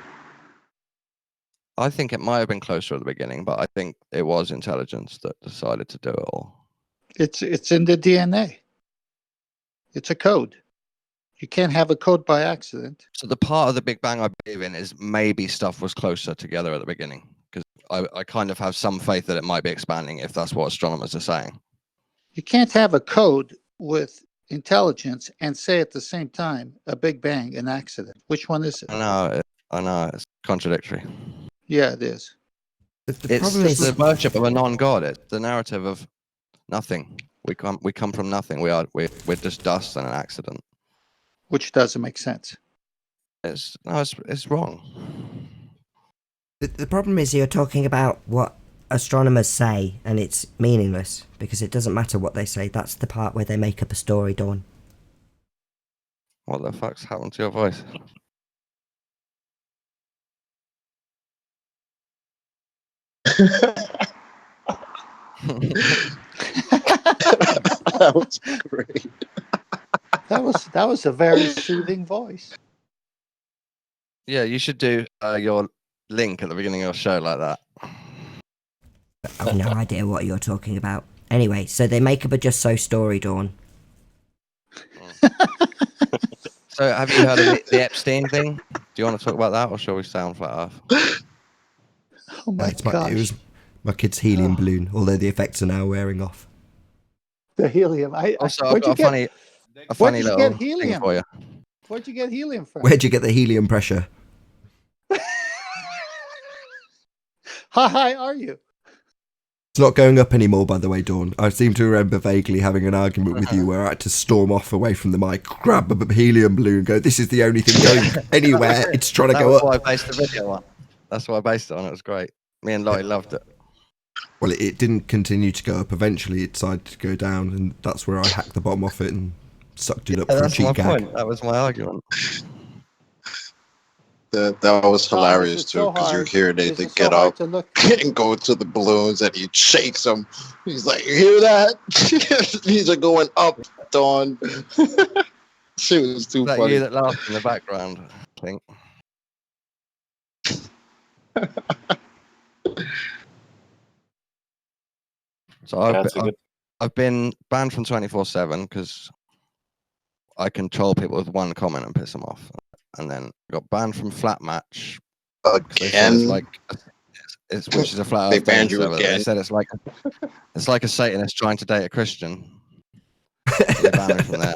I think it might have been closer at the beginning, but I think it was intelligence that decided to do it all. It's in the DNA. It's a code. You can't have a code by accident. So the part of the Big Bang I believe in is maybe stuff was closer together at the beginning, because I kind of have some faith that it might be expanding if that's what astronomers are saying. You can't have a code with intelligence and say at the same time a Big Bang, an accident. Which one is it? I know, it's contradictory. Yeah, it is. It's the worship of a non-god. It's the narrative of nothing. We come from nothing. We're just dust and an accident. Which doesn't make sense. It's wrong. The problem is you're talking about what astronomers say, and it's meaningless because it doesn't matter what they say. That's the part where they make up a story, Dawn. What the fuck's happened to your voice? That was great. That was a very soothing voice. Yeah, you should do your link at the beginning of your show like that. I have no idea what you're talking about. Anyway, so they make up a just so story, Dawn. So have you heard of the Epstein thing? Do you want to talk about that, or shall we sound flat off? Oh my god! It was my kid's helium balloon, although the effects are now wearing off. The helium. Also, I've got a funny little thing for you. Where'd you get helium from? Where'd you get the helium pressure? How high are you? It's not going up anymore, by the way, Dawn. I seem to remember vaguely having an argument with you where I had to storm off away from the mic, grab a helium balloon, and go, "This is the only thing going anywhere. It's trying to go up." That's what I based the video on. That's what I based it on. It was great. Me and Lottie loved it. Well, it didn't continue to go up. Eventually, it decided to go down, and that's where I hacked the bottom off it and sucked it up for a That's my cheap gag. point. That was my argument. That was hilarious Is it too, so because you hard? hear Is Nathan it so get hard up to look? and go to the balloons, and he shakes them. He's like, "You hear that?" These are going up, Dawn. She was too Was that funny. you that laughed in the background? I think. So I've been banned from 24/7 because I control people with one comment and piss them off, and then got banned from Flat Match. Again? Which is a flat They earth banned dating you server. again? They said it's like a Satanist trying to date a Christian. So they banned me from there.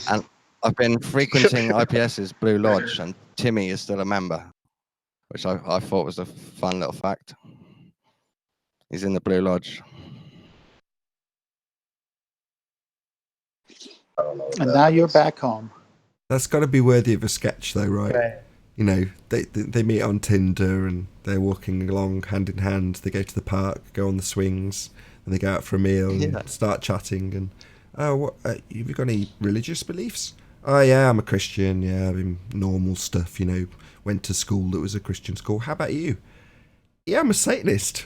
And I've been frequenting IPS's Blue Lodge, and Timmy is still a member, which I thought was a fun little fact. He's in the Blue Lodge. And now you're back home. That's got to be worthy of a sketch, though, right? You know, they meet on Tinder and they're walking along hand in hand. They go to the park, go on the swings, and they go out for a meal and start chatting. And what have you got any religious beliefs? Oh yeah, I'm a Christian. Yeah, I mean normal stuff. You know, went to school that was a Christian school. How about you? Yeah, I'm a Satanist.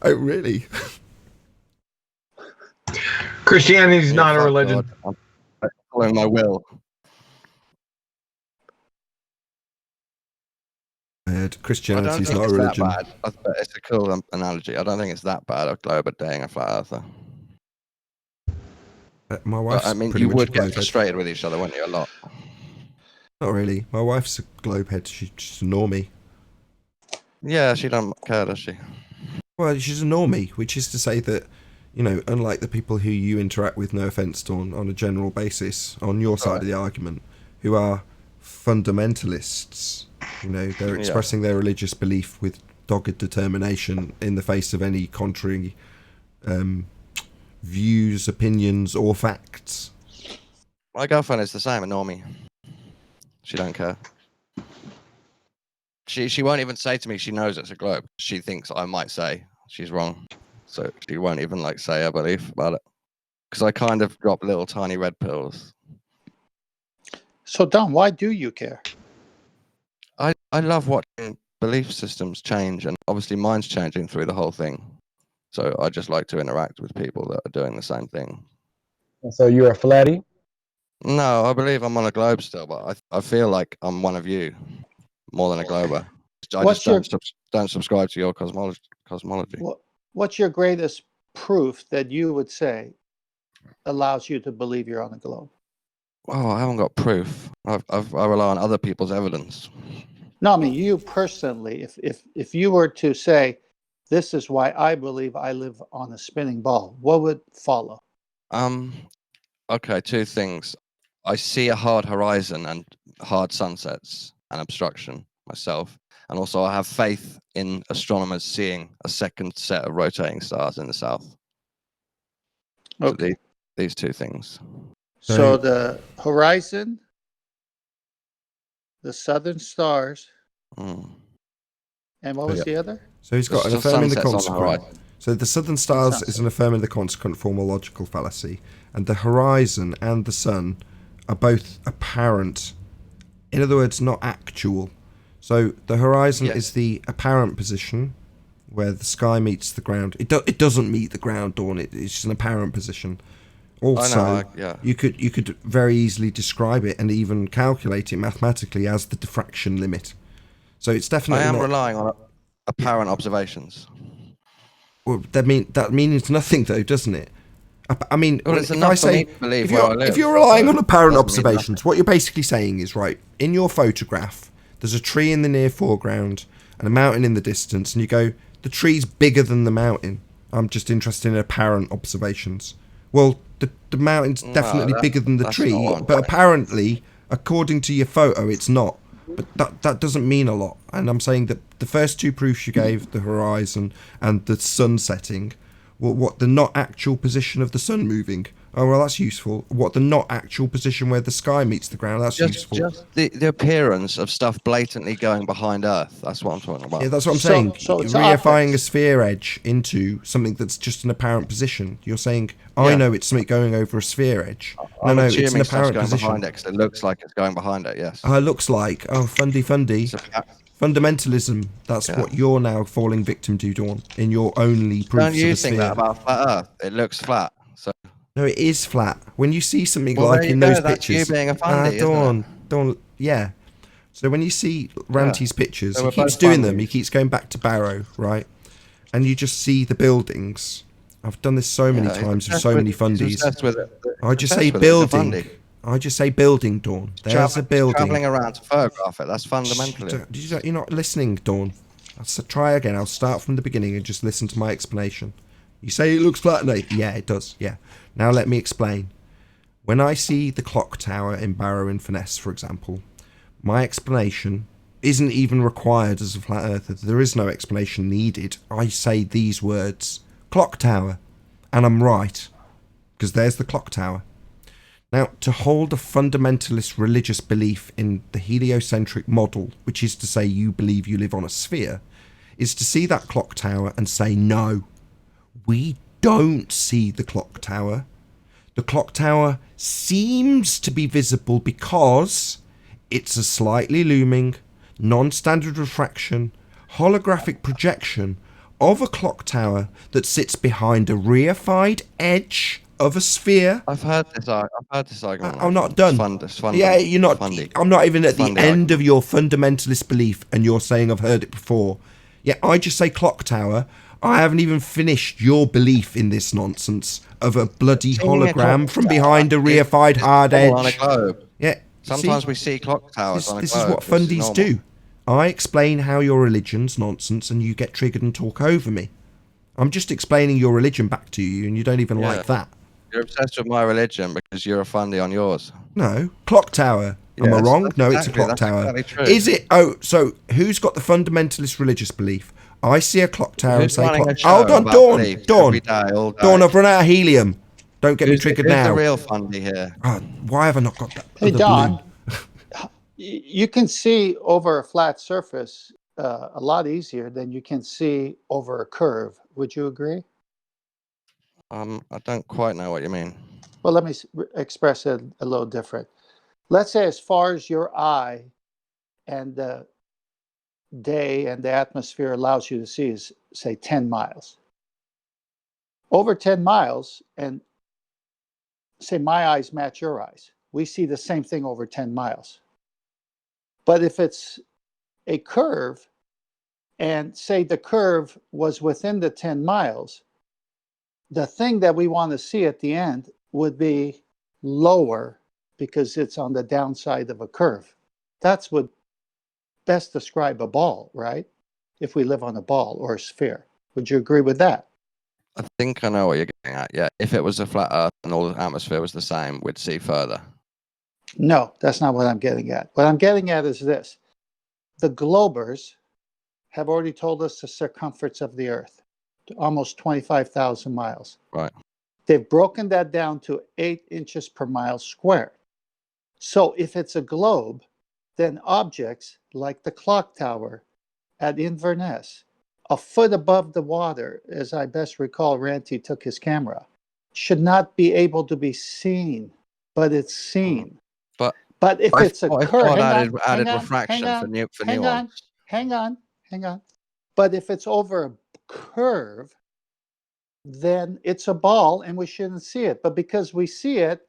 Oh really? Christianity's not a religion. God. I'm following my will. Christianity's not a religion. That bad. It's a cool analogy. I don't think it's that bad of Globe dating a flat earther. My wife's I mean, pretty you much would a get globehead. frustrated with each other, wouldn't you? A lot. Not really. My wife's a globehead. She's a normie. Yeah, she don't care, does she? Well, she's a normie, which is to say that, you know, unlike the people who you interact with, no offence, on a general basis, on your side of the argument, who are fundamentalists, you know, they're expressing their religious belief with dogged determination in the face of any contrary views, opinions, or facts. My girlfriend is the same, a normie. She don't care. She won't even say to me she knows it's a globe. She thinks I might say she's wrong. So she won't even like say her belief about it. Because I kind of drop little tiny red pills. So Don, why do you care? I love watching belief systems change, and obviously mine's changing through the whole thing. So I just like to interact with people that are doing the same thing. So you're a flatty? No, I believe I'm on a globe still, but I feel like I'm one of you more than a glober. I just don't subscribe to your cosmology. What's your greatest proof that you would say allows you to believe you're on a globe? Oh, I haven't got proof. I rely on other people's evidence. No, I mean you personally. If you were to say, "This is why I believe I live on a spinning ball," what would follow? Okay, two things. I see a hard horizon and hard sunsets and obstruction myself, and also I have faith in astronomers seeing a second set of rotating stars in the south. Okay. So these two things. So the horizon, the southern stars, and what was the other? So he's got an affirming the consequent. The so the southern stars is an affirming the consequent form of logical fallacy, and the horizon and the sun are both apparent. In other words, not actual. So the horizon is the apparent position where the sky meets the ground. It doesn't meet the ground, Dawn. It's just an apparent position. Also, you could very easily describe it and even calculate it mathematically as the diffraction limit. So it's definitely. I am relying on apparent observations. Well, that means nothing, though, doesn't it? I mean, well, if I say if you're relying on apparent observations, what you're basically saying is, right, in your photograph, there's a tree in the near foreground and a mountain in the distance, and you go, the tree's bigger than the mountain. I'm just interested in apparent observations. Well, the mountain's definitely bigger than the tree, but apparently, according to your photo, it's not. but that doesn't mean a lot. And I'm saying that the first two proofs you gave, the horizon and the sun setting, what the not actual position of the sun moving. Oh, well, that's useful. What the not actual position where the sky meets the ground, that's useful. Just the appearance of stuff blatantly going behind Earth. That's what I'm talking about. Yeah, that's what I'm saying. So it's Reifying optics. a sphere edge into something that's just an apparent position. You're saying, I know it's something going over a sphere edge. I'm No, it's an assuming stuff's apparent going position. behind it 'cause it looks like it's going behind it, yes. Looks like. Oh, fundy. Fundamentalism. That's what you're now falling victim to, Dawn, in your only proofs Don't you of a think sphere. that about flat Earth? It looks flat. So No, it is flat. When you see something Well, like there you in go, those that's you pictures. being a fundy, isn't Dawn, yeah. So when you see Ranty's pictures, So he we're keeps both doing them. fundies. He keeps going back to Barrow, right? And you just see the buildings. I've done this so many times with so many fundies. I just say building. I just say building, Dawn. There's a building. Traveling around to photograph it. That's fundamentally. You're not listening, Dawn. Try again. I'll start from the beginning and just listen to my explanation. You say it looks flat, Nate. Yeah, it does. Yeah. Now let me explain. When I see the clock tower in Barrow and Finesse, for example, my explanation isn't even required as a flat earther. There is no explanation needed. I say these words, clock tower, and I'm right, because there's the clock tower. Now, to hold a fundamentalist religious belief in the heliocentric model, which is to say you believe you live on a sphere, is to see that clock tower and say, no, we don't see the clock tower. The clock tower seems to be visible because it's a slightly looming, non-standard refraction, holographic projection of a clock tower that sits behind a reified edge of a sphere. I've heard this argument. I'm not done. Yeah, you're not. I'm not even at the end of your fundamentalist belief, and you're saying I've heard it before. Yeah, I just say clock tower. I haven't even finished your belief in this nonsense of a bloody hologram from behind a reified hard edge. On a globe. Yeah. Sometimes we see clock towers on a globe. This is what fundies do. I explain how your religion's nonsense, and you get triggered and talk over me. I'm just explaining your religion back to you, and you don't even like that. You're obsessed with my religion because you're a fundy on yours. No, clock tower. Am I wrong? No, it's a clock tower. Exactly true. Is it? Oh, so who's got the fundamentalist religious belief? I see a clock tower and say, hold on, Dawn, I've run out of helium. Don't get me triggered now. Who's the real fundy here? Oh, why have I not got that? Hey, Dawn, you can see over a flat surface a lot easier than you can see over a curve. Would you agree? I don't quite know what you mean. Well, let me express it a little different. Let's say as far as your eye and the day and the atmosphere allows you to see is, say, 10 miles. Over 10 miles, and say my eyes match your eyes, we see the same thing over 10 miles. But if it's a curve, and say the curve was within the 10 miles, the thing that we want to see at the end would be lower because it's on the downside of a curve. That's what best describe a ball, right? If we live on a ball or a sphere. Would you agree with that? I think I know what you're getting at. Yeah, if it was a flat Earth and all the atmosphere was the same, we'd see further. No, that's not what I'm getting at. What I'm getting at is this. The globers have already told us the circumference of the Earth, almost 25,000 miles. Right. They've broken that down to 8 inches per mile squared. So if it's a globe, then objects like the clock tower at Inverness, a foot above the water, as I best recall, Ranty took his camera, should not be able to be seen, but it's seen. But if it's a curve, added refraction for nuance. Hang on. But if it's over a curve, then it's a ball and we shouldn't see it. But because we see it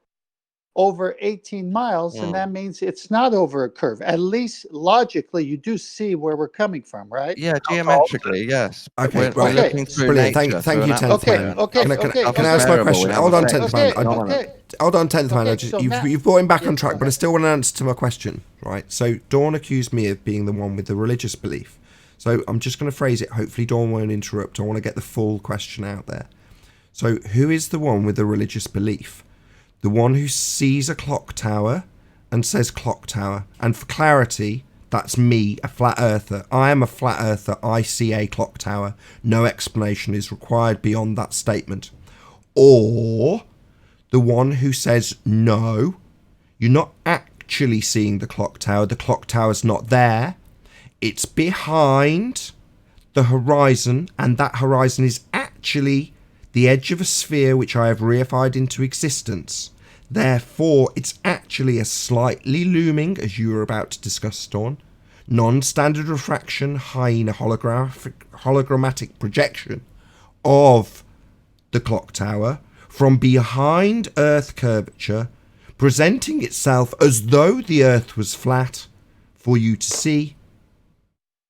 over 18 miles, and that means it's not over a curve. At least logically, you do see where we're coming from, right? Yeah, geometrically, yes. Okay, we're looking through brilliant. nature. Thank you, 10th man. Can I ask my question? Hold on, 10th man. Hold on, 10th man. You've brought him back on track, but I still want an answer to my question, right? So Dawn accused me of being the one with the religious belief. So I'm just going to phrase it. Hopefully Dawn won't interrupt. I want to get the full question out there. So who is the one with the religious belief? The one who sees a clock tower and says clock tower. And for clarity, That's me, a flat earther. I am a flat earther. I see a clock tower. No explanation is required beyond that statement. Or the one who says, no, you're not actually seeing the clock tower. The clock tower's not there. It's behind the horizon, and that horizon is actually the edge of a sphere which I have reified into existence. Therefore, it's actually a slightly looming, as you were about to discuss, Storm, non-standard refraction hyena hologrammatic projection of the clock tower from behind Earth curvature, presenting itself as though the Earth was flat for you to see.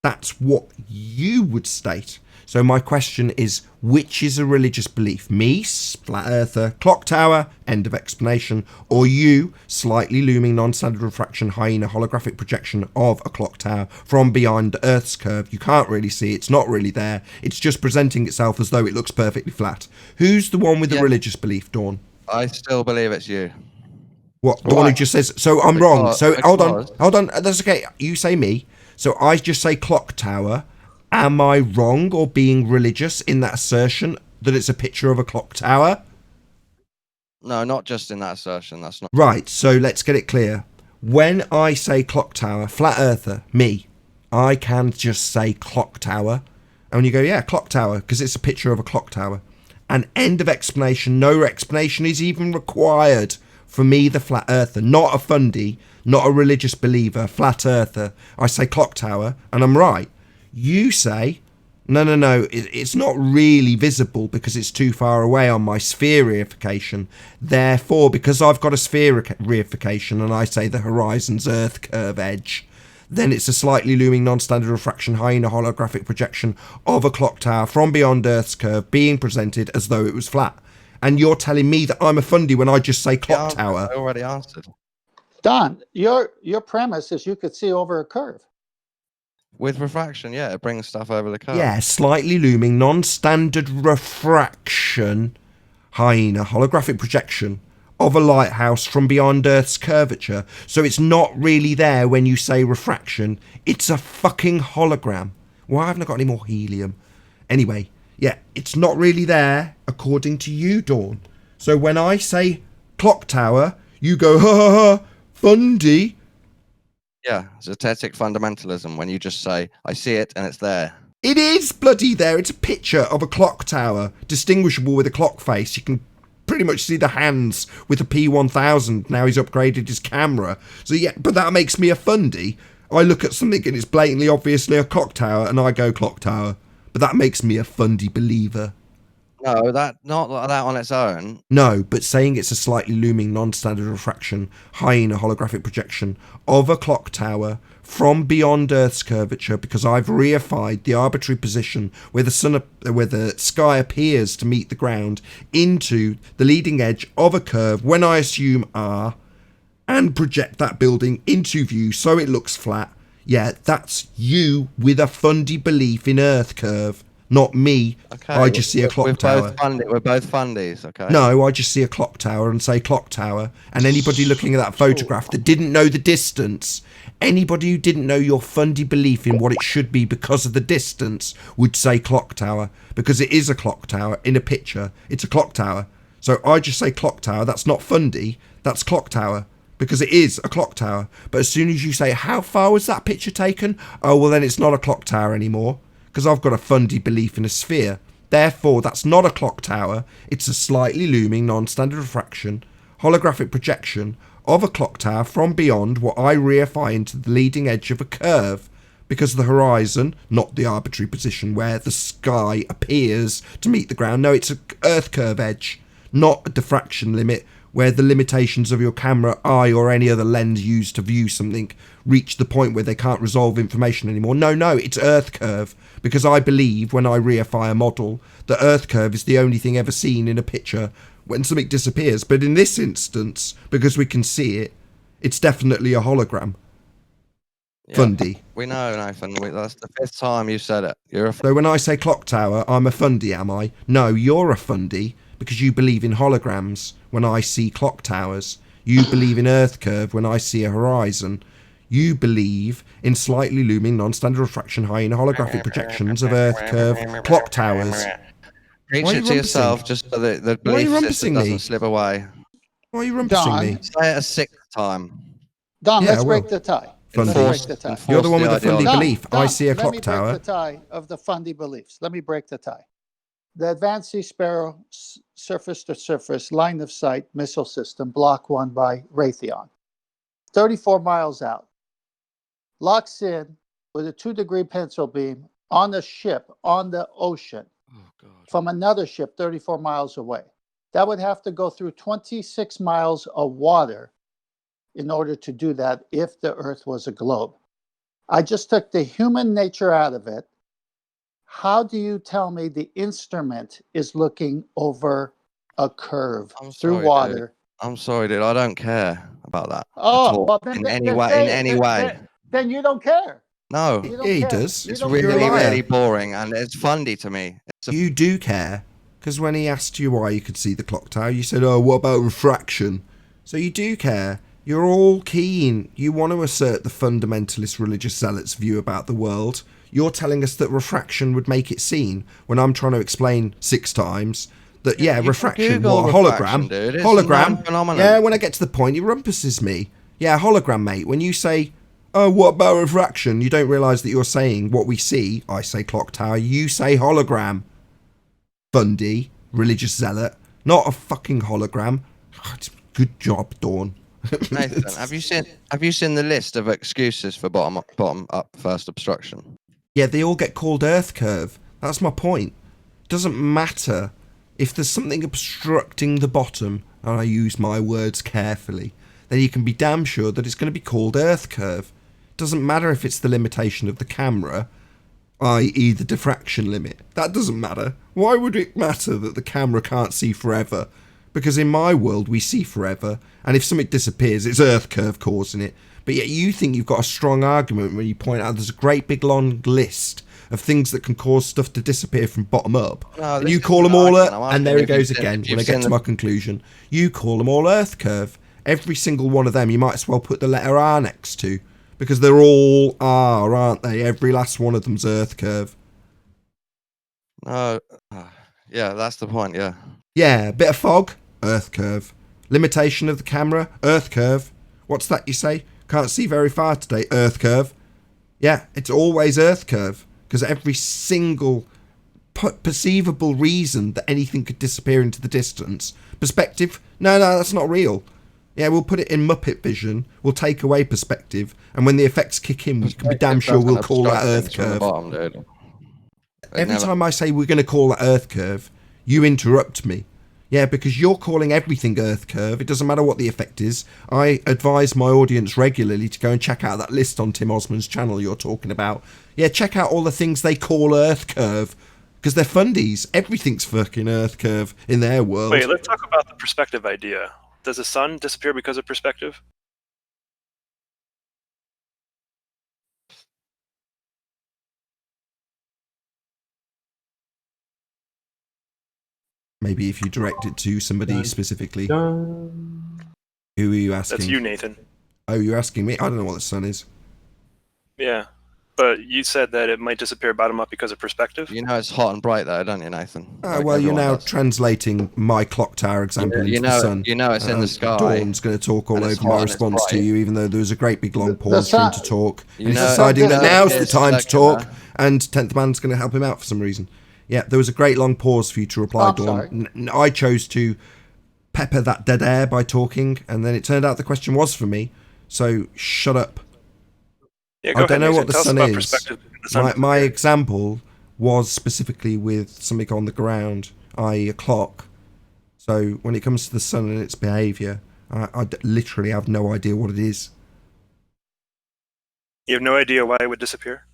That's what you would state. So my question is, which is a religious belief? Me, flat earther, clock tower, end of explanation, or you, slightly looming non-standard refraction hyena holographic projection of a clock tower from beyond Earth's curve. You can't really see it, it's not really there, it's just presenting itself as though it looks perfectly flat. Who's the one with the religious belief, Dawn? I still believe it's you. What? The one who just says, so I'm wrong. So hold on, that's okay, you say me. So I just say clock tower. Am I wrong or being religious in that assertion that it's a picture of a clock tower? No, not just in that assertion. That's not right. So let's get it clear. When I say clock tower, flat earther, me, I can just say clock tower. And when you go, yeah, clock tower, because it's a picture of a clock tower. And end of explanation. No explanation is even required for me, the flat earther, not a fundy, not a religious believer, flat earther. I say clock tower, and I'm right. You say, no, it's not really visible because it's too far away on my sphere reification. Therefore, because I've got a sphere reification and I say the horizon's Earth curve edge, then it's a slightly looming non-standard refraction hyena holographic projection of a clock tower from beyond Earth's curve being presented as though it was flat. And you're telling me that I'm a fundy when I just say clock tower. I already answered. Don, your premise is you could see over a curve. With refraction, yeah, it brings stuff over the curve. Yeah, slightly looming, non-standard refraction, hyena, holographic projection of a lighthouse from beyond Earth's curvature. So it's not really there when you say refraction. It's a fucking hologram. Why haven't I got any more helium? Anyway, yeah, it's not really there, according to you, Dawn. So when I say clock tower, you go, ha ha ha, fundy. Yeah, zetetic fundamentalism, when you just say, I see it and it's there. It is bloody there. It's a picture of a clock tower, distinguishable with a clock face. You can pretty much see the hands with the P1000. Now he's upgraded his camera. So yeah, but that makes me a fundy. I look at something and it's blatantly obviously a clock tower and I go clock tower. But that makes me a fundy believer. No, that not that on its own. No, but saying it's a slightly looming non-standard refraction hyena holographic projection of a clock tower from beyond Earth's curvature because I've reified the arbitrary position where the sky appears to meet the ground into the leading edge of a curve when I assume R and project that building into view so it looks flat. Yeah, that's you with a fundy belief in Earth curve. Not me. Okay, I just see a clock tower. We're both fundies, okay? No, I just see a clock tower and say clock tower. And anybody looking at that photograph that didn't know the distance, anybody who didn't know your fundy belief in what it should be because of the distance would say clock tower. Because it is a clock tower in a picture. It's a clock tower. So I just say clock tower. That's not fundy. That's clock tower. Because it is a clock tower. But as soon as you say, how far was that picture taken? Oh, well, then it's not a clock tower anymore. Because I've got a fundy belief in a sphere. Therefore, that's not a clock tower. It's a slightly looming non-standard refraction, holographic projection of a clock tower from beyond what I reify into the leading edge of a curve. Because the horizon, not the arbitrary position where the sky appears to meet the ground. No, it's an Earth curve edge, not a diffraction limit where the limitations of your camera, eye, or any other lens used to view something reach the point where they can't resolve information anymore. No, it's Earth curve. Because I believe, when I reify a model, the Earth curve is the only thing ever seen in a picture when something disappears. But in this instance, because we can see it, it's definitely a hologram. Yeah, fundy. We know, Nathan. That's the fifth time you said it. So when I say clock tower, I'm a fundy, am I? No, you're a fundy because you believe in holograms when I see clock towers. You believe in Earth curve when I see a horizon. You believe in slightly looming non-standard refraction high in holographic projections of Earth curve clock towers. Preach Why are it you to rumpusing? yourself just so that the Why are you belief system rumpusing me? doesn't slip away. Why are you rumpusing me? Don, Say it a sixth time. Don, Yeah, I let's will. break the tie. Fundy. Let's break the tie. Enforce You're the one with the fundy ideology. belief. I see a let clock me tower. break the tie of the fundy beliefs. Let me break the tie. The Advanced Sea Sparrow surface-to-surface line of sight missile system, Block 1 by Raytheon, 34 miles out, locks in with a 2-degree pencil beam on a ship on the ocean from another ship 34 miles away. That would have to go through 26 miles of water in order to do that if the Earth was a globe. I just took the human nature out of it. How do you tell me the instrument is looking over a curve through water? I'm sorry, dude. I don't care about that. Oh, at all. well, then, in then, any then way. say In it. any Then- way. then you don't care. No. You don't Yeah, he care. does. You It's don't really, You're a liar. really boring, and it's funny to me. You do care, because when he asked you why you could see the clock tower, you said, "Oh, what about refraction?" So you do care. You're all keen. You want to assert the fundamentalist religious zealots' view about the world. You're telling us that refraction would make it seen, when I'm trying to explain 6 times that, You can refraction, Google what, a refraction, hologram? dude. It's a Hologram? known phenomenon. Yeah, when I get to the point, he rumpuses me. Yeah, hologram, mate. When you say, "Oh, what about refraction?" you don't realise that you're saying what we see. I say clock tower, you say hologram. Fundy, religious zealot, not a fucking hologram. Good job, Dawn. Nathan, have you seen the list of excuses for bottom up first obstruction? Yeah, they all get called Earth curve. That's my point. It doesn't matter if there's something obstructing the bottom, and I use my words carefully, then you can be damn sure that it's going to be called Earth curve. It doesn't matter if it's the limitation of the camera, i.e. the diffraction limit. That doesn't matter. Why would it matter that the camera can't see forever? Because in my world, we see forever, and if something disappears, it's Earth curve causing it. But yet you think you've got a strong argument when you point out there's a great big long list of things that can cause stuff to disappear from bottom up. No, and this you isn't call them an all argument. I'm and there asking it if goes you've again seen- when I you've get seen to my conclusion. You call them all Earth curve. Every single one of them you might as well put the letter R next to, because they're all R, aren't they? Every last one of them's Earth curve. No. Yeah, that's the point. Yeah. Yeah, bit of fog, Earth curve. Limitation of the camera, Earth curve. What's that you say? Can't see very far today, Earth curve. Yeah, it's always Earth curve, because every single perceivable reason that anything could disappear into the distance. Perspective, no, that's not real. Yeah, we'll put it in Muppet vision, we'll take away perspective, and when the effects kick in, we can be damn sure we'll call that Earth curve. Every time I say we're going to call that Earth curve, you interrupt me. Yeah, because you're calling everything Earth curve. It doesn't matter what the effect is. I advise my audience regularly to go and check out that list on Tim Osman's channel you're talking about. Yeah, check out all the things they call Earth curve, because they're fundies. Everything's fucking Earth curve in their world. Wait, let's talk about the perspective idea. Does the sun disappear because of perspective? Maybe if you direct it to somebody specifically. Who are you asking? That's you, Nathan. Oh, you're asking me? I don't know what the sun is. Yeah, but you said that it might disappear bottom up because of perspective. You know it's hot and bright there, don't you, Nathan? Oh, well, you're now translating my clock tower example into the sun. You know it's in the sky. Dawn's going to talk all over my response to you, even though there was a great big long pause for him to talk. You And he's know- deciding that you know now's the it's time to circular. talk, and 10th Man's going to help him out for some reason. Yeah, there was a great long pause for you to reply, I'm Dawn. sorry. I chose to pepper that dead air by talking, and then it turned out the question was for me, so shut up. Yeah, go I ahead, don't know Nathan. what the Tell us sun about is. perspective in the sun. My example was specifically with something on the ground, i.e. a clock. So when it comes to the sun and its behaviour, I literally have no idea what it is. You have no idea why it would disappear?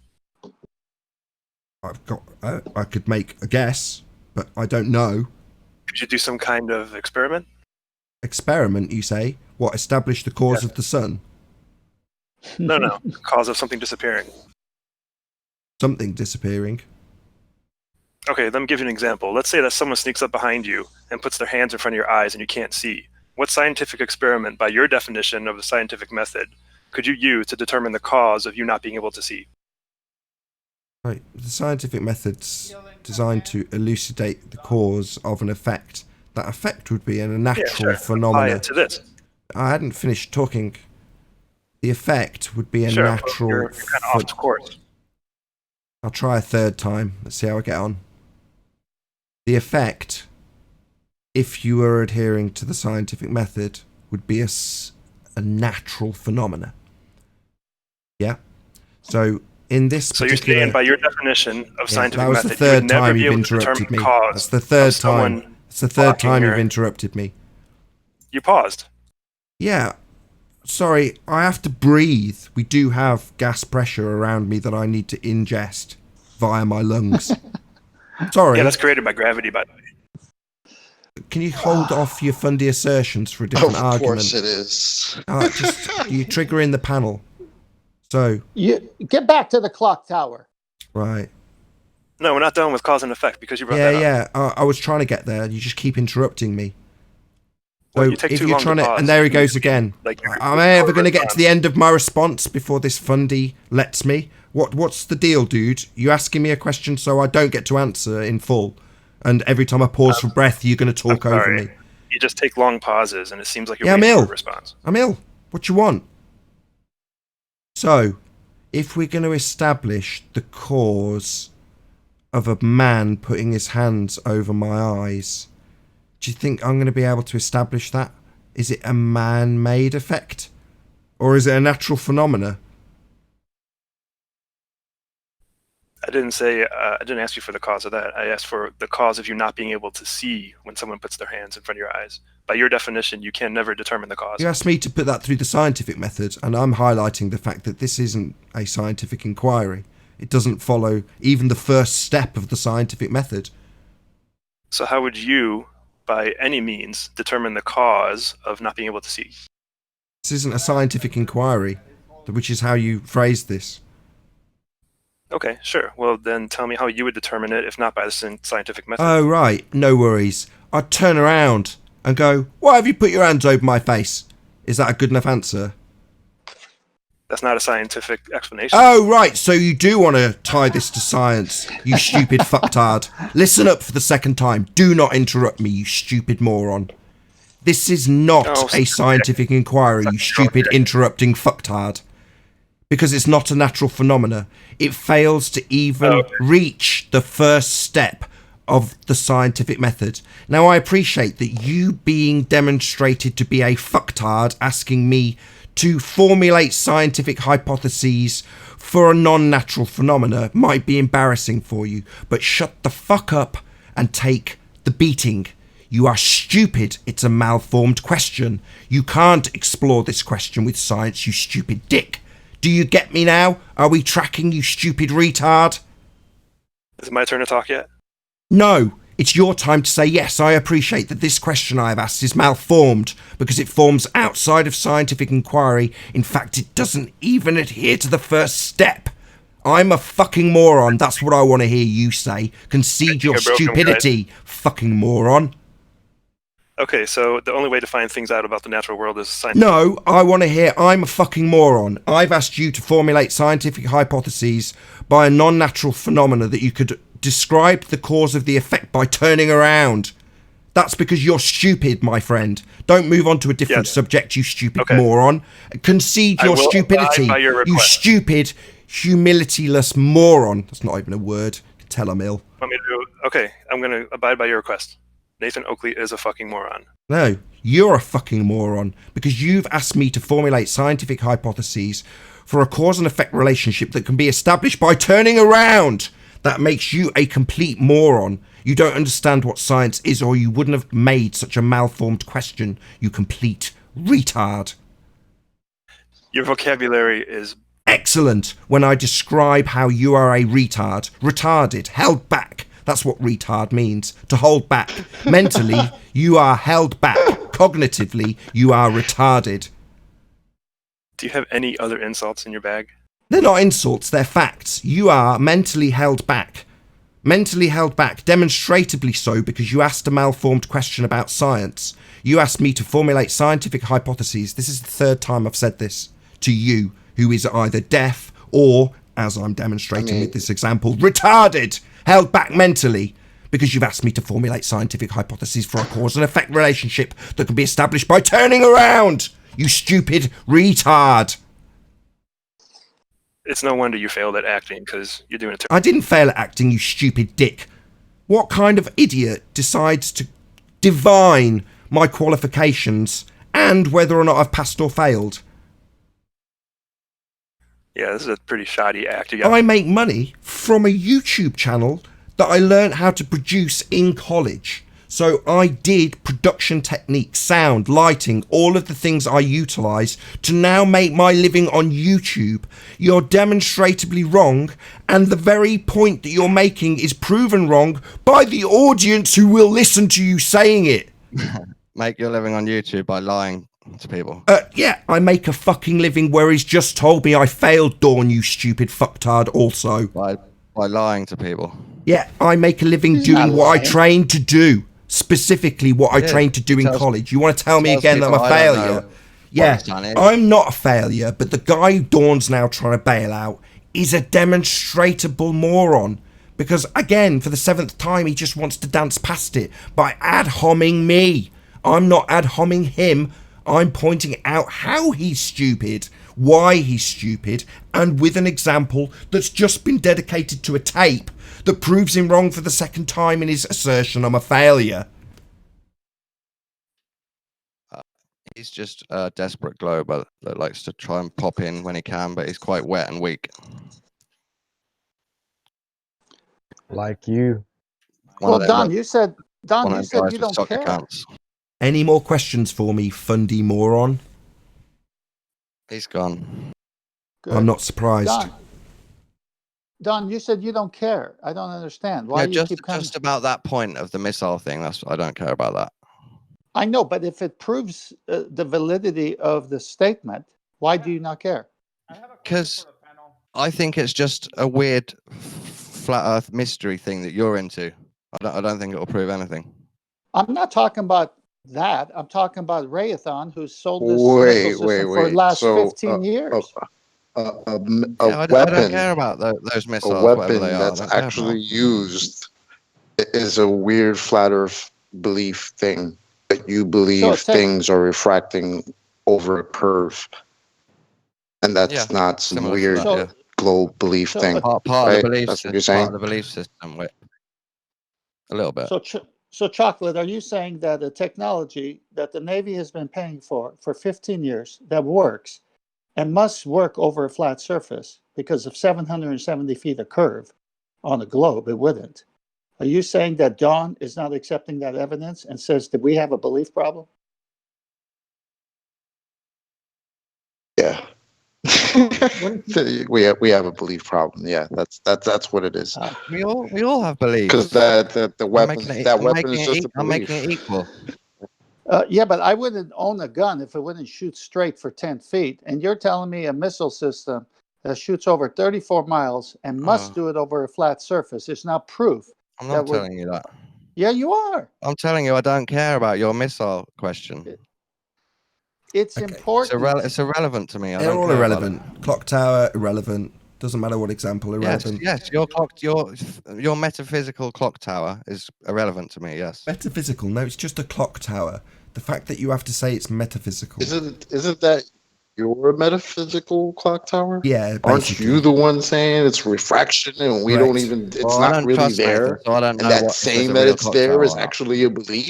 I could make a guess, but I don't know. Could you do some kind of experiment? Experiment, you say? What, establish the cause of the sun? No. Cause of something disappearing. Something disappearing. Okay, let me give you an example. Let's say that someone sneaks up behind you and puts their hands in front of your eyes and you can't see. What scientific experiment, by your definition of the scientific method, could you use to determine the cause of you not being able to see? Right. The scientific method's designed to elucidate the cause of an effect. That effect would be a natural phenomenon. Apply it to this. I hadn't finished talking. The effect would be a Sure, natural... you're kind of off course. I'll try a third time. Let's see how I get on. The effect, if you were adhering to the scientific method, would be a natural phenomena. Yeah? So, in this So you're particular... saying by your definition of scientific method, that was the third you would never time be you've able to interrupted determine me. cause That's the third of someone time. It's the third time your- you've interrupted me. You paused. Yeah. Sorry, I have to breathe. We do have gas pressure around me that I need to ingest via my lungs. Sorry. Yeah, that's created by gravity, by the way. Can you hold off your fundy assertions for a different Of argument? course it is. You trigger in the panel. So. You get back to the clock tower. Right. No, we're not done with cause and effect because you brought that up. Yeah. I was trying to get there. You just keep interrupting me. Well, So you take if too you're long to trying to, pause. and there he goes again. Like, Am I ever going to get to the end of my response before this fundy lets me? What's the deal, dude? You asking me a question so I don't get to answer in full, and every time I pause for breath, you're going to talk over Sorry. me. You just take long pauses, and it seems like you're Yeah, I'm waiting for ill. a response. I'm ill. What you want? So, if we're going to establish the cause of a man putting his hands over my eyes, do you think I'm going to be able to establish that? Is it a man-made effect? Or is it a natural phenomena? I didn't say. I didn't ask you for the cause of that. I asked for the cause of you not being able to see when someone puts their hands in front of your eyes. By your definition, you can never determine the cause. You asked me to put that through the scientific method, and I'm highlighting the fact that this isn't a scientific inquiry. It doesn't follow even the first step of the scientific method. So how would you, by any means, determine the cause of not being able to see? This isn't a scientific inquiry, which is how you phrased this. Okay, sure. Well, then tell me how you would determine it, if not by the scientific method. Oh, right. No worries. I'd turn around and go, why have you put your hands over my face? Is that a good enough answer? That's not a scientific explanation. Oh, right. So you do want to tie this to science, you stupid fucktard. Listen up for the second time. Do not interrupt me, you stupid moron. This is not a scientific inquiry, you stupid interrupting fucktard. Because it's not a natural phenomena. It fails to even reach the first step of the scientific method. Now, I appreciate that you being demonstrated to be a fucktard asking me to formulate scientific hypotheses for a non-natural phenomena might be embarrassing for you, but shut the fuck up and take the beating. You are stupid. It's a malformed question. You can't explore this question with science, you stupid dick. Do you get me now? Are we tracking, you stupid retard? Is it my turn to talk yet? No, it's your time to say yes. I appreciate that this question I have asked is malformed because it forms outside of scientific inquiry. In fact, it doesn't even adhere to the first step. I'm a fucking moron. That's what I want to hear you say. Concede your stupidity, fucking moron. Okay, so the only way to find things out about the natural world is scientific. No, I want to hear I'm a fucking moron. I've asked you to formulate scientific hypotheses by a non-natural phenomena that you could describe the cause of the effect by turning around. That's because you're stupid, my friend. Don't move on to a different subject, you stupid moron. Concede your stupidity, you stupid, humilityless moron. That's not even a word. You can tell I'm ill. Want me to do? Okay, I'm going to abide by your request. Nathan Oakley is a fucking moron. No, you're a fucking moron because you've asked me to formulate scientific hypotheses for a cause and effect relationship that can be established by turning around. That makes you a complete moron. You don't understand what science is, or you wouldn't have made such a malformed question, you complete retard. Your vocabulary is excellent when I describe how you are a retard. Retarded, held back. That's what retard means, to hold back. Mentally, you are held back. Cognitively, you are retarded. Do you have any other insults in your bag? They're not insults, they're facts. You are mentally held back. Mentally held back, demonstratively so, because you asked a malformed question about science. You asked me to formulate scientific hypotheses. This is the third time I've said this. to you, who is either deaf or, as I'm demonstrating with this example, retarded, held back mentally, because you've asked me to formulate scientific hypotheses for a cause and effect relationship that can be established by turning around, you stupid retard. It's no wonder you failed at acting, because you're doing it. I didn't fail at acting, you stupid dick. What kind of idiot decides to divine my qualifications and whether or not I've passed or failed? Yeah, this is a pretty shoddy act. I make money from a YouTube channel that I learned how to produce in college. So I did production techniques, sound, lighting, all of the things I utilise to now make my living on YouTube. You're demonstrably wrong, and the very point that you're making is proven wrong by the audience who will listen to you saying it. Make your living on YouTube by lying to people. Yeah, I make a fucking living where he's just told me I failed, Dawn, you stupid fucktard, also. By lying to people. Yeah, I make a living doing what I trained to do. Specifically what I trained to do in college. You want to tell me again that I'm a failure? Yeah, I'm not a failure, but the guy Dawn's now trying to bail out is a demonstrable moron. Because, again, for the 7th time, he just wants to dance past it by ad-homing me. I'm not ad-homing him. I'm pointing out how he's stupid, why he's stupid, and with an example that's just been dedicated to a tape that proves him wrong for the 2nd time in his assertion I'm a failure. He's just a desperate glober that likes to try and pop in when he can, but he's quite wet and weak. Like you. Well, Don, you said you don't care. Accounts. Any more questions for me, fundy moron? He's gone. Good. I'm not surprised. Don, you said you don't care. I don't understand. Why do you keep coming? Just about that point of the missile thing. I don't care about that. I know, but if it proves the validity of the statement, why do you not care? Because I think it's just a weird flat Earth mystery thing that you're into. I don't think it'll prove anything. I'm not talking about that. I'm talking about Rayathon, who's sold this missile system for the last 15 years. A weapon. I don't care about those missiles. A weapon that's actually used is a weird flat Earth belief thing that you believe things are refracting over a curve, and that's not some weird globe belief thing. Part right? of the belief that's system, what you're saying. Part of the belief system, a little bit. So, Chocolate, are you saying that a technology that the Navy has been paying for 15 years that works and must work over a flat surface because of 770 feet of curve on a globe, it wouldn't? Are you saying that Dawn is not accepting that evidence and says that we have a belief problem? Yeah. we have a belief problem. Yeah, that's what it is. We all have beliefs. Because the weapon is just a belief. I'm making it equal. Yeah, but I wouldn't own a gun if it wouldn't shoot straight for 10 feet. And you're telling me a missile system that shoots over 34 miles and must do it over a flat surface is not proof. I'm not telling you that. Yeah, you are. I'm telling you I don't care about your missile question. It's important. It's irrelevant to me. They're all irrelevant. Clock tower, irrelevant. Doesn't matter what example, irrelevant. Yes, your metaphysical clock tower is irrelevant to me, yes. Metaphysical? No, it's just a clock tower. The fact that you have to say it's metaphysical. Isn't that your metaphysical clock tower? Yeah, basically. Aren't you the one saying it's refraction and we don't even, it's not really there? So I don't know. And that saying that it's there is actually a belief?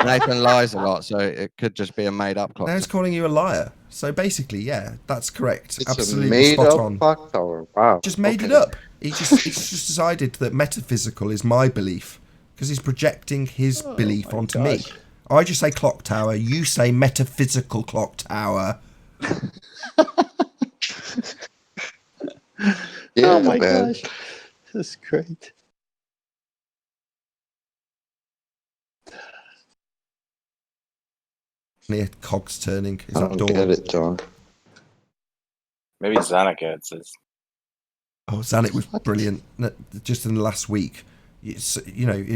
Nathan lies a lot, so it could just be a made up clock. Now he's calling you a liar. So basically, yeah, that's correct. It's absolutely a made spot up on. Clock tower. Wow. Just made it up. He's just decided that metaphysical is my belief because he's projecting his belief onto me. I just say clock tower. You say metaphysical clock tower. Yeah, oh my gosh, this is great. Near cogs turning. I don't get it, John. Maybe Zanuck gets it. Oh, Zanuck was brilliant. Just in the last week, it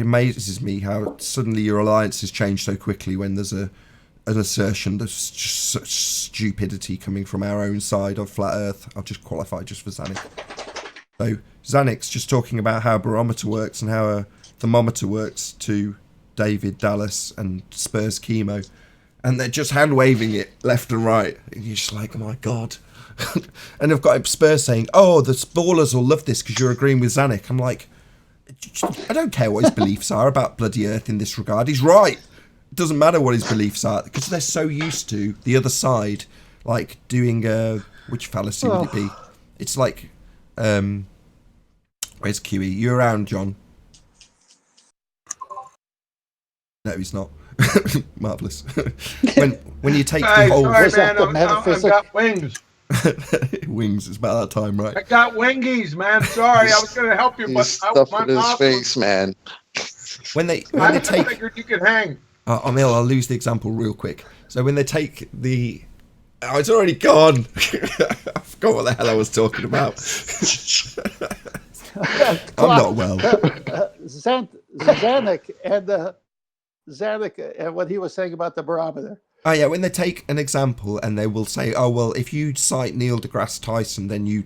amazes me how suddenly your alliance has changed so quickly when there's an assertion that's just such stupidity coming from our own side of flat Earth. I'll just qualify just for Zanik. So Zanik's just talking about how a barometer works and how a thermometer works to David Dallas and Spurs Chemo, and they're just hand waving it left and right, and you're just like, oh my god. And I've got Spurs saying, oh, the ballers will love this because you're agreeing with Zanik. I'm like, I don't care what his beliefs are about bloody Earth in this regard. He's right. It doesn't matter what his beliefs are because they're so used to the other side, like doing which fallacy would it be? It's like where's QE? You around, John? No, he's not. Marvelous. when you take the whole sorry, man, I've got wings. Wings, it's about that time, right? I got wingies, man. Sorry, I was going to help you, but stuffing his face, man. When they I take, figured you could hang. I'll lose the example real quick. So when they take the, it's already gone. I forgot what the hell I was talking about. I'm not well. Zanuck and what he was saying about the barometer. Oh yeah, when they take an example and they will say, oh well, if you cite Neil deGrasse Tyson, then you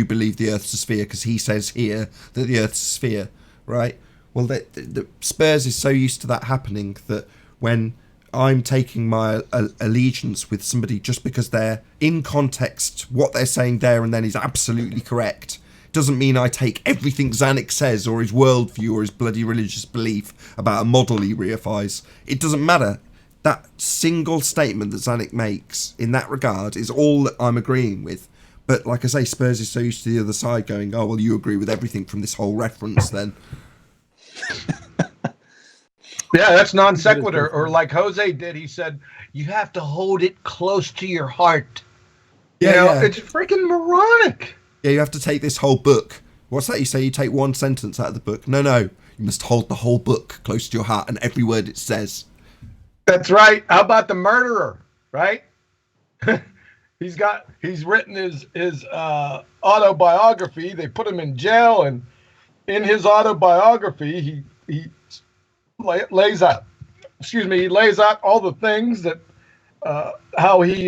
believe the Earth's a sphere because he says here that the Earth's a sphere, right? Well, the Spurs is so used to that happening that when I'm taking my allegiance with somebody just because they're in context, what they're saying there and then is absolutely correct, doesn't mean I take everything Zanuck says or his worldview or his bloody religious belief about a model he reifies. It doesn't matter. That single statement that Zanuck makes in that regard is all that I'm agreeing with. But like I say, Spurs is so used to the other side going, oh, well, you agree with everything from this whole reference then. Yeah, that's non sequitur. Or like Jose did, he said, you have to hold it close to your heart. Yeah. It's freaking moronic. Yeah, you have to take this whole book. What's that you say? You take one sentence out of the book. No. You must hold the whole book close to your heart and every word it says. That's right. How about the murderer, right? He's written his autobiography. They put him in jail, and in his autobiography, he lays out all the things that how he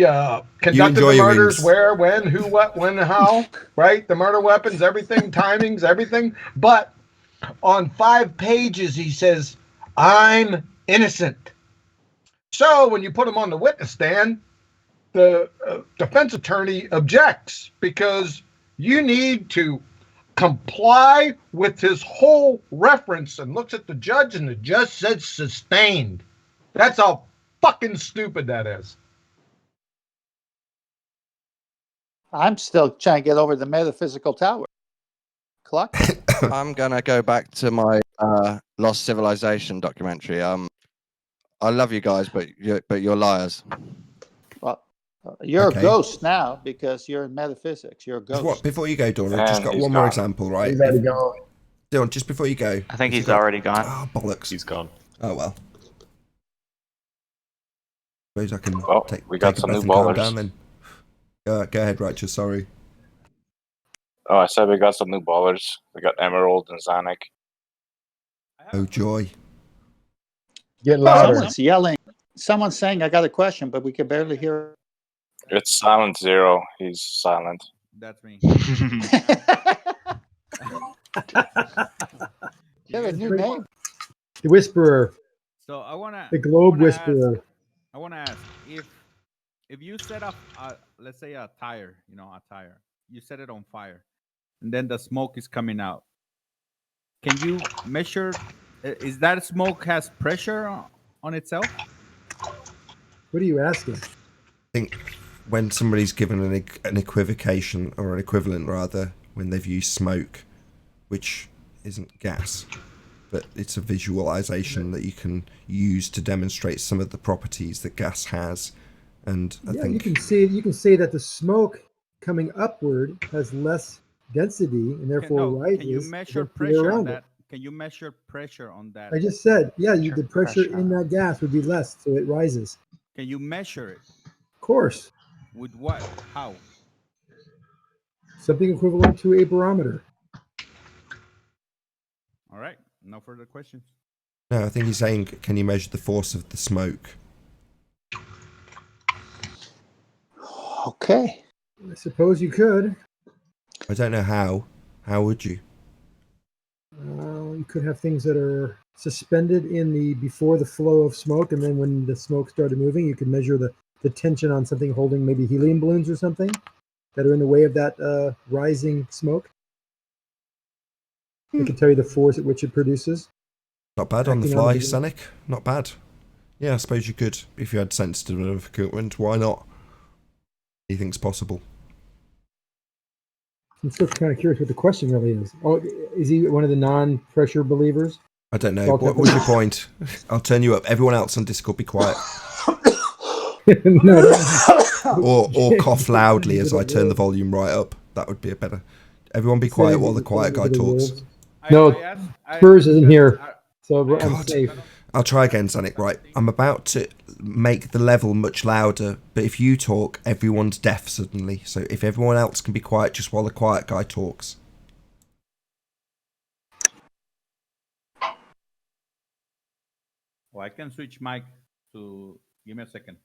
conducted the murders, where, when, who, what, when, how, right? The murder weapons, everything, timings, everything. But on 5 pages, he says, I'm innocent. So when you put him on the witness stand, the defense attorney objects because you need to comply with his whole reference, and looks at the judge, and the judge said sustained. That's how fucking stupid that is. I'm still trying to get over the metaphysical tower. Clock? I'm gonna go back to my Lost Civilization documentary. I love you guys, but you're liars. Well, you're a ghost now because you're in metaphysics. You're a ghost. Before you go, Dawn, I've just got one more example, right? He's already gone. Dawn, just before you go. I think he's already gone. Oh, bollocks. He's gone. Oh, well. Suppose I can we got some new ballers. Then. Go ahead, Righteous, sorry. Oh, I said we got some new ballers. We got Emerald and Zanuck. Oh, joy. Get louder. Someone's yelling. Someone's saying, I got a question, but we can barely hear. It's Silent Zero. He's silent. That's me. You have a new name. The Whisperer. So I wanna. The Globe Whisperer. I wanna ask if you set up, let's say a tire, you set it on fire, and then the smoke is coming out. Can you measure? Is that smoke has pressure on itself? What are you asking? I think when somebody's given an equivocation, or an equivalent rather, when they've used smoke, which isn't gas, but it's a visualization that you can use to demonstrate some of the properties that gas has. And I think you can say that the smoke coming upward has less density and therefore rises. Can you measure pressure on that? Can you measure pressure on that? I just said, the pressure in that gas would be less, so it rises. Can you measure it? Of course. With what? How? Something equivalent to a barometer. All right. No further questions. No, I think he's saying, can you measure the force of the smoke? Okay. I suppose you could. I don't know how. How would you? You could have things that are suspended in the before the flow of smoke, and then when the smoke started moving, you could measure the tension on something holding maybe helium balloons or something that are in the way of that rising smoke. It can tell you the force at which it produces. Not bad on the Acting on fly, the- Sonic. Not bad. Yeah, I suppose you could if you had sensitive enough equipment. Why not? Anything's possible. I'm still kind of curious what the question really is. Oh, is he one of the non-pressure believers? I don't know. Salt What was your point? I'll turn you up. Everyone else on Discord, be quiet. No, or cough loudly as I turn the volume right up. That would be a better. Everyone be quiet while the quiet guy talks. No, Spurs isn't here, so I'm safe. I'll try again, Sonic. Right, I'm about to make the level much louder, but if you talk, everyone's deaf suddenly. So if everyone else can be quiet just while the quiet guy talks. Well, I can switch mic to. Give me a second.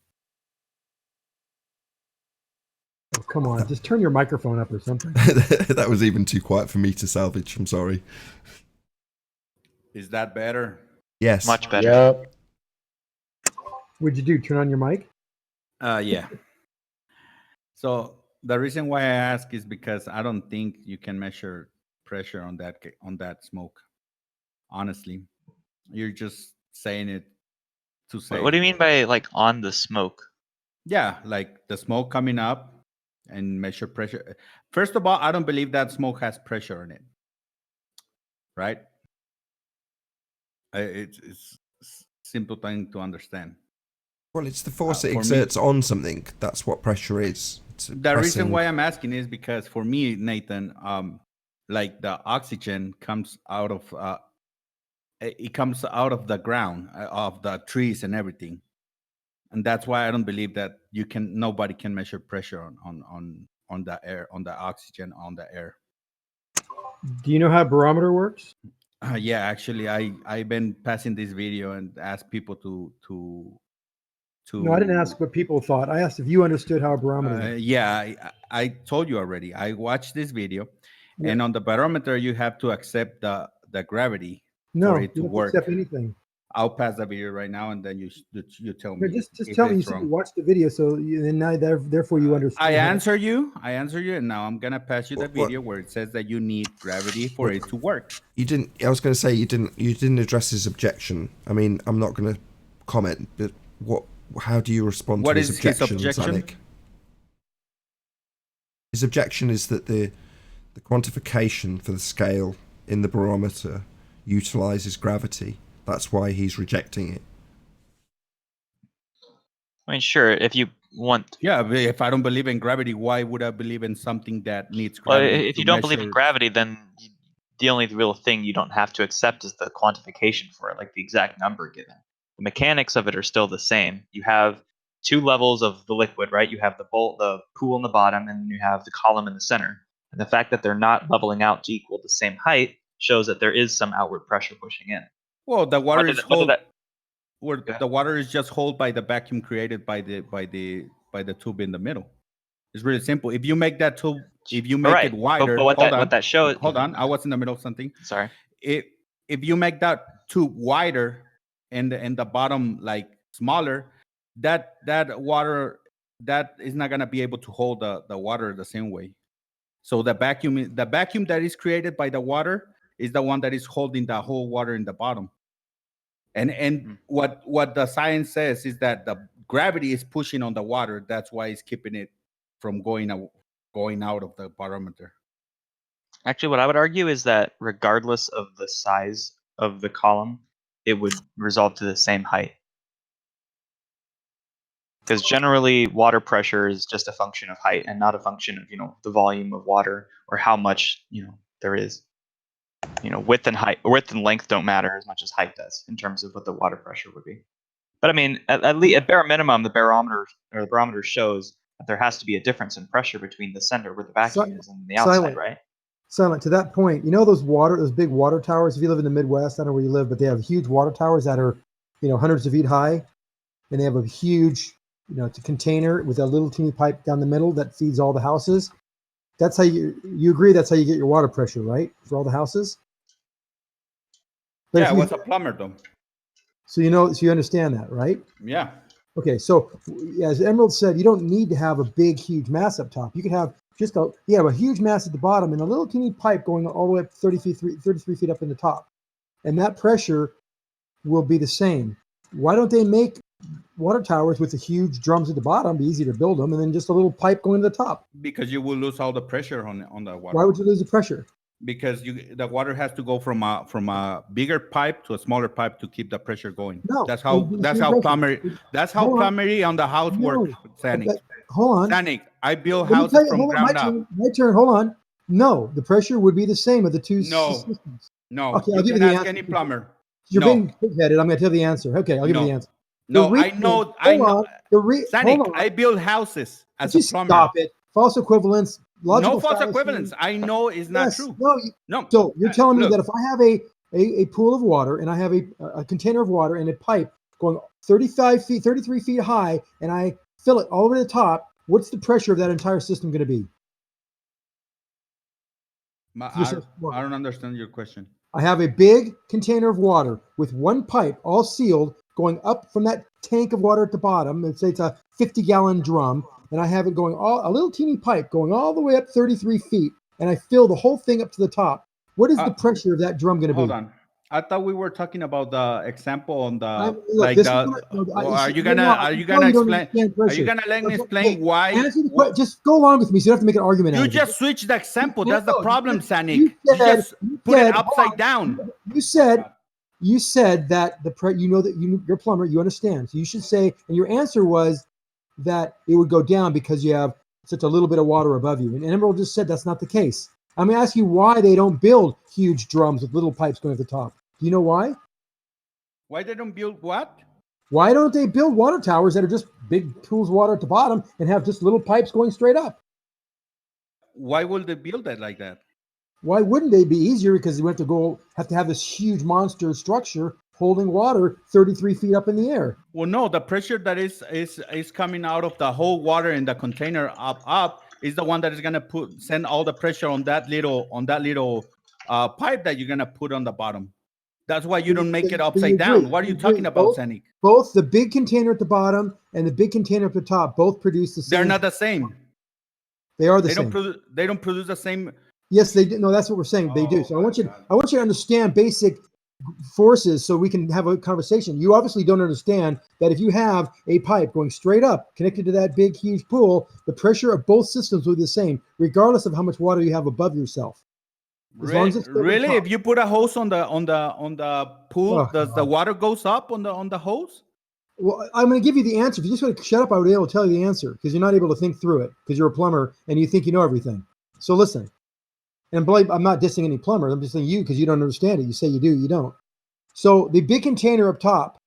Oh, come on, just turn your microphone up or something. That was even too quiet for me to salvage. I'm sorry. Is that better? Yes. Much better. Yep. What'd you do? Turn on your mic? Yeah. So the reason why I ask is because I don't think you can measure pressure on that smoke. Honestly, you're just saying it to say. What do you mean by like on the smoke? Yeah, like the smoke coming up and measure pressure. First of all, I don't believe that smoke has pressure in it. Right? It's simple thing to understand. Well, it's the force it for me- exerts on something. That's what pressure is. It's The reason pressing- why I'm asking is because for me, Nathan, like the oxygen comes out of it comes out of the ground, of the trees and everything, and that's why I don't believe that nobody can measure pressure on the air, on the oxygen on the air. Do you know how a barometer works? Yeah, actually, I've been passing this video and asked people to. No, I didn't ask what people thought. I asked if you understood how a barometer works. Yeah, I told you already. I watched this video, Yeah. and on the barometer, you have to accept the gravity No, for you it to don't work. accept anything. I'll pass the video right now, and then you tell No, me. just if tell me you it's said you wrong. watched the video, so and now therefore you understand. I how- answer you, and now I'm gonna pass you the video where it says that you need gravity for it to work. You didn't. I was going to say you didn't address his objection. I mean, I'm not going to comment, but what? How do you respond What to his is his objection, objection? Sonic? His objection is that the quantification for the scale in the barometer utilizes gravity. That's why he's rejecting it. I mean, sure, if you want. Yeah, but if I don't believe in gravity, why would I believe in something that needs Well, gravity? if to you don't believe in measure- gravity, then the only real thing you don't have to accept is the quantification for it, like the exact number given. The mechanics of it are still the same. You have two levels of the liquid, right? You have the pool in the bottom, and then you have the column in the center. And the fact that they're not leveling out to equal the same height shows that there is some outward pressure pushing in. Well, the water Whether is that- whether hold, that- where the water is just held by the vacuum created by the tube in the middle. It's really simple. If you make that tube, if you make Right, it but wider, what hold that- on, what that shows- Hold on, I was in the middle of something. Sorry. If you make that tube wider and the bottom like smaller, that water that is not gonna be able to hold the water the same way. So the vacuum that is created by the water is the one that is holding the whole water in the bottom. And what the science says is that the gravity is pushing on the water. That's why it's keeping it from going out of the barometer. Actually, what I would argue is that regardless of the size of the column, it would resolve to the same height. Because generally, water pressure is just a function of height and not a function of, the volume of water or how much, there is. Width and length don't matter as much as height does in terms of what the water pressure would be. But I mean, at least at bare minimum, the barometer shows that there has to be a difference in pressure between the center where the vacuum is and the outside, Silent. right? Silent. To that point, those big water towers. If you live in the Midwest, I don't know where you live, but they have huge water towers that are, hundreds of feet high, and they have a huge, it's a container with a little teeny pipe down the middle that feeds all the houses. That's how you agree. That's how you get your water pressure, right, for all the houses. But Yeah, I was a plumber though. So you understand that, right? Yeah. Okay, so as Emerald said, you don't need to have a big, huge mass up top. You can have just a huge mass at the bottom and a little teeny pipe going all the way up 33 feet up in the top. And that pressure will be the same. Why don't they make water towers with the huge drums at the bottom? Be easy to build them, and then just a little pipe going to the top. Because you will lose all the pressure on the water. Why would you lose the pressure? Because the water has to go from a bigger pipe to a smaller pipe to keep the pressure going. No, that's how plumbing on the house works. Sanic. Hold on. Sanic. I build houses from ground up. My turn. Hold on. No, the pressure would be the same of the two systems. No. Okay, I'll give you the answer. Any plumber. You're being big-headed. I'm going to tell you the answer. Okay, I'll give you the answer. I know. Sanic, I build houses as a plumber. Stop it. False equivalence. No false equivalence. I know it's not true. No. So you're telling me that if I have a pool of water and I have a container of water and a pipe going 33 feet high and I fill it all the way to the top, what's the pressure of that entire system going to be? I don't understand your question. I have a big container of water with one pipe all sealed going up from that tank of water at the bottom. Let's say it's a 50-gallon drum. And I have it going a little teeny pipe going all the way up 33 feet, and I fill the whole thing up to the top. What is the pressure of that drum going to be? Hold on. I thought we were talking about the example on the Are you gonna let me explain why? Just go along with me, so you don't have to make an argument. You just switched the example. That's the problem, Sanic. You just put it upside down. You said that you're a plumber. You understand. So you should say, and your answer was that it would go down because you have such a little bit of water above you. And Emerald just said that's not the case. I'm going to ask you why they don't build huge drums with little pipes going at the top. Do you know why? Why they don't build what? Why don't they build water towers that are just big pools of water at the bottom and have just little pipes going straight up? Why would they build that like that? Why wouldn't they be easier? Because you have to have this huge monster structure holding water 33 feet up in the air. Well, no, the pressure that is coming out of the whole water in the container up is the one that is gonna send all the pressure on that little pipe that you're gonna put on the bottom. That's why you don't make it upside down. What are you talking about, Sanic? Both the big container at the bottom and the big container at the top both produce the same. They're not the same. They are the same. They don't produce the same. Yes, they do. No, that's what we're saying. They do. So I want you to understand basic forces so we can have a conversation. You obviously don't understand that if you have a pipe going straight up connected to that big huge pool, the pressure of both systems will be the same regardless of how much water you have above yourself. Really? If you put a hose on the pool, does the water goes up on the hose? Well, I'm going to give you the answer. If you just want to shut up, I would be able to tell you the answer because you're not able to think through it because you're a plumber and you think you know everything. So listen. And I'm not dissing any plumber. I'm just saying you because you don't understand it. You say you do, you don't. So the big container up top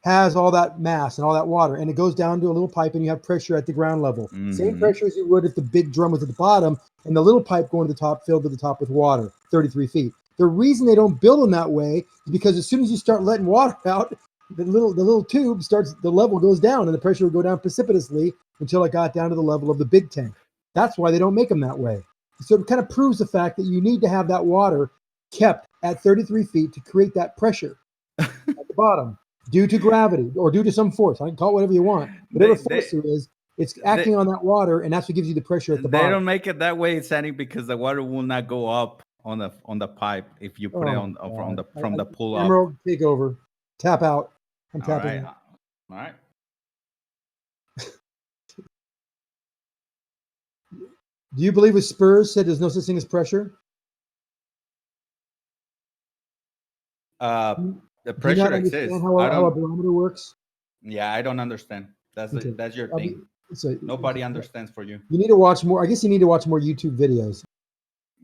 has all that mass and all that water, and it goes down to a little pipe, and you have pressure at the ground level. Mm-hmm. Same pressure as you would if the big drum was at the bottom, and the little pipe going to the top, filled to the top with water, 33 feet. The reason they don't build them that way is because as soon as you start letting water out, the little tube the level goes down, and the pressure would go down precipitously until it got down to the level of the big tank. That's why they don't make them that way. So it kind of proves the fact that you need to have that water kept at 33 feet to create that pressure at the bottom due to gravity or due to some force. I can call it whatever you want. Whatever force it is, it's acting on that water, and that's what gives you the pressure at the bottom. They don't make it that way, Sandy, because the water will not go up on the pipe if you put it from the pool up. Emerald, take over. Tap out. I'm tapping out. All right. Do you believe what Spurs said there's no such thing as pressure? The pressure exists. How a barometer works? Yeah, I don't understand. That's your thing. Nobody understands for you. You need to watch more. I guess you need to watch more YouTube videos.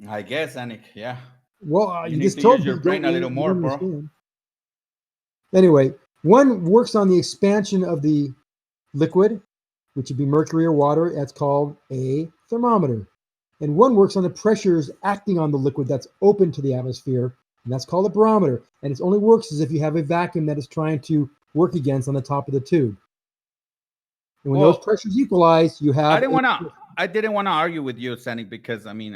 I guess, Anik. Yeah. Well, you need to use your brain a little more, bro. Anyway, one works on the expansion of the liquid, which would be mercury or water. That's called a thermometer. And one works on the pressures acting on the liquid that's open to the atmosphere, and that's called a barometer. And it only works as if you have a vacuum that is trying to work against on the top of the tube. And when those pressures equalize, you have. I didn't want to argue with you, Sandy, because I mean,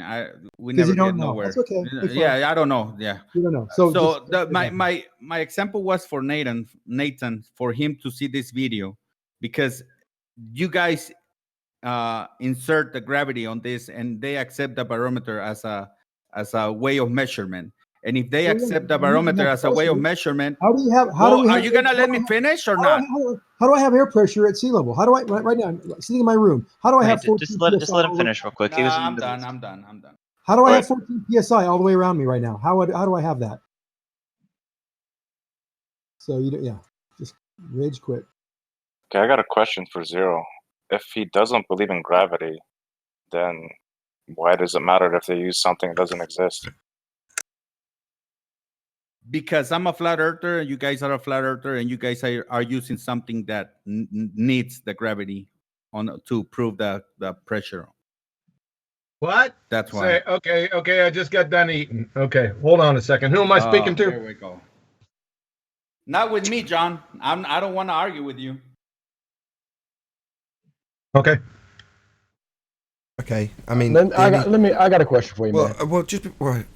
we 'Cause never you don't get know. nowhere. That's okay. It's fine. Yeah, I don't know. Yeah, You don't know. So just- my example was for Nathan, for him to see this video, because you guys insert the gravity on this, and they accept the barometer as a way of measurement. And if they accept the barometer as a way of measurement, how do you have? are you gonna let me finish or not? How do I have air pressure at sea level? How do I right now? I'm sitting in my room. How do I have 14 just let him finish real quick. I'm done. How do I have 14 psi all the way around me right now? How do I have that? So just rage quit. Okay, I got a question for Zero. If he doesn't believe in gravity, then why does it matter if they use something that doesn't exist? Because I'm a flat earther, and you guys are a flat earther, and you guys are using something that needs the gravity to prove the pressure. What? That's why. Okay, I just got done eating. Okay, hold on a second. Who am I speaking to? There we go. Not with me, John. I don't want to argue with you. Okay. Okay, I mean, I got a question for you, man.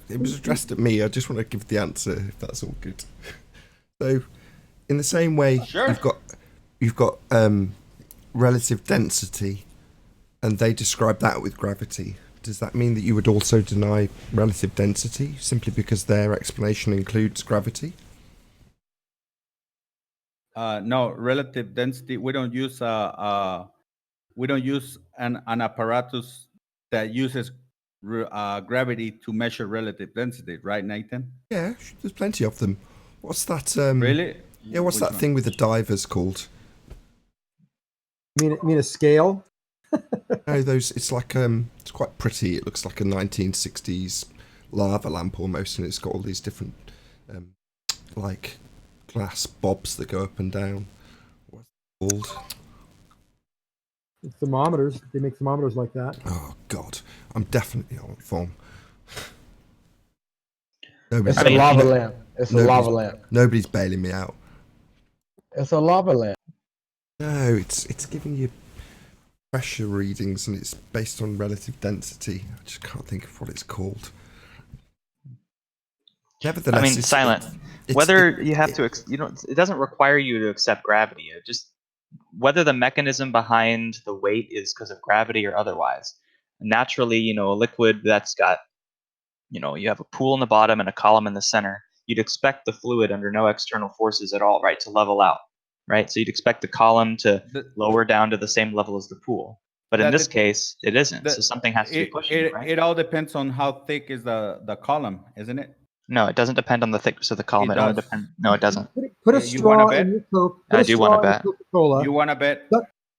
It was addressed at me. I just want to give the answer, if that's all good. So, in the same way, sure. you've got relative density, and they describe that with gravity. Does that mean that you would also deny relative density simply because their explanation includes gravity? No, relative density. We don't use an apparatus that uses gravity to measure relative density, right, Nathan? Yeah, there's plenty of them. What's that? Really? Yeah, what's that thing with the divers called? You mean a scale? No, those. It's like it's quite pretty. It looks like a 1960s lava lamp almost, and it's got all these different like glass bobs that go up and down. What's it called? Thermometers. They make thermometers like that. Oh God, I'm definitely on form. It's a lava lamp. It's a lava lamp. Nobody's bailing me out. It's a lava lamp. No, it's giving you pressure readings, and it's based on relative density. I just can't think of what it's called. Nevertheless, I mean, Silent. It doesn't require you to accept gravity. It just whether the mechanism behind the weight is because of gravity or otherwise. Naturally, a liquid that's got, you have a pool in the bottom and a column in the center. You'd expect the fluid under no external forces at all, right, to level out, right? So you'd expect the column to lower down to the same level as the pool. But in this case, it isn't. So something has to be pushing it, right? It all depends on how thick is the column, isn't it? No, it doesn't depend on the thickness of the column. It only depends. No, it doesn't. Put a straw in your Coke. I do want to bet. Coca-Cola. You want to bet?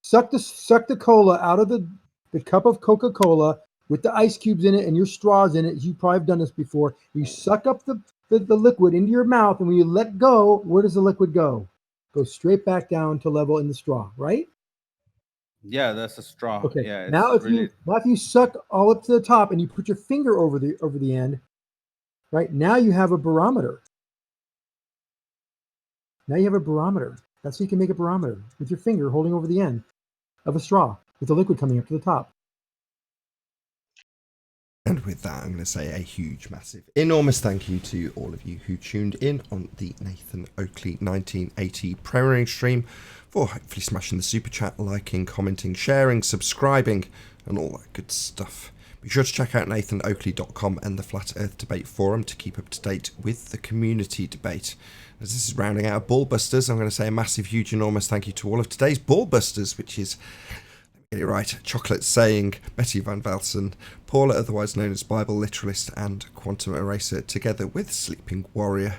Suck the cola out of the cup of Coca-Cola with the ice cubes in it and your straws in it. You probably have done this before. You suck up the liquid into your mouth, and when you let go, where does the liquid go? Goes straight back down to level in the straw, right? Yeah, that's a straw. Okay. Yeah, now if you suck all up to the top and you put your finger over the end, right? Now you have a barometer. Now you have a barometer. That's how you can make a barometer with your finger holding over the end of a straw with the liquid coming up to the top. And with that, I'm going to say a huge, massive, enormous thank you to all of you who tuned in on the Nathan Oakley 1980 premiering stream, for hopefully smashing the super chat, liking, commenting, sharing, subscribing, and all that good stuff. Be sure to check out nathanoakley.com and the Flat Earth Debate Forum to keep up to date with the community debate. As this is rounding out BALLBUSTERS, I'm going to say a massive, huge, enormous thank you to all of today's BALLBUSTERS, which is, get it right, Chocolate Saying, Betty Van Velsen, Paula, otherwise known as Bible Literalist, and Quantum Eraser, together with Sleeping Warrior.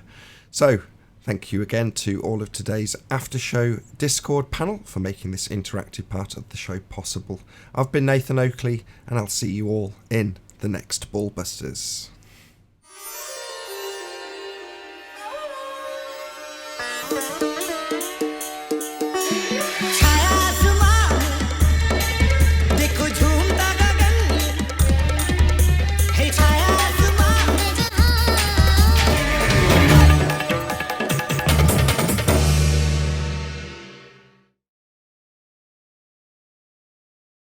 So, thank you again to all of today's after show Discord panel for making this interactive part of the show possible. I've been Nathan Oakley, and I'll see you all in the next BALLBUSTERS.